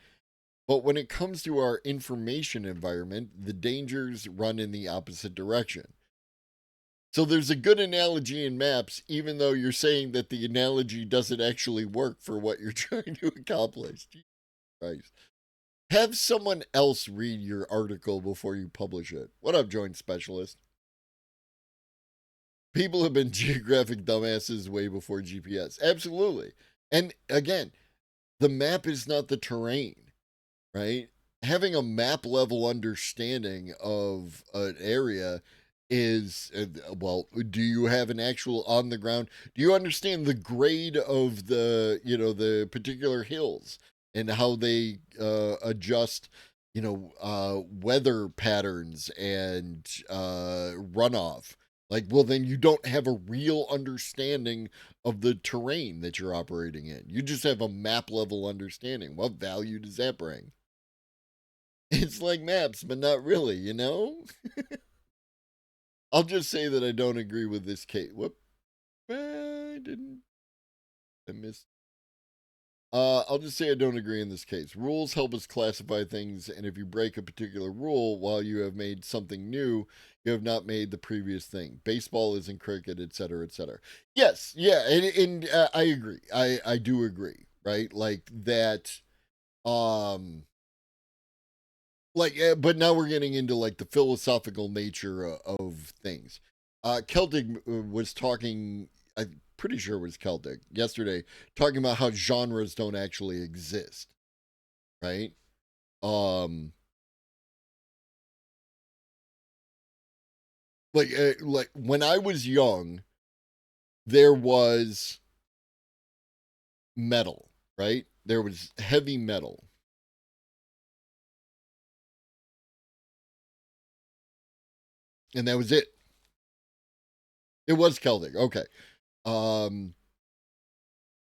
But when it comes to our information environment, the dangers run in the opposite direction. So there's a good analogy in maps, even though you're saying that the analogy doesn't actually work for what you're trying to accomplish. Jesus Christ. Have someone else read your article before you publish it. What up, Joint Specialist? People have been geographic dumbasses way before GPS. Absolutely. And again, the map is not the terrain, right? Having a map level understanding of an area is, well, do you have an actual on the ground? Do you understand the grade of the particular hills and how they adjust, weather patterns and runoff? Like, well, then you don't have a real understanding of the terrain that you're operating in. You just have a map level understanding. What value does that bring? It's like maps, but not really, you know? I'll just say that I don't agree with this case. Whoop. I didn't. I missed. I'll just say I don't agree in this case. Rules help us classify things, and if you break a particular rule while you have made something new, you have not made the previous thing. Baseball isn't cricket, etc., etc. Yes, yeah, and I agree. I do agree, right? Like that. But now we're getting into like the philosophical nature of things. Celtic was talking. I'm pretty sure it was Celtic yesterday, talking about how genres don't actually exist, right? Like when I was young, there was metal, right? There was heavy metal. And that was it. It was Celtic. Okay. And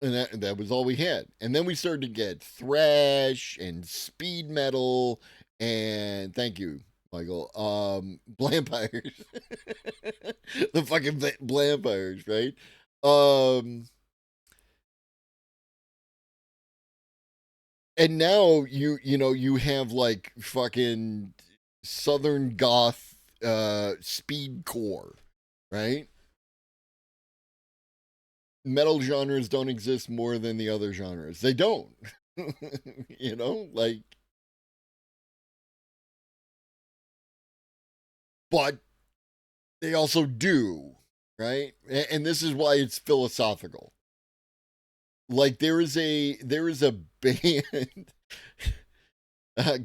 that was all we had. And then we started to get thrash and speed metal and thank you, Michael. Blampires. The fucking Blampires, right? And now you have like fucking Southern Goth speed core, right? Metal genres don't exist more than the other genres. They don't. Like, but they also do, right? And this is why it's philosophical. Like there is a band.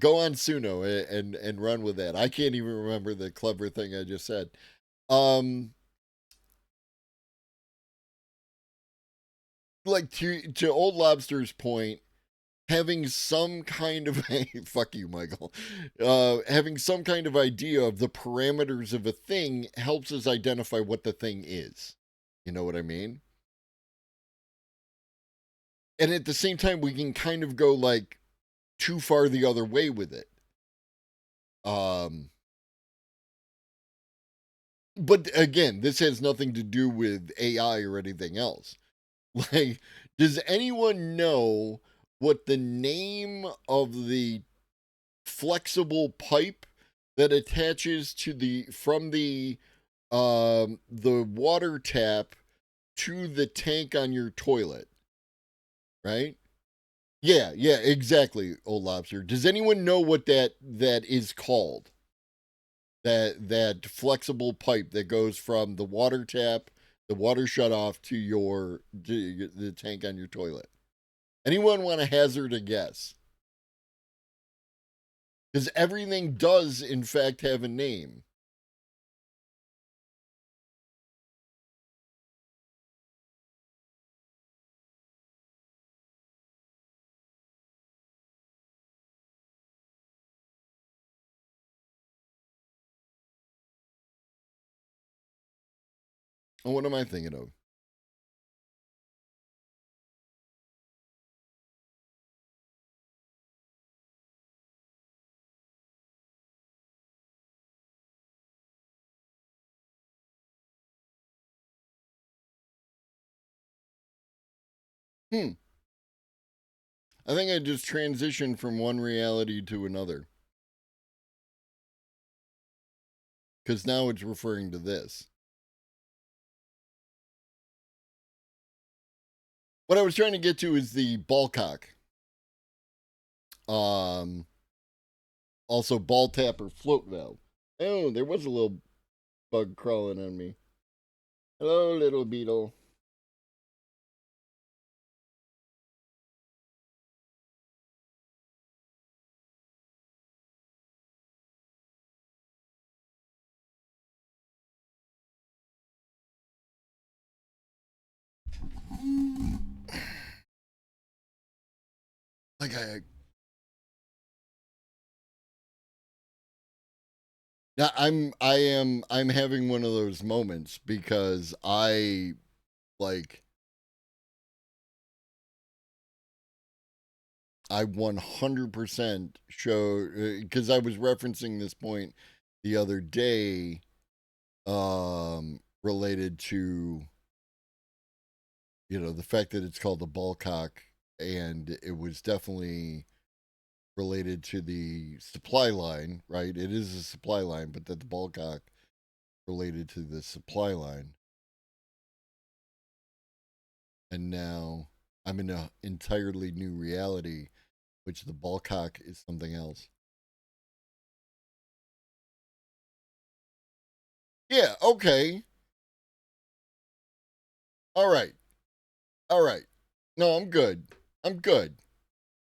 Go on Suno and run with that. I can't even remember the clever thing I just said. Like to Old Lobster's point, having some kind of fuck you, Michael. Having some kind of idea of the parameters of a thing helps us identify what the thing is. You know what I mean? And at the same time, we can kind of go like too far the other way with it. But again, this has nothing to do with AI or anything else. Like, does anyone know what the name of the flexible pipe that attaches to the water tap to the tank on your toilet, right? Yeah, exactly, Old Lobster. Does anyone know what that is called? That flexible pipe that goes from the water tap, the water shut off to the tank on your toilet. Anyone want to hazard a guess? Because everything does, in fact, have a name. And what am I thinking of? I think I just transitioned from one reality to another. Because now it's referring to this. What I was trying to get to is the ball cock. Also ball tap or float valve. Oh, there was a little bug crawling on me. Hello, little beetle. Like I'm having one of those moments because I like I 100% show because I was referencing this point the other day related to the fact that it's called the ball cock, and it was definitely related to the supply line, right? It is a supply line, but that the ball cock related to the supply line. And now I'm in an entirely new reality, which the ball cock is something else. Yeah, okay. All right. All right. No, I'm good. I'm good.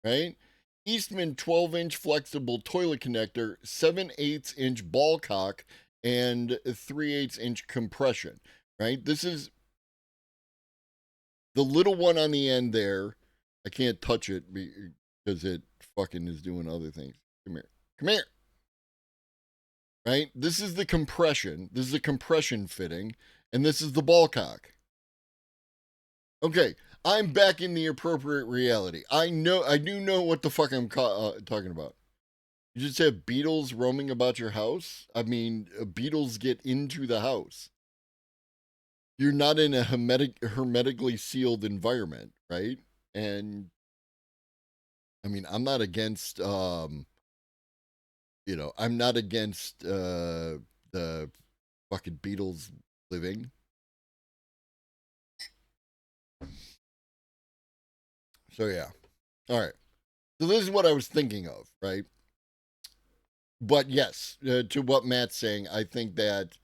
Right? Eastman 12-inch flexible toilet connector, 7/8 inch ball cock, and 3/8 inch compression. Right? This is the little one on the end there. I can't touch it because it fucking is doing other things. Come here. Come here. Right? This is the compression. This is the compression fitting. And this is the ball cock. Okay. I'm back in the appropriate reality. I do know what the fuck I'm talking about. You just have beetles roaming about your house? I mean, beetles get into the house. You're not in a hermetically sealed environment, right? And I mean, I'm not against I'm not against the fucking beetles living. So yeah. All right. So this is what I was thinking of, right? But yes, to what Matt's saying, I think that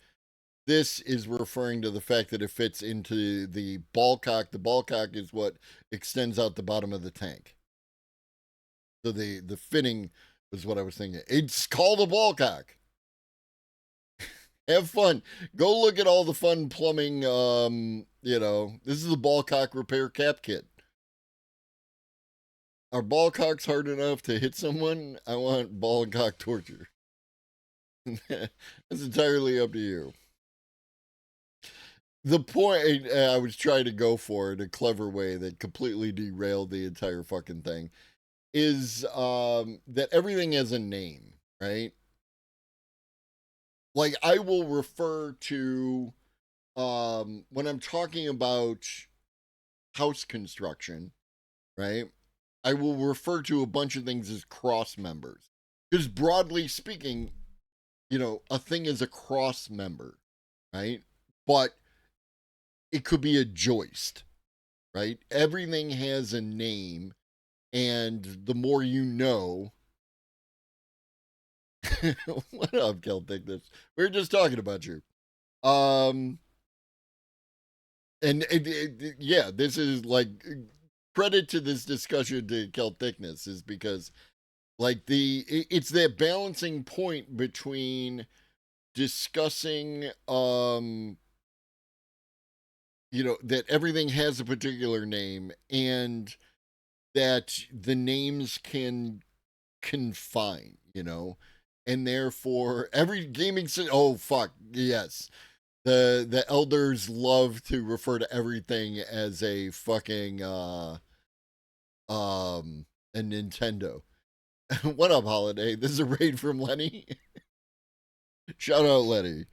this is referring to the fact that it fits into the ball cock. The ball cock is what extends out the bottom of the tank. So the fitting was what I was thinking. It's called a ball cock. Have fun. Go look at all the fun plumbing. This is the ball cock repair cap kit. Are ball cocks hard enough to hit someone? I want ball and cock torture. It's entirely up to you. The point I was trying to go for in a clever way that completely derailed the entire fucking thing is that everything has a name, right? Like I will refer to when I'm talking about house construction, right? I will refer to a bunch of things as cross members. Because broadly speaking, a thing is a cross member, right? But it could be a joist, right? Everything has a name, and the more you know. What up, Celtic? We were just talking about you. And yeah, this is like credit to this discussion to Celticness is because like it's that balancing point between discussing that everything has a particular name and that the names can confine, and therefore every gaming oh fuck yes, the elders love to refer to everything as a fucking a Nintendo. What up, Holiday? This is a raid from Lenny. Shout out, Lenny.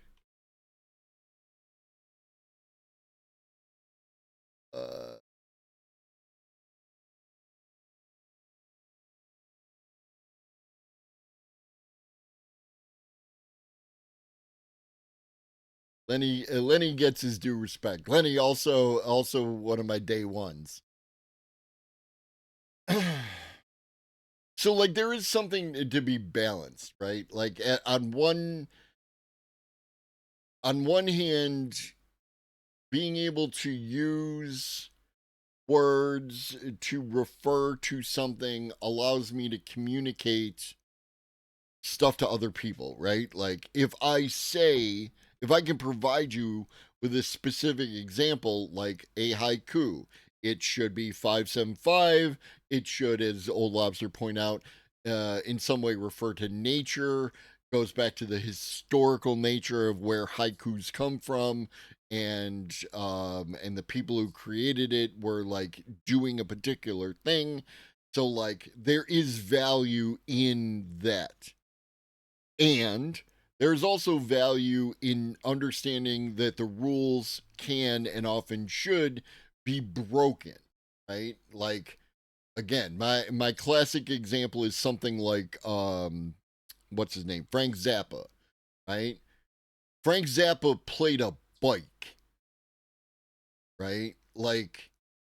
Lenny gets his due respect. Lenny also one of my day ones. So like there is something to be balanced, right? Like on one hand, being able to use words to refer to something allows me to communicate stuff to other people, right? Like if I can provide you with a specific example, like a haiku, it should be 575. It should, as Old Lobster point out, in some way refer to nature, goes back to the historical nature of where haikus come from, and the people who created it were like doing a particular thing. So like there is value in that. And there's also value in understanding that the rules can and often should be broken, right? Like again, my classic example is something like what's his name? Frank Zappa, right? Frank Zappa played a bike, right? Like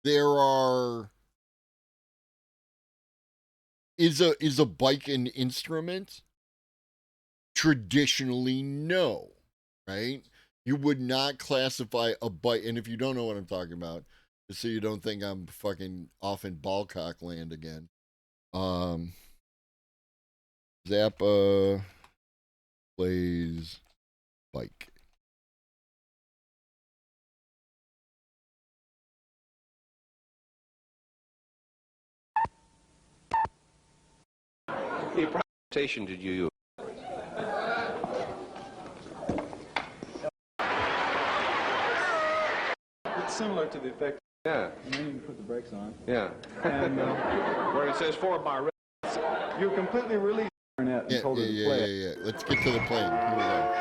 there are is a bike an instrument? Traditionally, no, right? You would not classify a bike, and if you don't know what I'm talking about, just so you don't think I'm fucking off in ballcock land again. Zappa plays bike. The presentation did you use? It's similar to the effect. Yeah. And then you can put the brakes on. Yeah. And Where it says 4-bar. you're completely released the net and told her to play it. Yeah. Let's get to the playing. Here we go.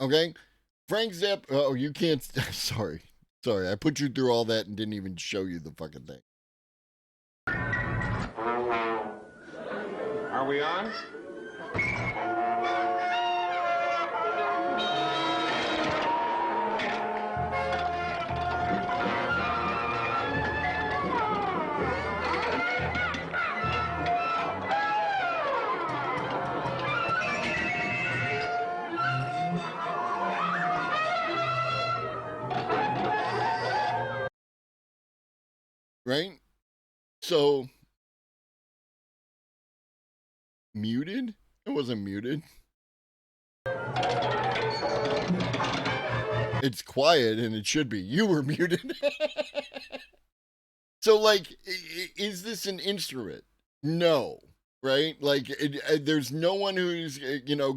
Okay, Frank Zappa. Oh, you can't. Sorry. I put you through all that and didn't even show you the fucking thing. Are we on? Right? So, muted? It wasn't muted. It's quiet and it should be. You were muted. So, like, is this an instrument? No. Right? Like, there's no one who's,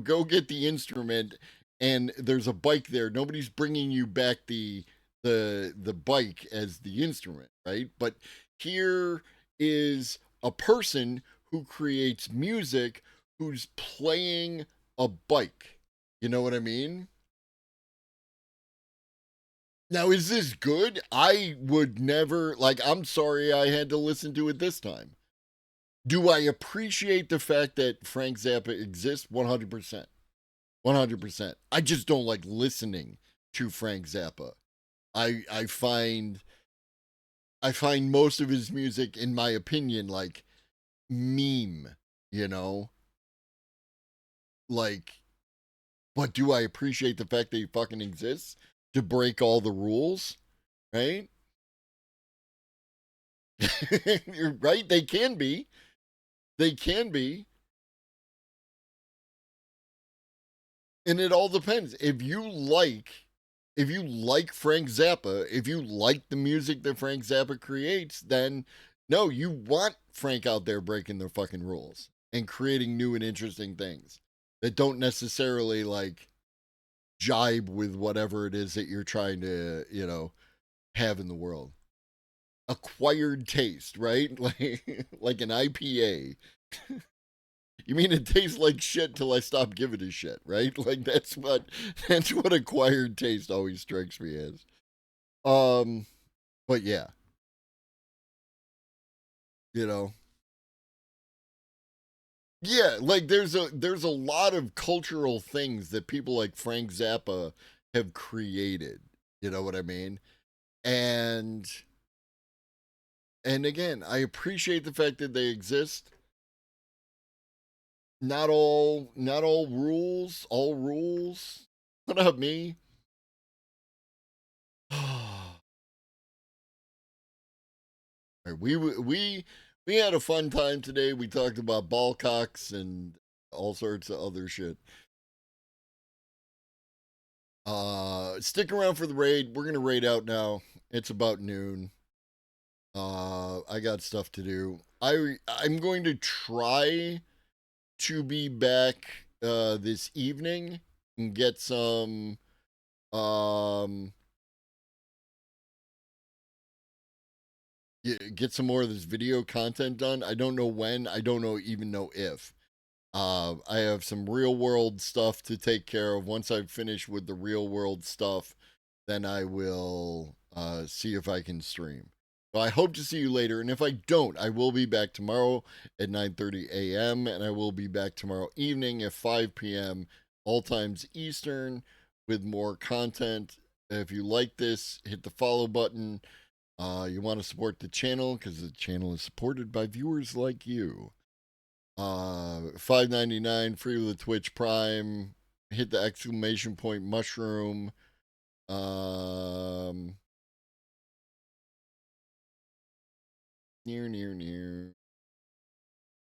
go get the instrument and there's a bike there. Nobody's bringing you back the bike as the instrument, right? But here is a person who creates music who's playing a bike. You know what I mean? Now, is this good? I would never, like, I'm sorry I had to listen to it this time. Do I appreciate the fact that Frank Zappa exists? 100%. 100%. I just don't like listening to Frank Zappa. I find most of his music, in my opinion, like meme, Like, but do I appreciate the fact that he fucking exists to break all the rules? Right? You're right, they can be. They can be. And it all depends. If you like Frank Zappa, if you like the music that Frank Zappa creates, then no, you want Frank out there breaking the fucking rules and creating new and interesting things that don't necessarily like jibe with whatever it is that you're trying to, have in the world. Acquired taste, right? Like an IPA. You mean it tastes like shit till I stop giving a shit, right? Like that's what acquired taste always strikes me as. But yeah. You know. Yeah, like there's a lot of cultural things that people like Frank Zappa have created. You know what I mean? And again, I appreciate the fact that they exist. Not all rules, all rules. What up, me? We had a fun time today. We talked about ball cocks and all sorts of other shit. Stick around for the raid. We're gonna raid out now. It's about noon. I got stuff to do. I'm going to try to be back this evening and get some get some more of this video content done. I don't know when. I don't even know if. I have some real world stuff to take care of. Once I've finished with the real world stuff, then I will see if I can stream. So I hope to see you later. And if I don't, I will be back tomorrow at 9:30 a.m. And I will be back tomorrow evening at 5 p.m. all times Eastern with more content. If you like this, hit the follow button. You want to support the channel because the channel is supported by viewers like you. $5.99 free with the Twitch Prime. Hit the exclamation point mushroom. Near.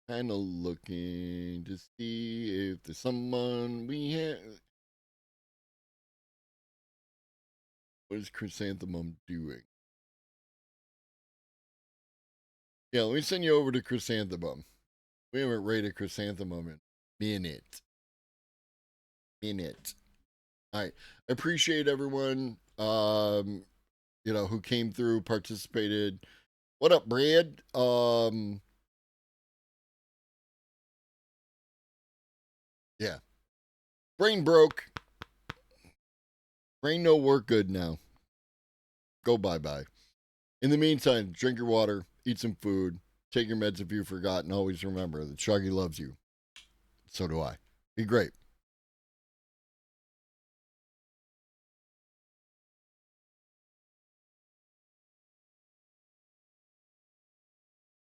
Kind of looking to see if there's someone we have. What is Chrysanthemum doing? Yeah, let me send you over to Chrysanthemum. We haven't rated Chrysanthemum in minute. All right. I appreciate everyone, who came through, participated. What up, Brad? Yeah. Brain broke. Brain no work good now. Go bye-bye. In the meantime, drink your water, eat some food, take your meds if you forgot, and always remember that Shaggy loves you. So do I. Be great.